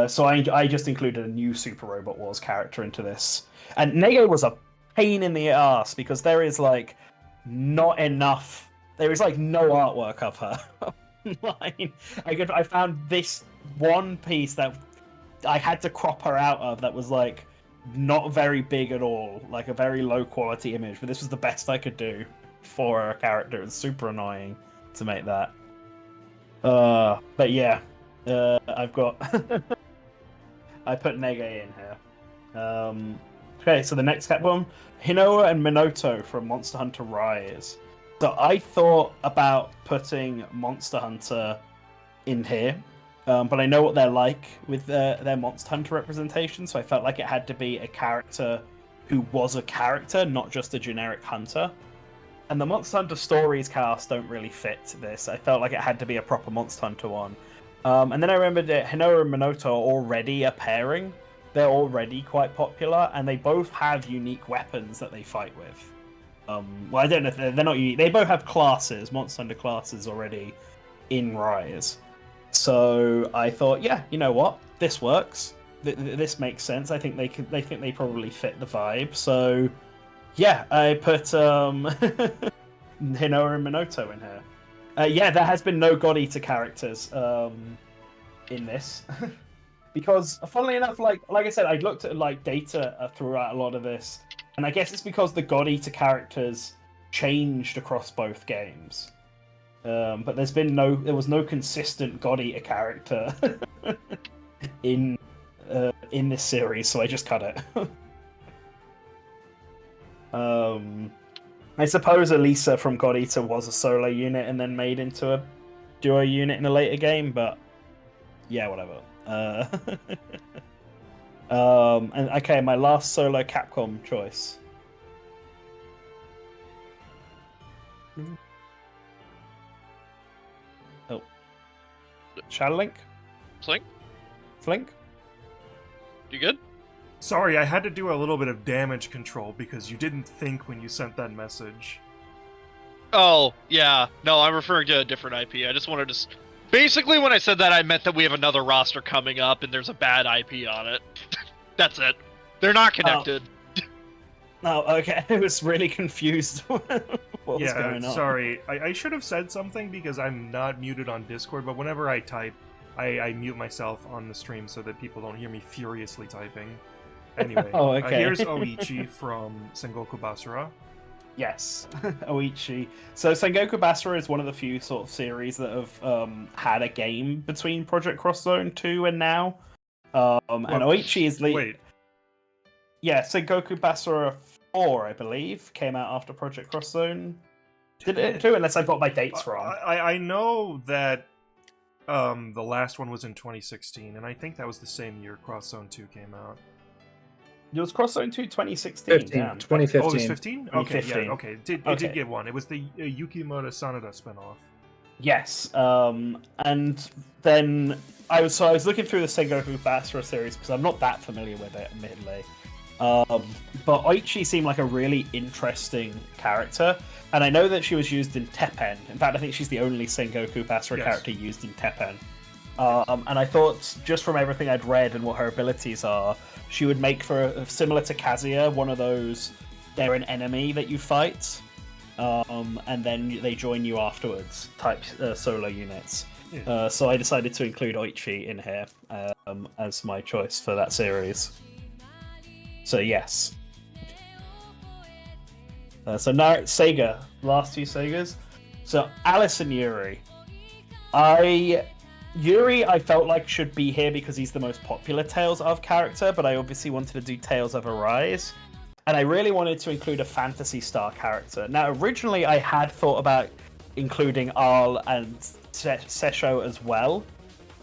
So I just included a new Super Robot Wars character into this. And Nege was a pain in the ass because there is not enough. There is no artwork of her online. I found this one piece that I had to crop her out of that was not very big at all, a very low quality image, but this was the best I could do for a character. It's super annoying to make that. But yeah, I've got I put Nege in here. Okay, so the next one, Hinoa and Minoto from Monster Hunter Rise. So I thought about putting Monster Hunter in here, but I know what they're like with their Monster Hunter representation, so I felt like it had to be a character who was a character, not just a generic hunter. And the Monster Hunter Stories cast don't really fit this. I felt like it had to be a proper Monster Hunter one. And then I remembered that Hinoa and Minoto are already a pairing. They're already quite popular, and they both have unique weapons that they fight with. Well, I don't know if they're not unique. They both have classes, Monster Hunter classes already in Rise. So I thought, yeah, you know what? This works. This makes sense. I think they probably fit the vibe. So yeah, I put Hinoa and Minoto in here. Yeah, there has been no God Eater characters in this. Because, funnily enough, like I said, I looked at like data throughout a lot of this, and I guess it's because the God Eater characters changed across both games. But there was no consistent God Eater character in this series, so I just cut it. I suppose Elisa from God Eater was a solo unit and then made into a duo unit in a later game, but yeah, whatever. And okay, my last solo Capcom choice. Oh, Shadow Link? Flink? You good? Sorry, I had to do a little bit of damage control because you didn't think when you sent that message. Oh, yeah. No, I'm referring to a different IP. I just wanted to... Basically, when I said that, I meant that we have another roster coming up and there's a bad IP on it. That's it. They're not connected. Oh, okay. I was really confused what was going on. Sorry. I should have said something because I'm not muted on Discord, but whenever I type, I mute myself on the stream so that people don't hear me furiously typing. Anyway, oh, okay. Here's Oichi from Sengoku Basara. Yes, Oichi. So Sengoku Basara is one of the few sort of series that have had a game between Project Cross Zone 2 and now. And Oichi is the... Wait. Yeah, Sengoku Basara 4, I believe, came out after Project Cross Zone. Did it too? Unless I've got my dates wrong. I know that the last one was in 2016, and I think that was the same year Cross Zone 2 came out. It was Cross Zone 2 2016. 2015. Oh, it was 15? Okay, 2015. yeah, okay. It did get one. It was the Yukimura Sanada spinoff. Yes, and then I was looking through the Sengoku Basara series because I'm not that familiar with it, admittedly. But Oichi seemed like a really interesting character, and I know that she was used in Teppen. In fact, I think she's the only Sengoku Basara character used in Teppen. And I thought, just from everything I'd read and what her abilities are, she would make for, similar to Kazuya, one of those, they're an enemy that you fight, and then they join you afterwards, type solo units. Yeah. So I decided to include Oichi in here as my choice for that series. So yes. So now Sega, last two Segas. So Alice and Yuri. Yuri, I felt like should be here because he's the most popular Tales of character, but I obviously wanted to do Tales of Arise. And I really wanted to include a Phantasy Star character. Now, originally I had thought about including Arl and Sesho as well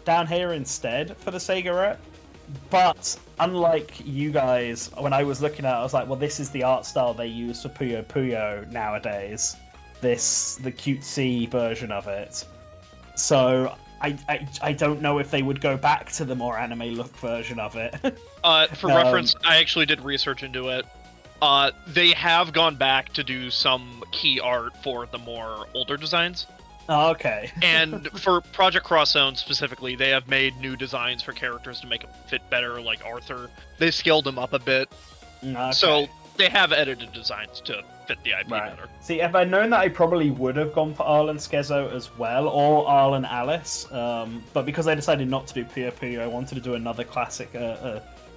down here instead for the Sega rep. But unlike you guys, when I was looking at it, I was like, well, this is the art style they use for Puyo Puyo nowadays. The cutesy version of it. So I don't know if they would go back to the more anime look version of it. For reference, I actually did research into it. They have gone back to do some key art for the more older designs. Oh, okay. And for Project Cross Zone specifically, they have made new designs for characters to make them fit better, like Arthur. They scaled him up a bit. Okay. So they have edited designs to fit the IP better. See, if I'd known that, I probably would have gone for Arl and Skezo as well, or Arl and Alice. But because I decided not to do Puyo Puyo, I wanted to do another classic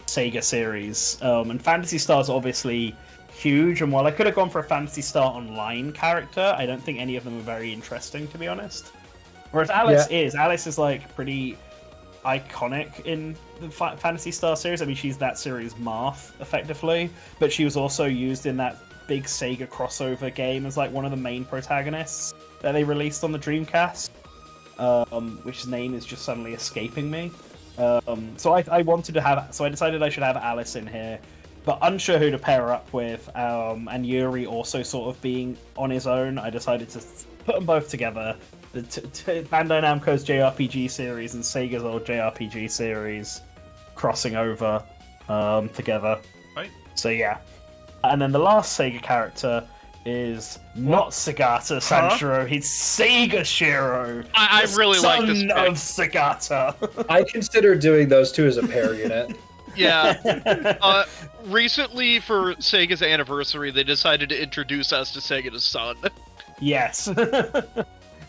Sega series. And Phantasy Star's obviously huge, and while I could have gone for a Phantasy Star Online character, I don't think any of them are very interesting, to be honest. Whereas Alice is like pretty iconic in the Phantasy Star series. I mean, she's that series' Marth, effectively, but she was also used in that big Sega crossover game as like one of the main protagonists that they released on the Dreamcast, which name is just suddenly escaping me. So I wanted to have, so I decided I should have Alice in here, but unsure who to pair her up with, and Yuri also sort of being on his own, I decided to put them both together. The Bandai Namco's JRPG series and Sega's old JRPG series crossing over together. Right. So yeah. And then the last Sega character is not Sagata Sanshiro, he's Sega Shiro. I really like this son of Sagata. I consider doing those two as a pair unit. Yeah. Recently, for Sega's anniversary, they decided to introduce us to Sagata's son. Yes.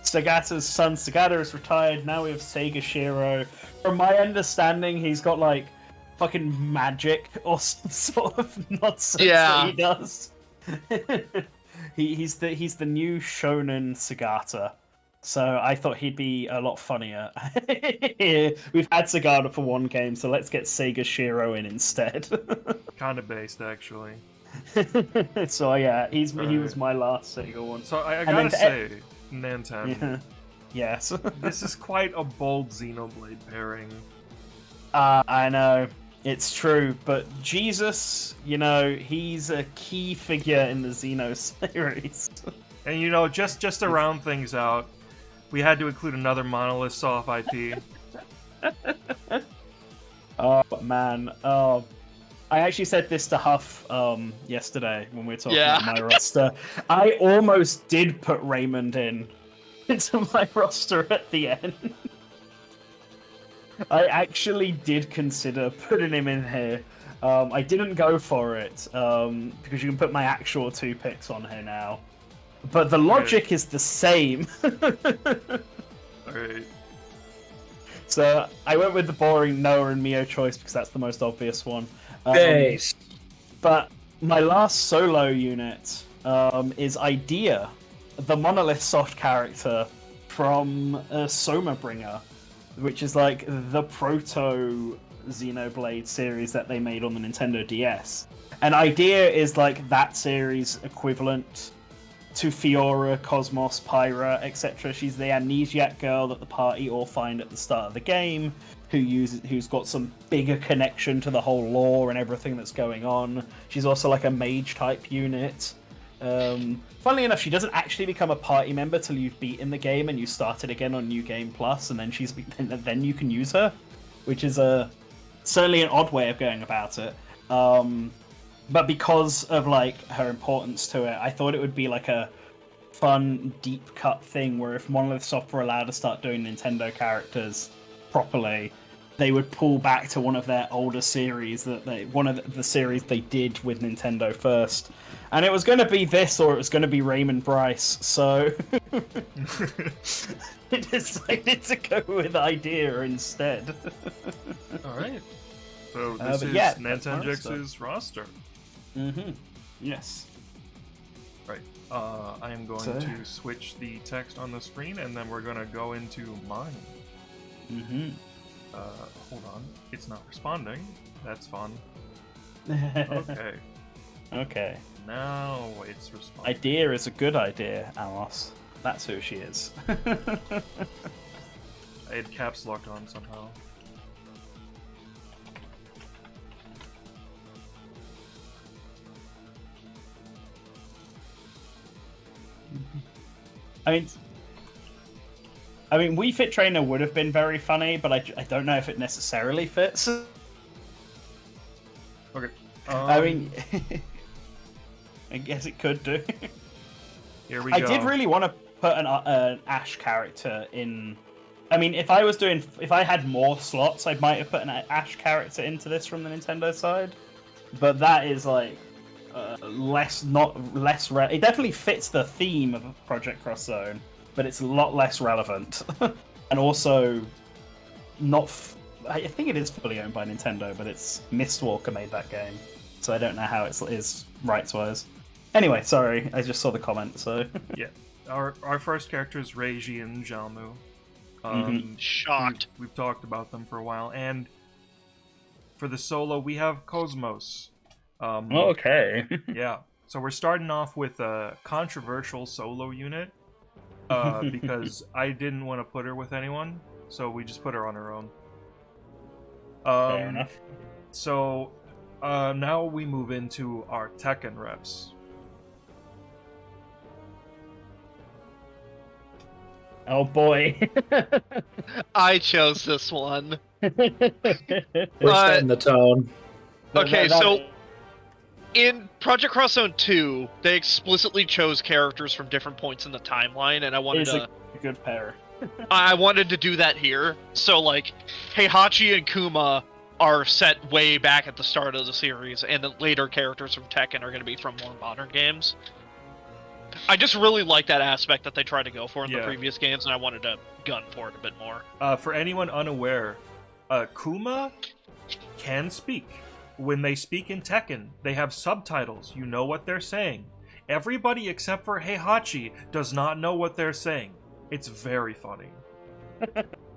Sagata's son. Sagata is retired. Now we have Sega Shiro. From my understanding, he's got like fucking magic or some sort of nonsense that he does. he's the new shonen Sagata. So I thought he'd be a lot funnier. We've had Sagata for one game, so let's get Sega Shiro in instead. Kind of based, actually. So yeah, he was my last Sega one. So I gotta say, Nantan. Yeah. Yes. This is quite a bold Xenoblade pairing. I know. It's true, but Jesus, he's a key figure in the Xeno series. And just to round things out, we had to include another Monolith Soft IP. Oh man, I actually said this to Huff yesterday when we were talking about my roster. I almost did put Raymond into my roster at the end. I actually did consider putting him in here. I didn't go for it because you can put my actual 2 picks on here now. But the logic is the same. Alright. So I went with the boring Noah and Mio choice because that's the most obvious one. Base. But my last solo unit is Idea, the Monolith Soft character from Somabringer, which is like the proto Xenoblade series that they made on the Nintendo DS. And Idea is like that series equivalent to Fiora, Cosmos, Pyra, etc. She's the amnesiac girl that the party all find at the start of the game, who's got some bigger connection to the whole lore and everything that's going on. She's also like a mage type unit. Funnily enough, she doesn't actually become a party member till you've beaten the game and you start it again on New Game Plus, and then then you can use her, which is certainly an odd way of going about it. But because of like her importance to it, I thought it would be like a fun, deep cut thing where if Monolith Soft were allowed to start doing Nintendo characters properly, they would pull back to one of their older series one of the series they did with Nintendo first. And it was going to be this, or it was going to be Raymond Bryce. So I decided to go with Idea instead. All right. So this is Nantan Jex's roster. Mm-hmm. Yes. Right. I am going to switch the text on the screen, and then we're going to go into mine. Mm-hmm. Hold on. It's not responding. That's fun. Okay. Okay. Now it's responding. Idea is a good idea, Amos. That's who she is. I had caps lock on somehow. I mean, Wii Fit Trainer would have been very funny, but I don't know if it necessarily fits. Okay. I mean, I guess it could do. Here we go. I did really want to put an Ash character in. I mean, if I had more slots, I might have put an Ash character into this from the Nintendo side. But that is like less. It definitely fits the theme of Project Cross Zone, but it's a lot less relevant, and also not. I think it is fully owned by Nintendo, but it's Mistwalker made that game, so I don't know how it is rights-wise. Anyway, sorry, I just saw the comment, so... Yeah. Our first character is Reiji and Jalmu. Shocked. We've talked about them for a while, and for the solo, we have Cosmos. Okay. Yeah. So we're starting off with a controversial solo unit, because I didn't want to put her with anyone, so we just put her on her own. Fair enough. So, now we move into our Tekken reps. Oh boy. I chose this one. We're setting the tone. Okay, so in Project Cross Zone 2, they explicitly chose characters from different points in the timeline, and I wanted a good pair. I wanted to do that here. So, like, Heihachi and Kuma are set way back at the start of the series, and the later characters from Tekken are going to be from more modern games. I just really like that aspect that they tried to go for in the Yeah. previous games, and I wanted to gun for it a bit more. For anyone unaware, Kuma can speak. When they speak in Tekken, they have subtitles. You know what they're saying. Everybody except for Heihachi does not know what they're saying. It's very funny.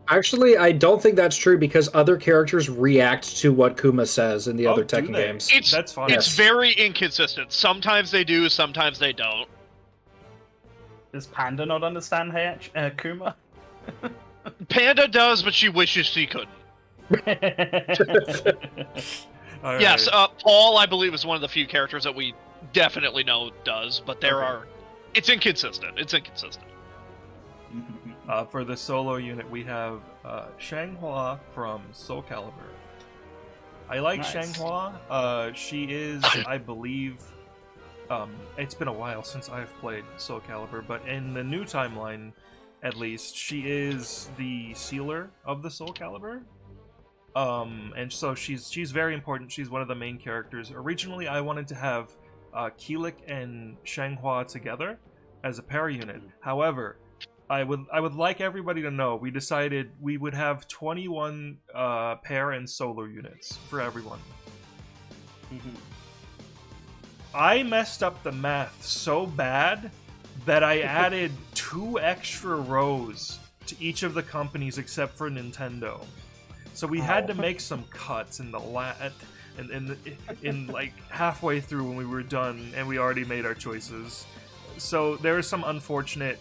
Actually, I don't think that's true because other characters react to what Kuma says in the other do Tekken they? games. That's funny. It's Yes. very inconsistent. Sometimes they do, sometimes they don't. Does Panda not understand Kuma? Panda does, but she wishes she couldn't. All Yes, right. Paul, I believe, is one of the few characters that we definitely know does, but there Okay. are... It's inconsistent. It's inconsistent. For the solo unit, we have Shanghua from Soul Calibur. I like Nice. Shanghua. She is, I believe, it's been a while since I've played Soul Calibur, but in the new timeline, at least, she is the sealer of the Soul Calibur. And so she's very important. She's one of the main characters. Originally, I wanted to have Keelik and Shanghua together as a pair unit. However, I would like everybody to know we decided we would have 21 pair and solo units for everyone. I messed up the math so bad that I added 2 extra rows to each of the companies except for Nintendo. So we had to make some cuts in the in like halfway through when we were done, and we already made our choices. So there are some unfortunate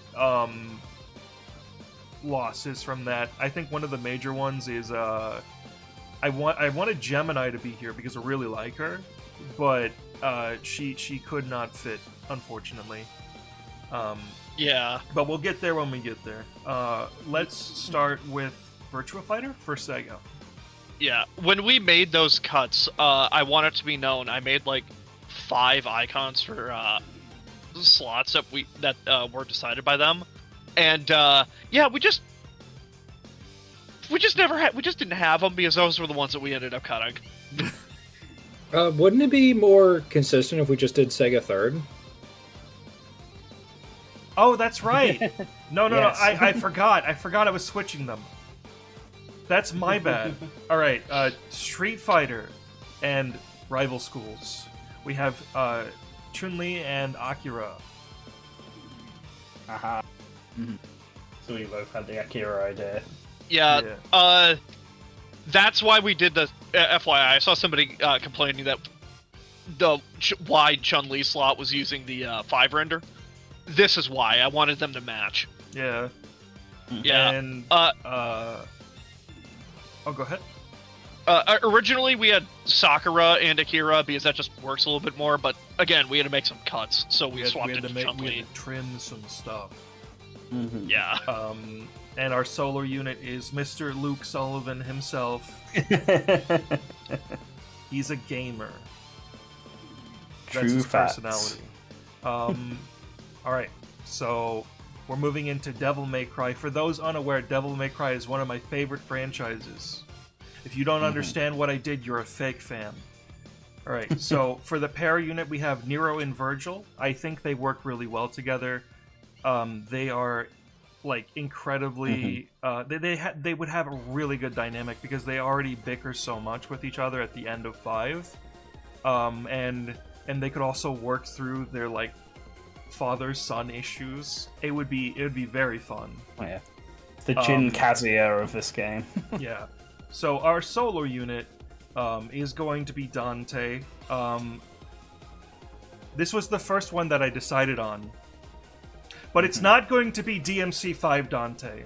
losses from that. I think one of the major ones is I wanted Gemini to be here because I really like her, but she could not fit, unfortunately. Yeah. But we'll get there when we get there. Let's start with Virtua Fighter for Sega. Yeah. When we made those cuts, I want it to be known, I made like 5 icons for slots that were decided by them. And yeah, we just didn't have them because those were the ones that we ended up cutting. Wouldn't it be more consistent if we just did Sega Third? Oh, that's right. No, Yes. I forgot. I forgot I was switching them. That's my bad. All right, Street Fighter and Rival Schools. We have Chun-Li and Akira. Aha. So we both had the Akira idea. Yeah. That's why we did the FYI. I saw somebody complaining that the wide Chun-Li slot was using the 5 render. This is why I wanted them to match. Yeah. Yeah. And oh, go ahead. Originally, we had Sakura and Akira because that just works a little bit more. But again, we had to make some cuts, so we swapped it to we Chun-Li. had to trim some stuff. Yeah. And our solo unit is Mr. Luke Sullivan himself. He's a gamer. That's True his facts. personality. All right, so we're moving into Devil May Cry. For those unaware, Devil May Cry is one of my favorite franchises. If you don't understand what I did, you're a fake fan. All right, so for the pair unit, we have Nero and Virgil. I think they work really well together. They are like incredibly. They would have a really good dynamic because they already bicker so much with each other at the end of 5, and they could also work through their like father-son issues. It would be very fun. Oh, yeah. The Jin Kazuya of this game. Yeah. So our solo unit is going to be Dante. This was the first one that I decided on. But it's not going to be DMC5 Dante.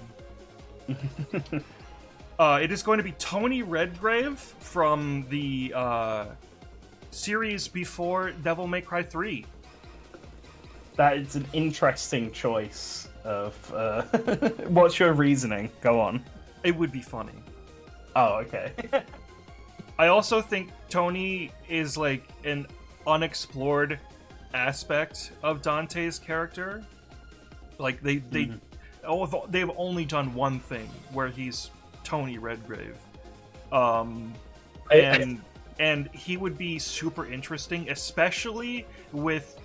It is going to be Tony Redgrave from the series before Devil May Cry 3. That is an interesting choice of... What's your reasoning? Go on. It would be funny. Oh, okay. I also think Tony is like an unexplored aspect of Dante's character. Like they've only done one thing where he's Tony Redgrave, and he would be super interesting, especially with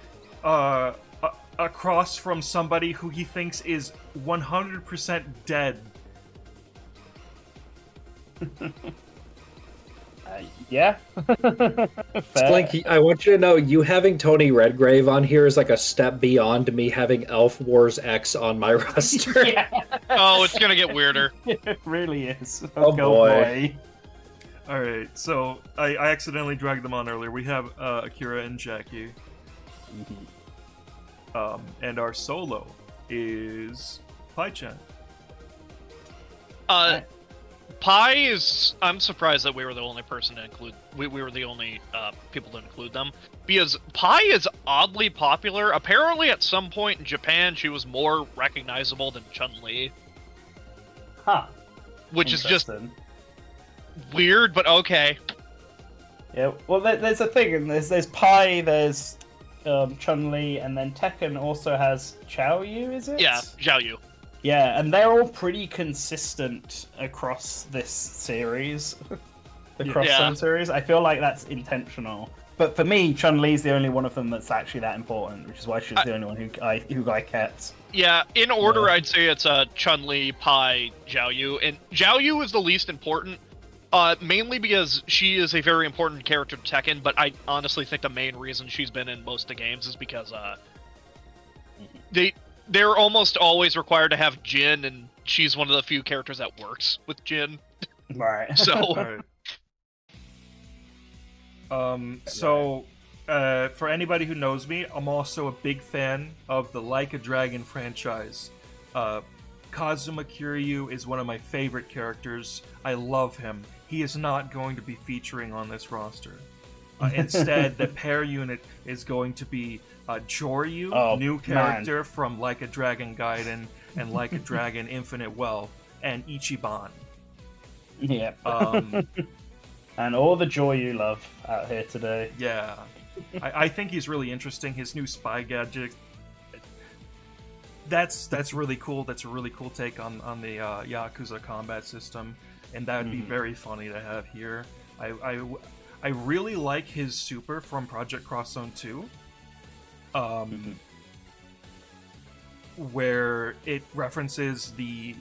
across from somebody who he thinks is 100% dead. Yeah. Slinky, I want you to know, you having Tony Redgrave on here is like a step beyond me having Elf Wars X on my roster. Yeah. Oh, it's gonna get weirder. It really is. Oh, boy. Alright, so I accidentally dragged them on earlier. We have Akira and Jackie. And our solo is Pai-chan. Pi is. I'm surprised that we were the only person to include. We were the only people to include them, because Pi is oddly popular. Apparently, at some point in Japan, she was more recognizable than Chun-Li. Huh. Which is just weird, but okay. Yeah. Well, there's a thing, and there's Pi, there's Chun-Li, and then Tekken also has Xiaoyu, is it? Yeah, Xiaoyu. Yeah, and they're all pretty consistent across this series. The Cross-Zone series. I feel like that's intentional. But for me, Chun-Li's the only one of them that's actually that important, which is why she's the only one who I kept. Yeah, in order, I'd say it's Chun-Li, Pi, Xiaoyu, and Xiaoyu is the least important, mainly because she is a very important character to Tekken, but I honestly think the main reason she's been in most of the games is because they're almost always required to have Jin, and she's one of the few characters that works with Jin. Right. So... For anybody who knows me, I'm also a big fan of the Like a Dragon franchise. Kazuma Kiryu is one of my favorite characters. I love him. He is not going to be featuring on this roster. Instead, the pair unit is going to be Joryu, new character from Like a Dragon Gaiden and Like a Dragon Infinite Wealth, and Ichiban. Yeah. And all the joy you love out here today. Yeah. I think he's really interesting. His new spy gadget. That's really cool. That's a really cool take on the Yakuza combat system. And that would be very funny to have here. I really like his super from Project Cross Zone 2. Where it references the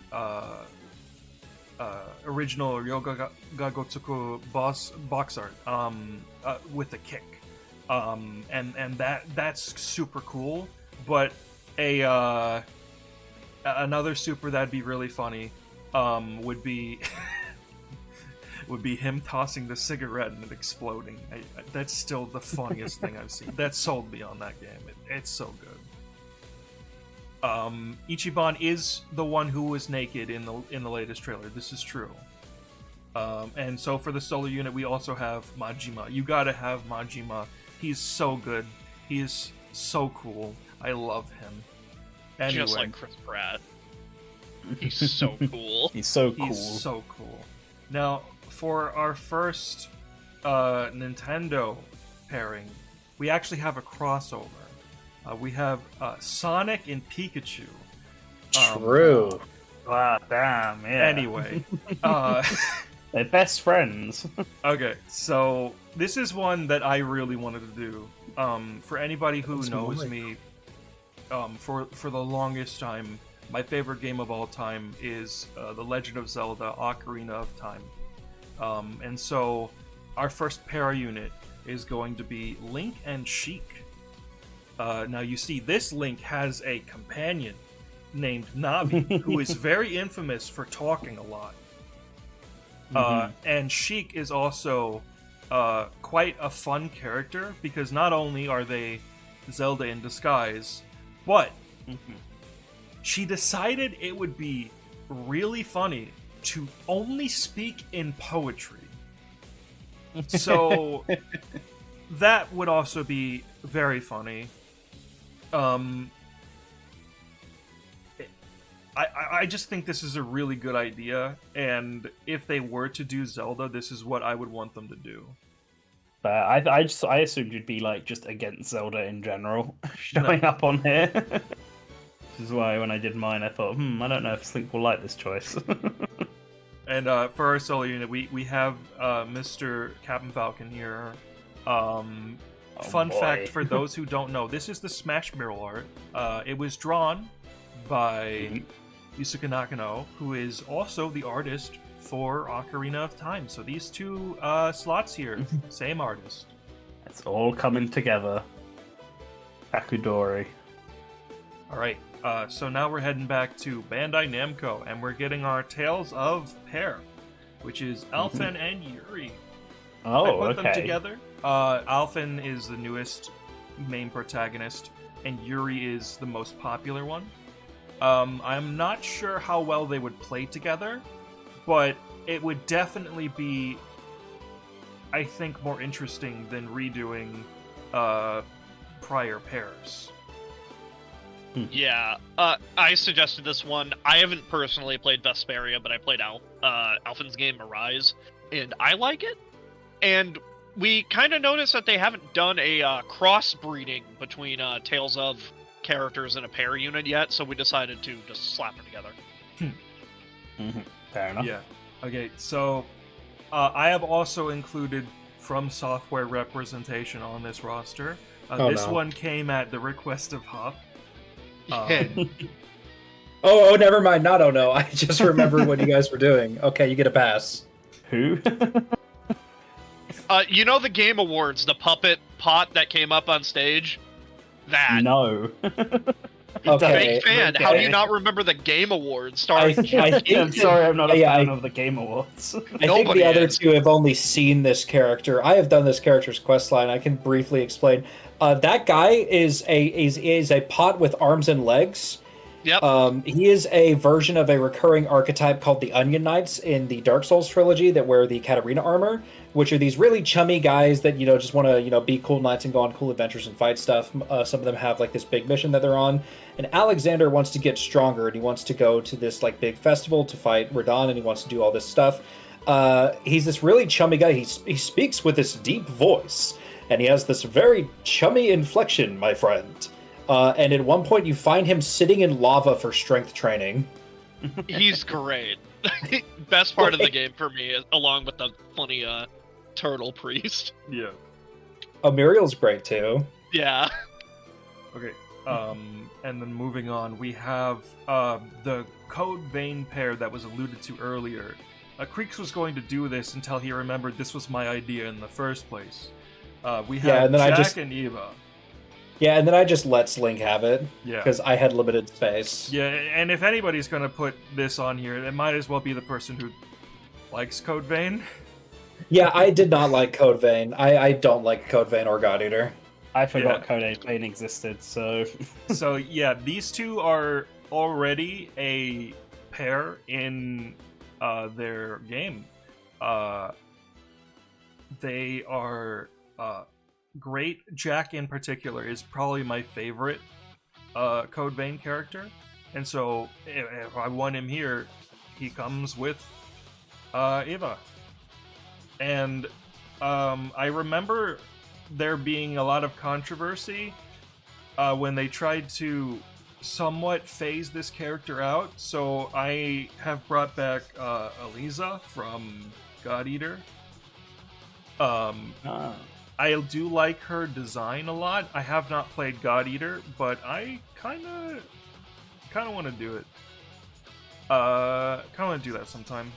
original Ryoga Gagotsuku box art with the kick, and that's super cool. But another super that'd be really funny would be him tossing the cigarette and it exploding. That's still the funniest thing I've seen. That sold me on that game. It's so good. Ichiban is the one who was naked in the latest trailer. This is true. And so for the solo unit, we also have Majima. You gotta have Majima. He's so good. He is so cool. I love him. Anyway. Just like Chris Pratt. He's so cool. He's so cool. He's so cool. Now, for our first Nintendo pairing, we actually have a crossover. We have Sonic and Pikachu. True. Wow, damn, yeah. Anyway. They're best friends. Okay, so this is one that I really wanted to do. For anybody who knows me, for the longest time, my favorite game of all time is The Legend of Zelda Ocarina of Time. And so our first para unit is going to be Link and Sheik. Now you see, this Link has a companion named Navi, who is very infamous for talking a lot. And Sheik is also quite a fun character, because not only are they Zelda in disguise, but she decided it would be really funny to only speak in poetry. So that would also be very funny. I just think this is a really good idea, and if they were to do Zelda, this is what I would want them to do. I assumed you'd be like just against Zelda in general showing up on here. This is why when I did mine, I thought, I don't know if Slink will like this choice. And for our solo unit, we have Mr. Captain Falcon here. Fun fact for those who don't know, this is the Smash mural art. It was drawn by Yusuke Nakano, who is also the artist for Ocarina of Time. So these two slots here, same artist. It's all coming together. Akudori. Alright, so now we're heading back to Bandai Namco, and we're getting our Tales of Pair, which is Alphen and Yuri. Oh, I put them together. Alphen is the newest main protagonist, and Yuri is the most popular one. I'm not sure how well they would play together, but it would definitely be, I think, more interesting than redoing prior pairs. Yeah, I suggested this one. I haven't personally played Vesperia, but I played Alphen's game Arise, and I like it. And we kind of noticed that they haven't done a crossbreeding between Tales of characters in a pair unit yet, so we decided to just slap them together. Fair enough. Yeah. Okay, so I have also included From Software representation on this roster. This one came at the request of Huff. Oh, never mind. Not no. I just remembered what you guys were doing. Okay, you get a pass. Who? You know the Game Awards, the puppet pot that came up on stage? That. No. Okay. Big fan. How do you not remember the Game Awards? Starring I'm sorry, I'm not a fan of the Game Awards. I think the other two have only seen this character. I have done this character's questline. I can briefly explain. That guy is a pot with arms and legs. Yep. He is a version of a recurring archetype called the Onion Knights in the Dark Souls trilogy that wear the Katarina armor, which are these really chummy guys that, just want to, be cool knights and go on cool adventures and fight stuff. Some of them have like this big mission that they're on. And Alexander wants to get stronger, and he wants to go to this like big festival to fight Radon, and he wants to do all this stuff. He's this really chummy guy. He speaks with this deep voice, and he has this very chummy inflection, my friend. And at one point, you find him sitting in lava for strength training. He's great. Best part of the game for me, along with the funny turtle priest. Yeah. Oh, Muriel's great too. Yeah. Okay. And then moving on, we have the Code Vein pair that was alluded to earlier. Creeks was going to do this until he remembered this was my idea in the first place. We have Jack and Eva. Yeah, and then I just let Slink have it. Yeah. Because I had limited space. Yeah, and if anybody's going to put this on here, it might as well be the person who likes Code Vein. Yeah, I did not like Code Vein. I don't like Code Vein or God Eater. I forgot Code Vein existed, so... So, yeah, these two are already a pair in their game. They are... great. Jack in particular is probably my favorite Code Vein character, and so if I want him here, he comes with Eva. And I remember there being a lot of controversy when they tried to somewhat phase this character out, so I have brought back Eliza from God Eater. I do like her design a lot. I have not played God Eater, but I kind of want to do it. Kind of want to do that sometime.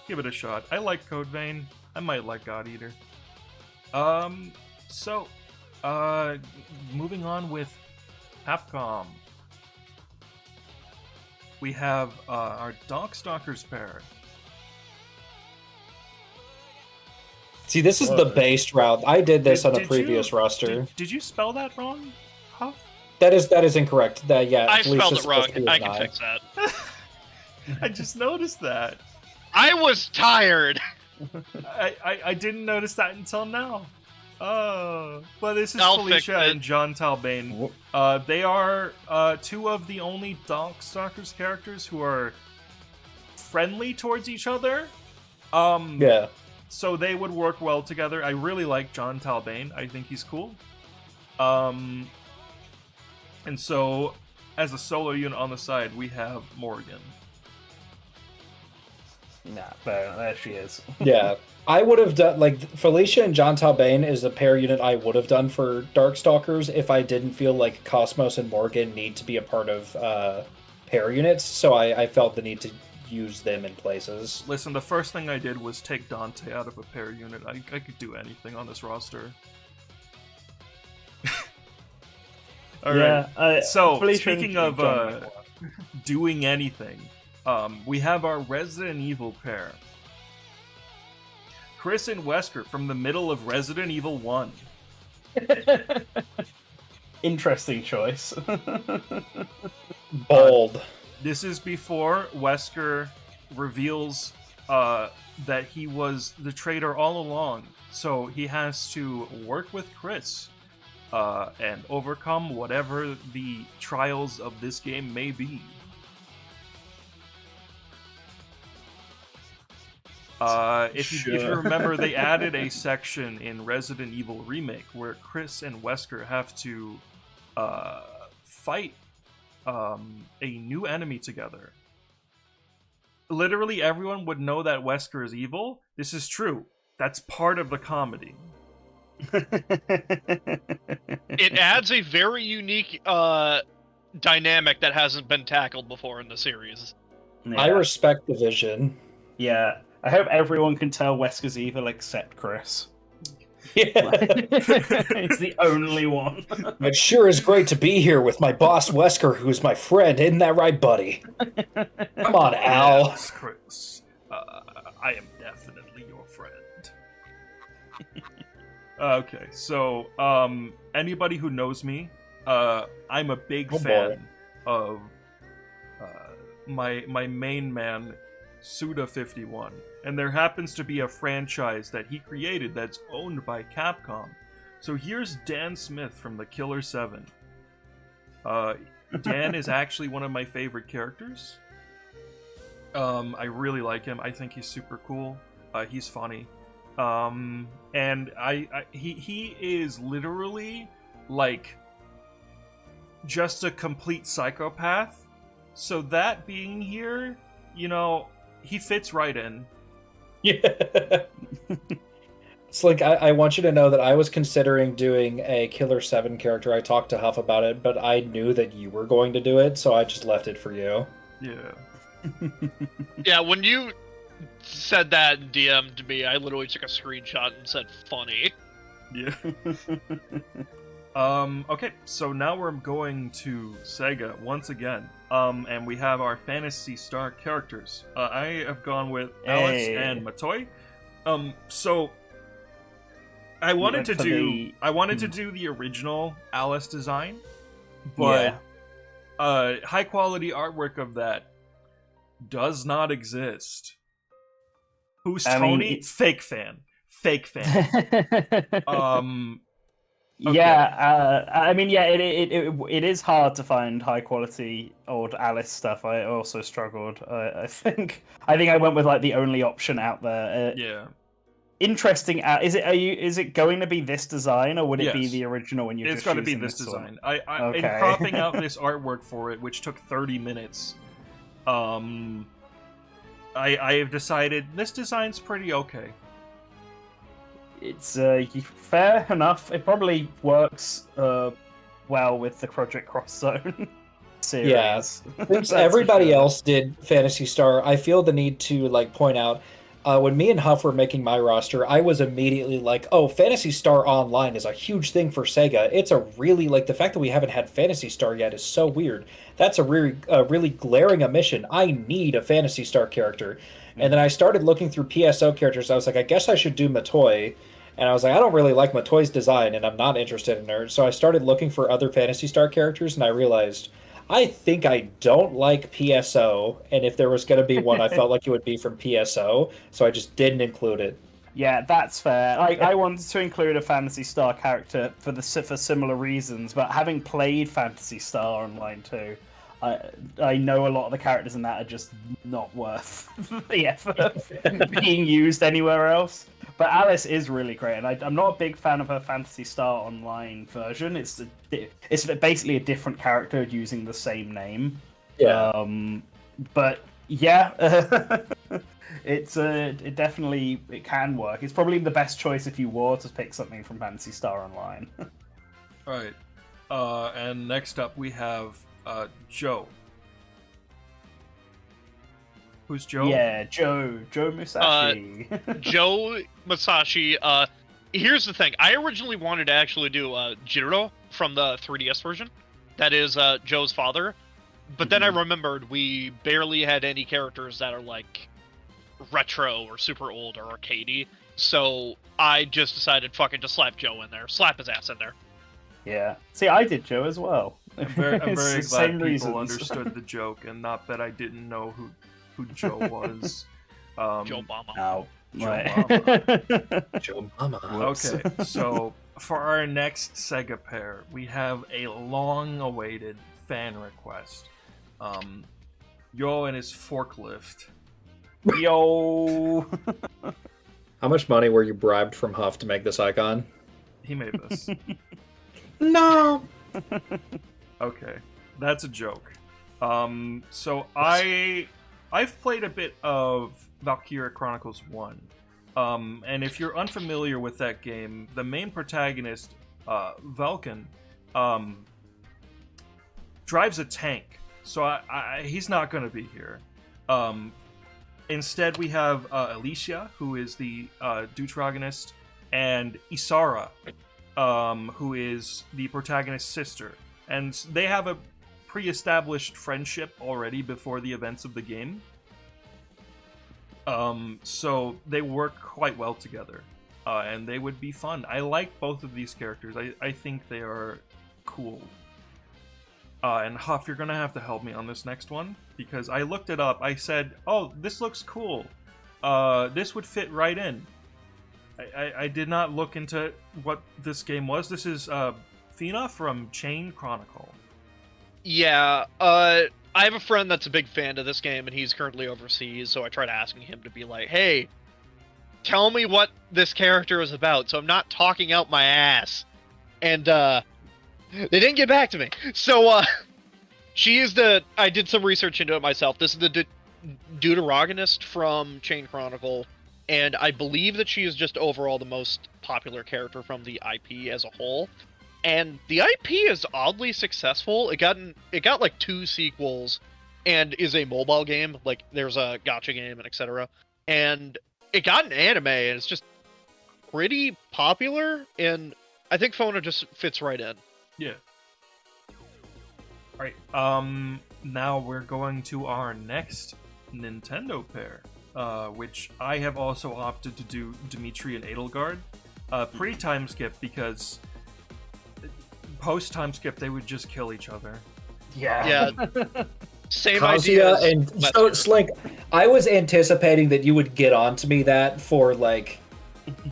Give it a shot. I like Code Vein. I might like God Eater. So, moving on with Capcom. We have our Darkstalkers pair. See, this is the based route. I did this on a previous roster. Did you spell that wrong, Huff? That is incorrect. I spelled it wrong. I can fix that. I just noticed that. I was tired. I didn't notice that until now. Oh, but this is I'll Felicia and John Talbane. They are two of the only Darkstalkers characters who are friendly towards each other. Yeah. So they would work well together. I really like John Talbane. I think he's cool. And so, as a solo unit on the side, we have Morgan. Nah, there she is. Yeah. I would have done, like, Felicia and John Talbane is a pair unit I would have done for Darkstalkers if I didn't feel like Cosmos and Morgan need to be a part of pair units, so I felt the need to use them in places. Listen, the first thing I did was take Dante out of a pair unit. I could do anything on this roster. Alright, so speaking of doing anything, we have our Resident Evil pair. Chris and Wesker from the middle of Resident Evil 1. Interesting choice. Bold. This is before Wesker reveals that he was the traitor all along. So he has to work with Chris and overcome whatever the trials of this game may be. If you remember, they added a section in Resident Evil Remake where Chris and Wesker have to fight a new enemy together. Literally everyone would know that Wesker is evil. This is true. That's part of the comedy. It adds a very unique dynamic that hasn't been tackled before in the series. Yeah. I respect the vision. Yeah. I hope everyone can tell Wesker's evil except Chris. Yeah. It's the only one. It sure is great to be here with my boss Wesker, who's my friend. Isn't that right, buddy? Come on, Al. Yes, Chris. I am definitely your friend. Okay, so anybody who knows me, I'm a big fan of my main man, Suda51. And there happens to be a franchise that he created that's owned by Capcom. So here's Dan Smith from the Killer 7. Dan is actually one of my favorite characters. I really like him. I think he's super cool. He's funny. And he is literally like just a complete psychopath. So that being here, you know, he fits right in. Yeah. It's like, I want you to know that I was considering doing a Killer 7 character. I talked to Huff about it, but I knew that you were going to do it, so I just left it for you. Yeah. Yeah, when you said that and DM'd me, I literally took a screenshot and said, funny. Yeah. Okay, so now we're going to Sega once again. And we have our Phantasy Star characters. I have gone with Alice and Matoi. So I wanted to do the original Alice design, but high quality artwork of that does not exist. Who's Tony? Fake fan. Okay. Yeah, I mean, yeah, it is hard to find high quality old Alice stuff. I also struggled. I think I went with like the only option out there. Yeah. Interesting. Is it going to be this design, or would it be Yes. the original when you're It's just got to be using this this design. one? In cropping out this artwork for it, which took 30 minutes, I have decided this design's pretty okay. It's fair enough. It probably works well with the Project Cross Zone series. Yeah. Since everybody else did Phantasy Star, I feel the need to like point out when me and Huff were making my roster, I was immediately like, "Oh, Phantasy Star Online is a huge thing for Sega. It's a really like the fact that we haven't had Phantasy Star yet is so weird. That's a really glaring omission. I need a Phantasy Star character." And then I started looking through PSO characters. I was like, I guess I should do Matoi. And I was like, I don't really like Matoi's design, and I'm not interested in her. So I started looking for other Phantasy Star characters, and I realized I think I don't like PSO. And if there was going to be one, I felt like it would be from PSO. So I just didn't include it. Yeah, that's fair. I wanted to include a Phantasy Star character for similar reasons, but having played Phantasy Star Online too, I know a lot of the characters in that are just not worth the effort being used anywhere else. But Alice is really great, and I'm not a big fan of her Phantasy Star Online version. It's basically a different character using the same name. Yeah. But yeah, it definitely can work. It's probably the best choice if you were to pick something from Phantasy Star Online. All right, and next up we have Joe. Who's Joe? Yeah, Joe Musashi. Joe Musashi. Here's the thing. I originally wanted to actually do Jiro from the 3DS version. That is Joe's father. But then I remembered we barely had any characters that are like retro or super old or arcadey. So I just decided, fucking just slap Joe in there. Slap his ass in there. Yeah. See, I did Joe as well. I'm very glad people reasons. understood the joke and not that I didn't know who Joe was. Joe Mama. Oh, Joe right. Mama. Joe Mama. Okay, so for our next Sega pair, we have a long-awaited fan request. Yo and his forklift. Yo. How much money were you bribed from Huff to make this icon? He made this. No. Okay, that's a joke. So I've played a bit of Valkyria Chronicles 1. And if you're unfamiliar with that game, the main protagonist, Vulcan, drives a tank. So he's not going to be here. Instead, we have Alicia, who is the deuteragonist, and Isara, who is the protagonist's sister. And they have a pre-established friendship already before the events of the game. So they work quite well together. And they would be fun. I like both of these characters. I think they are cool. And Huff, you're gonna have to help me on this next one, because I looked it up. I said, oh, this looks cool. This would fit right in. I did not look into what this game was. This is Fina from Chain Chronicle. Yeah, I have a friend that's a big fan of this game, and he's currently overseas, so I tried asking him to be like, hey, tell me what this character is about, so I'm not talking out my ass. And, they didn't get back to me. So, she is I did some research into it myself. This is the deuteragonist from Chain Chronicle, and I believe that she is just overall the most popular character from the IP as a whole. And the IP is oddly successful. It got like 2 sequels, and is a mobile game. Like there's a gacha game and etc. And it got an anime, and it's just pretty popular. And I think Fona just fits right in. Yeah. All right. Now we're going to our next Nintendo pair, which I have also opted to do Dimitri and Edelgard. Pre-time skip because post-time skip they would just kill each other. Yeah. Same Kazuya idea. And so Slink, I was anticipating that you would get onto me that for like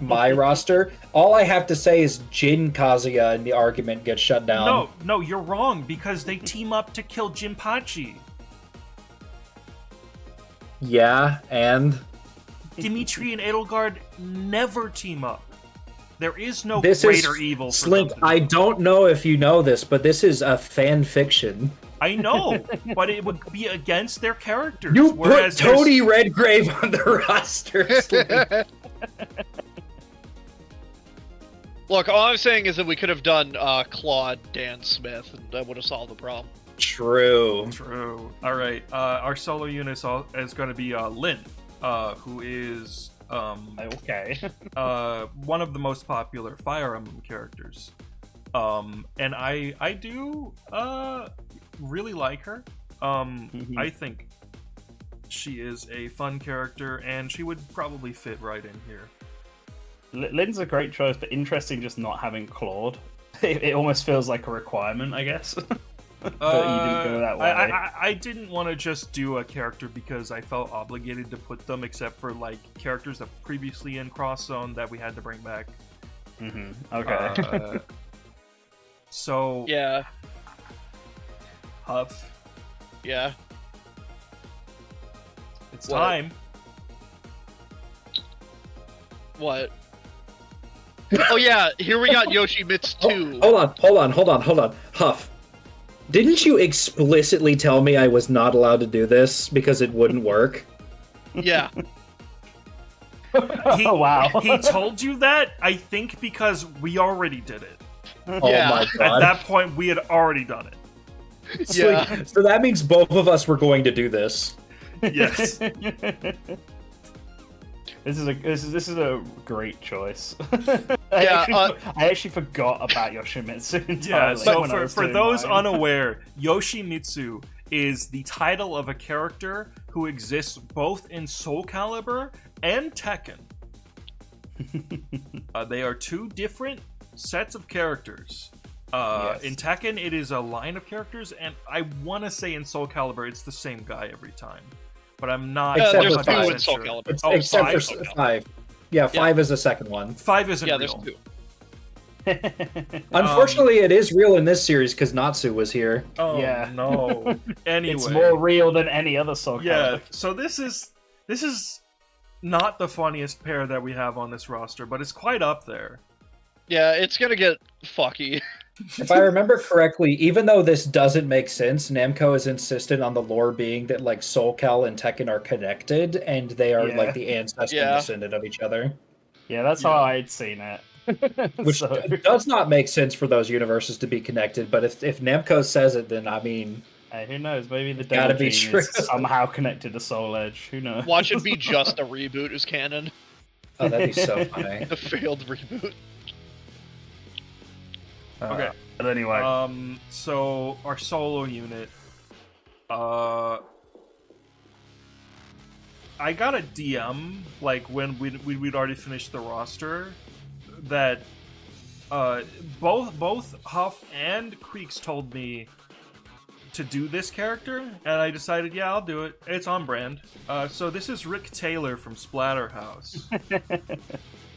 my roster. All I have to say is Jin Kazuya and the argument gets shut down. No, you're wrong, because they team up to kill Jinpachi. Yeah, and Dimitri and Edelgard never team up. There is no this greater is, evil for Slink, them to I do. don't know if you know this, but this is a fan fiction. I know, but it would be against their characters. You whereas put Tony Redgrave on the roster, Slink. Look, all I'm saying is that we could have done Claude Dan Smith, and that would have solved the problem. True. All right, our solo unit is going to be Lin, who is Okay. one of the most popular Fire Emblem characters. And I do really like her. I think she is a fun character, and she would probably fit right in here. Lynn's a great choice, but interesting just not having Claude. It almost feels like a requirement, I guess. But you didn't go that way. I didn't want to just do a character because I felt obligated to put them, except for like characters that previously in Cross Zone that we had to bring back. Okay. So Yeah. Huff, Yeah. it's What? time. What? Oh yeah, here we got Yoshimitsu 2. Hold on. Huff, didn't you explicitly tell me I was not allowed to do this because it wouldn't work? Yeah. Oh wow! He told you that, I think, because we already did it. Oh Yeah. my At god. that point, we had already done it. Yeah. So that means both of us were going to do this. Yes. This is a great choice. Yeah, I actually forgot about Yoshimitsu entirely. Yeah, so when I was for doing those mine. unaware, Yoshimitsu is the title of a character who exists both in Soul Calibur and Tekken. They are two different sets of characters. Yes. In Tekken, it is a line of characters, and I want to say in Soul Calibur, it's the same guy every time. But I'm not Except there's for 100% two in Soul sure. Calibur. Oh, Except five? for 5. Yeah, 5 is the second one. 5 isn't Yeah, real. there's two. Unfortunately, it is real in this series because Natsu was here. Oh, Yeah. no. Anyway. It's more real than any other Soul Yeah, Calibur. so this is not the funniest pair that we have on this roster, but it's quite up there. Yeah, it's gonna get fucky. If I remember correctly, even though this doesn't make sense, Namco is insistent on the lore being that like Soul Cal and Tekken are connected and they are Yeah. like the ancestor and Yeah. descendant of each other. Yeah, that's how I'd seen it. Which So- does not make sense for those universes to be connected, but if Namco says it, then I mean, Hey, who knows? Maybe the Gotta Devil be Gene true. is somehow connected to Soul Edge. Who knows? Watch it be just a reboot as canon. oh, that'd be so funny. The failed reboot. Okay. But anyway, So our solo unit, I got a DM like when we'd already finished the roster that both Huff and Creeks told me to do this character, and I decided, yeah, I'll do it. It's on brand. So this is Rick Taylor from Splatterhouse.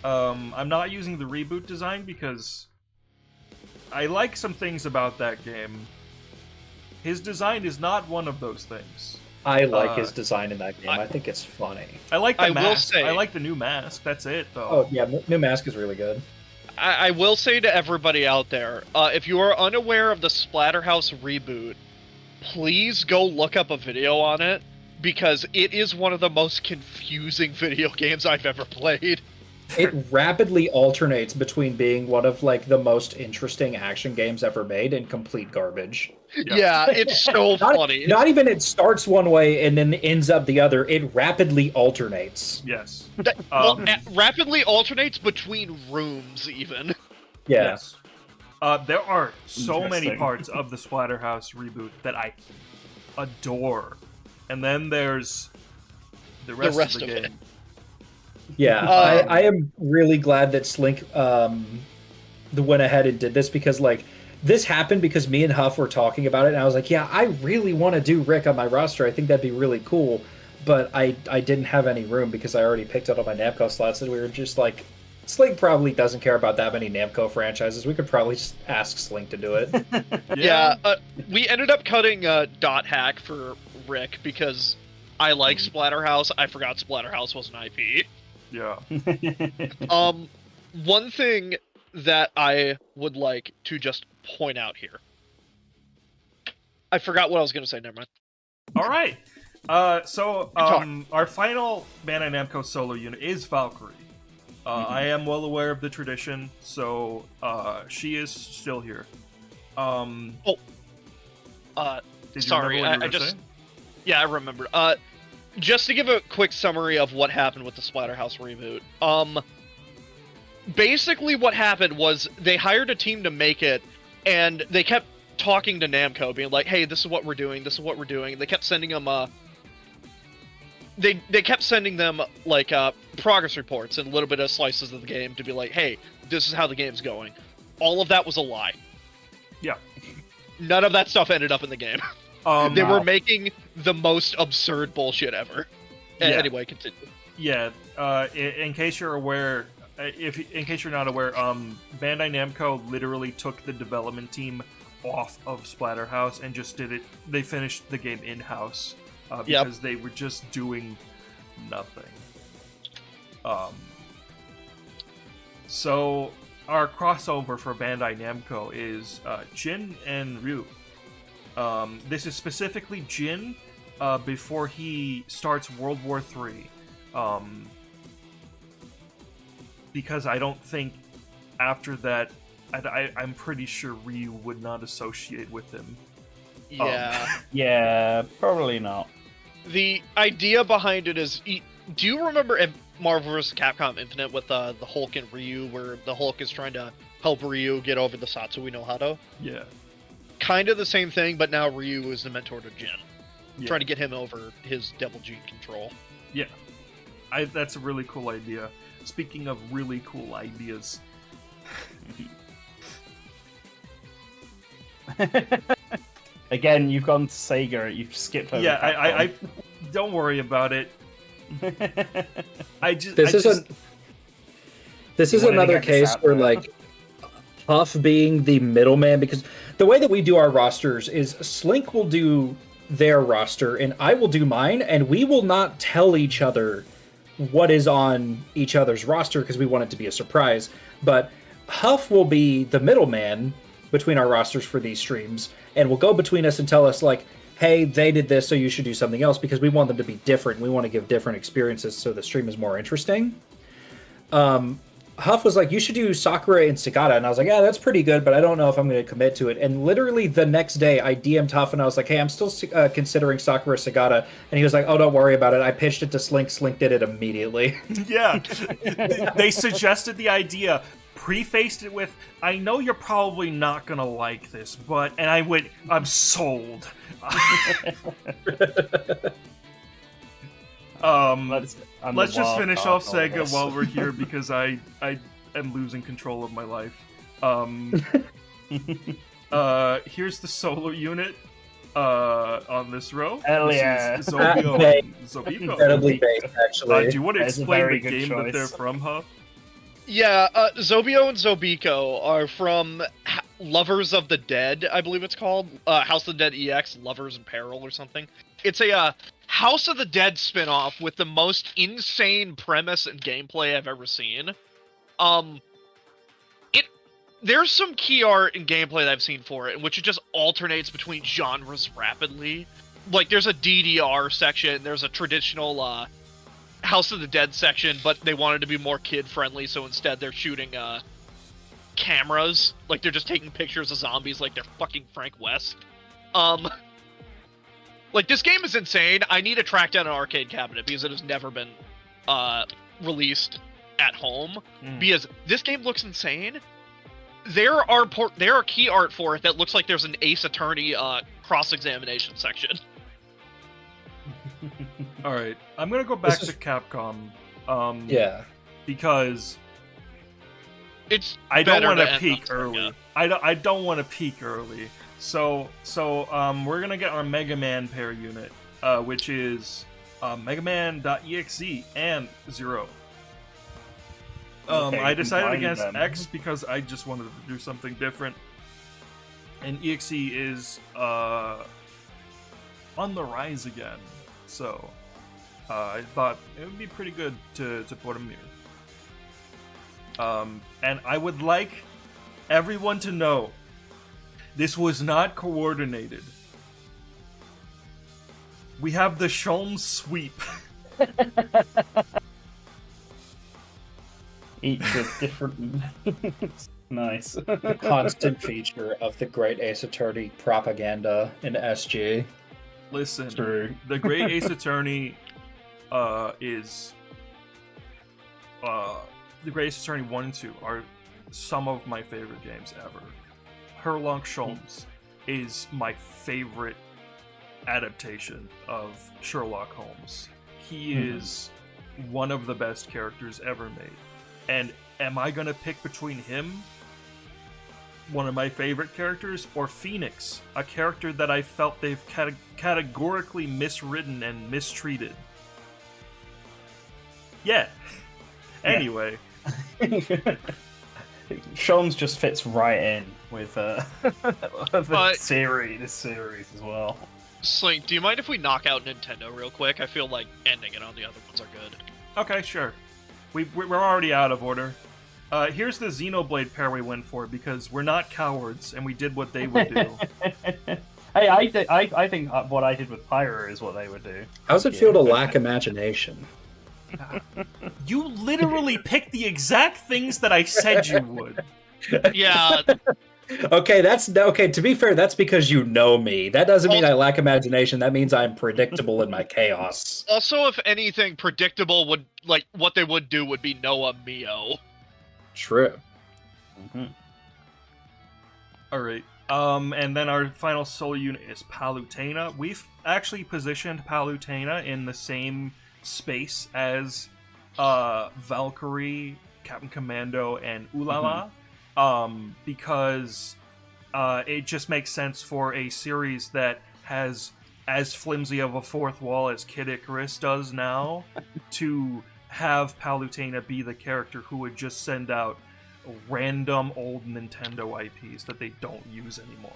I'm not using the reboot design because I like some things about that game. His design is not one of those things. I like his design in that game. I think it's funny. I like the I will mask. say- I like the new mask. That's it, though. Oh yeah, new mask is really good. I will say to everybody out there, if you are unaware of the Splatterhouse reboot, please go look up a video on it, because it is one of the most confusing video games I've ever played. It rapidly alternates between being one of like the most interesting action games ever made and complete garbage. Yeah, it's so funny. Not even it starts one way and then ends up the other. It rapidly alternates. Yes. Rapidly alternates between rooms, even. Yeah. Yes. There are so many Interesting. parts of the Splatterhouse reboot that I adore, and then there's the rest of the it. game. Yeah, I am really glad that Slink went ahead and did this because like this happened because me and Huff were talking about it and I was like, yeah, I really want to do Rick on my roster. I think that'd be really cool, but I didn't have any room because I already picked out all my Namco slots and we were just like, Slink probably doesn't care about that many Namco franchises. We could probably just ask Slink to do it. Yeah, we ended up cutting Dot Hack for Rick because I like Splatterhouse. I forgot Splatterhouse was an IP. Yeah. One thing that I would like to just point out here. I forgot what I was going to say, never mind. All right. So our final Bandai Namco solo unit is Valkyrie. I am well aware of the tradition, so she is still here. Did you Sorry, remember what you were saying? Yeah, I remembered. Just to give a quick summary of what happened with the Splatterhouse reboot. Basically what happened was they hired a team to make it, and they kept talking to Namco, being like, hey, this is what we're doing, this is what we're doing. They kept sending them, they kept sending them, like, progress reports and a little bit of slices of the game to be like, hey, this is how the game's going. All of that was a lie. Yeah. None of that stuff ended up in the game. They were making the most absurd bullshit ever. Yeah. Anyway, continue. Yeah. In case you're aware, in case you're not aware, Bandai Namco literally took the development team off of Splatterhouse and just did it. They finished the game in-house because they were just doing nothing. So our crossover for Bandai Namco is Jin and Ryu. This is specifically Jin before he starts World War III. because I don't think after that, I'm pretty sure Ryu would not associate with him. Yeah. Yeah, probably not. The idea behind it is, do you remember Marvel vs. Capcom Infinite with the Hulk and Ryu, where the Hulk is trying to help Ryu get over the Satsui no Hado? Yeah. Kind of the same thing, but now Ryu is the mentor to Jin. Yeah. Trying to get him over his Devil G control. Yeah. That's a really cool idea. Speaking of really cool ideas... Again, you've gone to Sega. You've skipped over. Yeah, Capcom. I don't worry about it. This is another case where like Huff being the middleman, because the way that we do our rosters is Slink will do their roster and I will do mine, and we will not tell each other what is on each other's roster because we want it to be a surprise. But Huff will be the middleman between our rosters for these streams, and will go between us and tell us like, hey, they did this, so you should do something else, because we want them to be different. We want to give different experiences so the stream is more interesting. Huff was like, you should do Sakura and Sagata, and I was like, yeah, that's pretty good, but I don't know if I'm going to commit to it. And literally the next day, I DM'd Huff, and I was like, hey, I'm still considering Sakura Sagata, and he was like, oh, don't worry about it. I pitched it to Slink. Slink did it immediately. Yeah. They suggested the idea, prefaced it with, I know you're probably not going to like this, but... And I went, I'm sold. Let's just finish off Sega while we're here, because I am losing control of my life. Here's the solo unit on this row. Hell this yeah. is Zobio and Zobiko. Incredibly based, actually. Do you want to That's a explain very the good game that choice. they're from, Huff? Yeah, Zobio and Zobiko are from Lovers of the Dead, I believe it's called. House of the Dead EX, Lovers in Peril or something. It's a House of the Dead spin-off with the most insane premise and gameplay I've ever seen. There's some key art and gameplay that I've seen for it, in which it just alternates between genres rapidly. Like, there's a DDR section, there's a traditional, House of the Dead section, but they wanted to be more kid-friendly, so instead they're shooting, cameras. Like, they're just taking pictures of zombies like they're fucking Frank West. Like, this game is insane. I need to track down an arcade cabinet, because it has never been, released at home. Because this game looks insane. There are key art for it that looks like there's an Ace Attorney, cross-examination section. Alright, I'm gonna go back to Capcom. Yeah. Because I don't want to peak early. I don't want to peak early. So we're gonna get our Mega Man pair unit, which is Mega Man.exe and Zero. Okay, I decided against them. X because I just wanted to do something different. And EXE is on the rise again, so I thought it would be pretty good to put him here. And I would like everyone to know this was not coordinated. We have the Sholm sweep. Each with different. Nice. Constant feature of the Great Ace Attorney propaganda in SG. Listen, True. the Great Ace Attorney is the Great Ace Attorney 1 and 2 are some of my favorite games ever. Herlock Sholmes is my favorite adaptation of Sherlock Holmes. He is one of the best characters ever made. And am I gonna pick between him, one of my favorite characters, or Phoenix, a character that I felt they've categorically miswritten and mistreated? Yeah. Anyway. Sean's just fits right in with this series as well. Slink, do you mind if we knock out Nintendo real quick? I feel like ending it on the other ones are good. Okay, sure. We're already out of order. Here's the Xenoblade pair we went for, because we're not cowards, and we did what they would do. Hey, I think what I did with Pyro is what they would do. How does it feel to lack imagination? You literally picked the exact things that I said you would. Yeah. Okay, to be fair, that's because you know me. That doesn't mean I lack imagination. That means I'm predictable in my chaos. Also, if anything, predictable would, like, what they would do would be Noah Mio. True. Mm-hmm. Alright. And then our final solo unit is Palutena. We've actually positioned Palutena in the same space as Valkyrie, Captain Commando, and Ulala. Because it just makes sense for a series that has as flimsy of a fourth wall as Kid Icarus does now to have Palutena be the character who would just send out random old Nintendo IPs that they don't use anymore.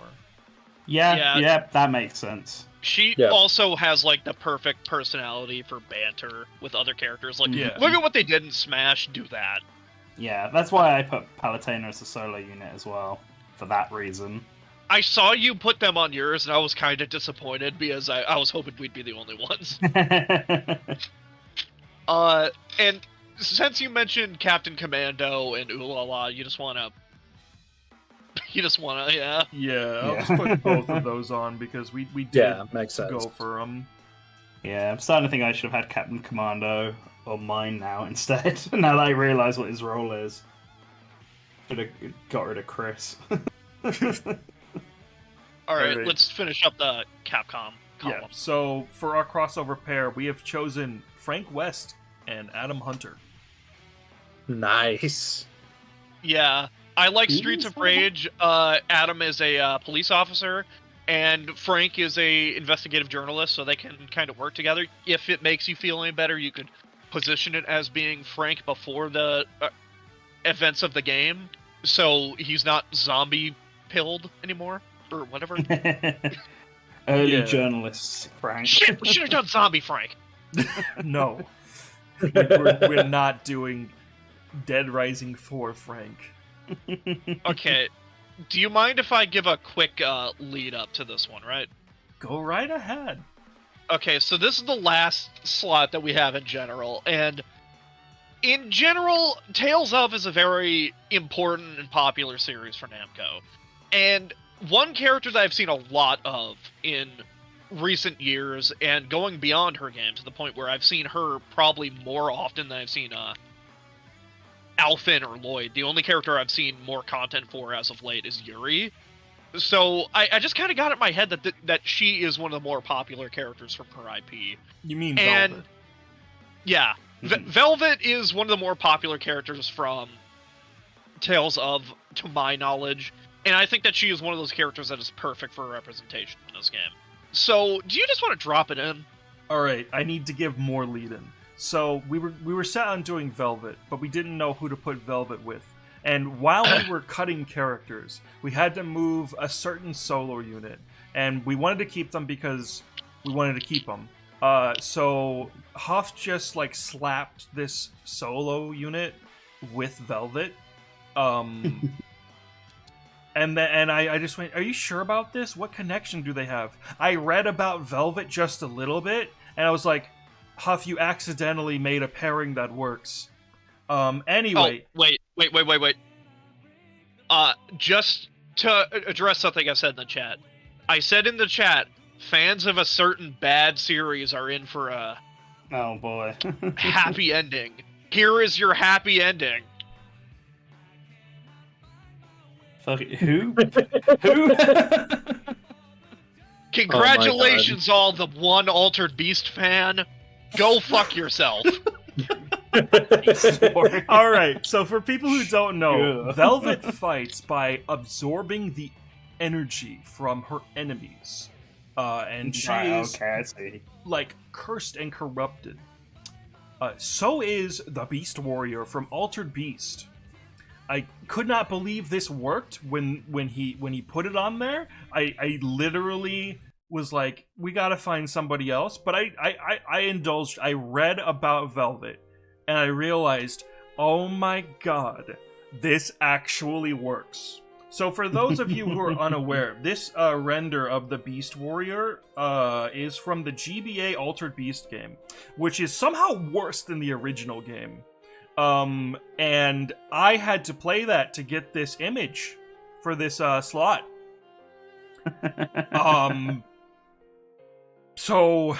Yeah, that makes sense. She also has, like, the perfect personality for banter with other characters. Like, look at what they did in Smash, do that. Yeah, that's why I put Palutena as a solo unit as well, for that reason. I saw you put them on yours, and I was kind of disappointed, because I was hoping we'd be the only ones. And since you mentioned Captain Commando and Ulala, you just wanna, yeah. Yeah, I'll just put both of those on, because we did makes sense. go for them. Yeah, I'm starting to think I should have had Captain Commando on mine now instead, now that I realise what his role is. Should have got rid of Chris. Alright, let's finish up the Capcom column. Yeah, so for our crossover pair, we have chosen Frank West and Adam Hunter. Nice. Yeah, I like Streets of Rage. Adam is a police officer, and Frank is a investigative journalist, so they can kind of work together. If it makes you feel any better, you could position it as being Frank before the events of the game, so he's not zombie-pilled anymore, or whatever. Early journalists, Frank. Shit, we should have done Zombie Frank. No. We're not doing Dead Rising 4 Frank. Okay, do you mind if I give a quick lead up to this one, right? Go right ahead. Okay, so this is the last slot that we have in general, and in general, Tales of is a very important and popular series for Namco. And one character that I've seen a lot of in recent years, and going beyond her game to the point where I've seen her probably more often than I've seen Alphen or Lloyd. The only character I've seen more content for as of late is Yuri. So I just kind of got it in my head that she is one of the more popular characters from her IP. You mean Velvet? Yeah. Velvet is one of the more popular characters from Tales of, to my knowledge. And I think that she is one of those characters that is perfect for representation in this game. So, do you just want to drop it in? Alright, I need to give more lead-in. So, we were set on doing Velvet, but we didn't know who to put Velvet with. And while we were cutting characters, we had to move a certain solo unit. And we wanted to keep them because we wanted to keep them. So Huff just, like, slapped this solo unit with Velvet. And I just went, are you sure about this? What connection do they have? I read about Velvet just a little bit, and I was like, Huff, you accidentally made a pairing that works. Anyway. Oh, wait. Just to address something I said in the chat. I said in the chat, fans of a certain bad series are in for a... Oh, boy. happy ending. Here is your happy ending. Fuck it. Who? Who? Congratulations, all the one Altered Beast fan. Go fuck yourself. Alright, so for people who don't know, Velvet fights by absorbing the energy from her enemies. And she is, like, cursed and corrupted. So is the Beast Warrior from Altered Beast. I could not believe this worked when he put it on there. I literally was like, we gotta find somebody else. But I indulged. I read about Velvet, and I realized, oh my god, this actually works. So for those of you who are unaware, this render of the Beast Warrior is from the GBA Altered Beast game, which is somehow worse than the original game. And I had to play that to get this image for this slot. I will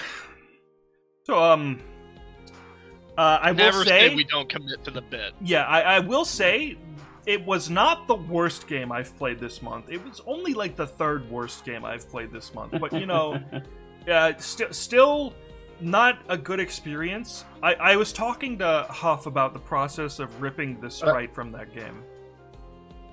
Never say we don't commit to the bit. Yeah, I will say it was not the worst game I've played this month. It was only like the third worst game I've played this month. But you know, still not a good experience. I was talking to Huff about the process of ripping the sprite from that game.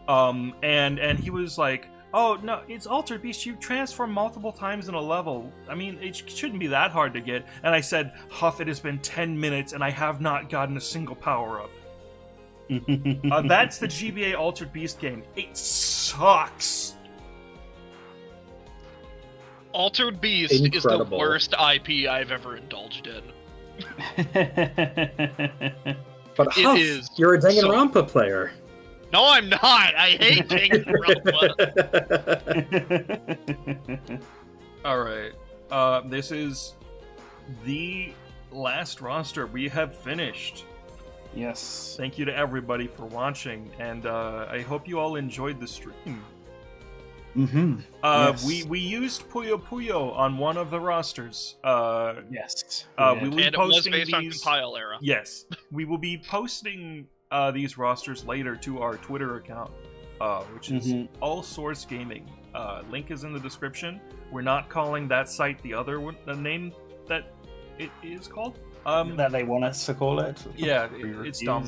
And he was like, "Oh no, it's Altered Beast. You transform multiple times in a level. I mean, it shouldn't be that hard to get." And I said, "Huff, it has been 10 minutes and I have not gotten a single power-up." That's the GBA Altered Beast game. It sucks. Altered Beast is the worst IP I've ever indulged in. But Huff, you're a Danganronpa player. No, I'm not. I hate Danganronpa. All right. This is the last roster we have finished. Yes. Thank you to everybody for watching, and I hope you all enjoyed the stream. Yes. We used Puyo Puyo on one of the rosters. Yes. We will be And it was posting based on these. Compile Era. Yes, we will be posting these rosters later to our Twitter account, which is All Source Gaming. Link is in the description. We're not calling that site the other one, the name that it is called. That they want us to call it. Yeah, it's dumb.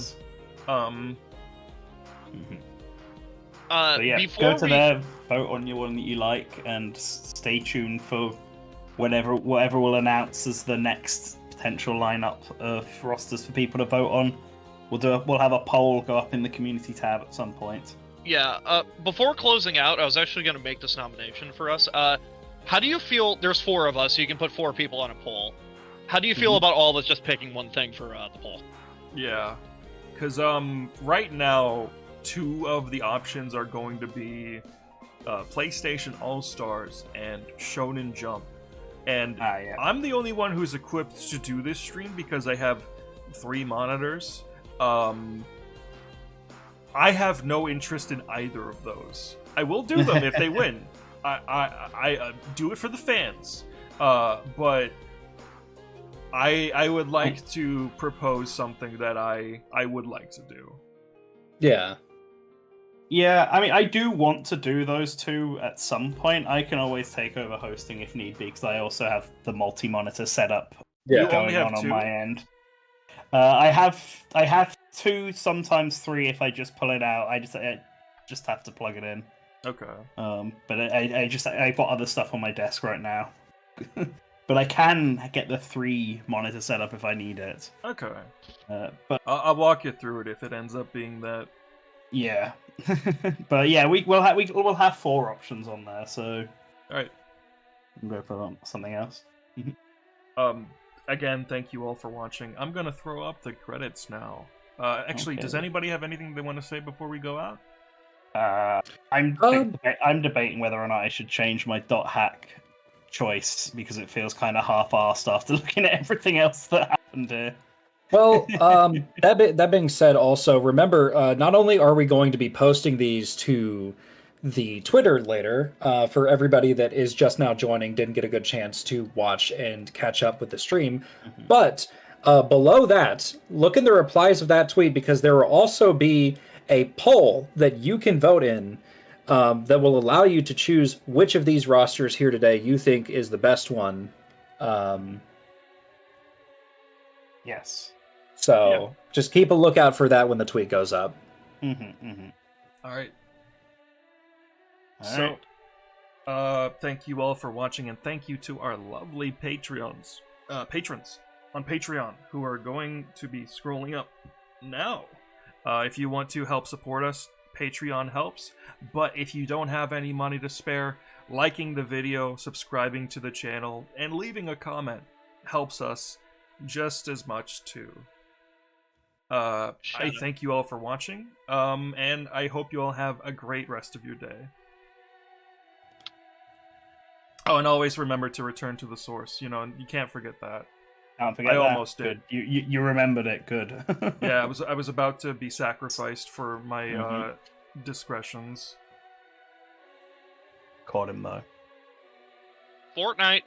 So yeah, go to there, vote on your one that you like, and stay tuned for whatever we'll announce as the next potential lineup of rosters for people to vote on. We'll have a poll go up in the community tab at some point. Yeah. Before closing out, I was actually going to make this nomination for us. How do you feel? There's 4 of us, so you can put 4 people on a poll. How do you feel about all of us just picking one thing for the poll? Yeah, because right now 2 of the options are going to be PlayStation All-Stars and Shonen Jump. And I'm the only one who's equipped to do this stream because I have 3 monitors. I have no interest in either of those. I will do them if they win. I do it for the fans. But I would like to propose something that I would like to do. Yeah. Yeah, I mean, I do want to do those 2 at some point. I can always take over hosting if need be, because I also have the multi-monitor setup going on my end. I have 2, sometimes 3 if I just pull it out. I just have to plug it in. Okay. But I've got other stuff on my desk right now. But I can get the 3 monitor setup if I need it. Okay. But I'll walk you through it if it ends up being that. Yeah. But yeah, we'll have 4 options on there. So. All right. We'll go for something else. Again, thank you all for watching. I'm gonna throw up the credits now. Actually, does anybody have anything they want to say before we go out? I'm debating whether or not I should change my .hack choice because it feels kind of half-assed after looking at everything else that happened here. Well, that being said, also remember, not only are we going to be posting these to the Twitter later, for everybody that is just now joining, didn't get a good chance to watch and catch up with the stream, but below that, look in the replies of that tweet because there will also be a poll that you can vote in that will allow you to choose which of these rosters here today you think is the best one. Yes. So just keep a lookout for that when the tweet goes up. All right. Thank you all for watching, and thank you to our lovely patrons on Patreon who are going to be scrolling up now. If you want to help support us, Patreon helps, but if you don't have any money to spare, liking the video, subscribing to the channel, and leaving a comment helps us just as much too. I thank you all for watching, and I hope you all have a great rest of your day. Oh, and always remember to return to the source. You can't forget that. Can't forget that. Almost did. Good. You remembered it. Good. Yeah, I was about to be sacrificed for my discretions. Caught him though. Fortnite.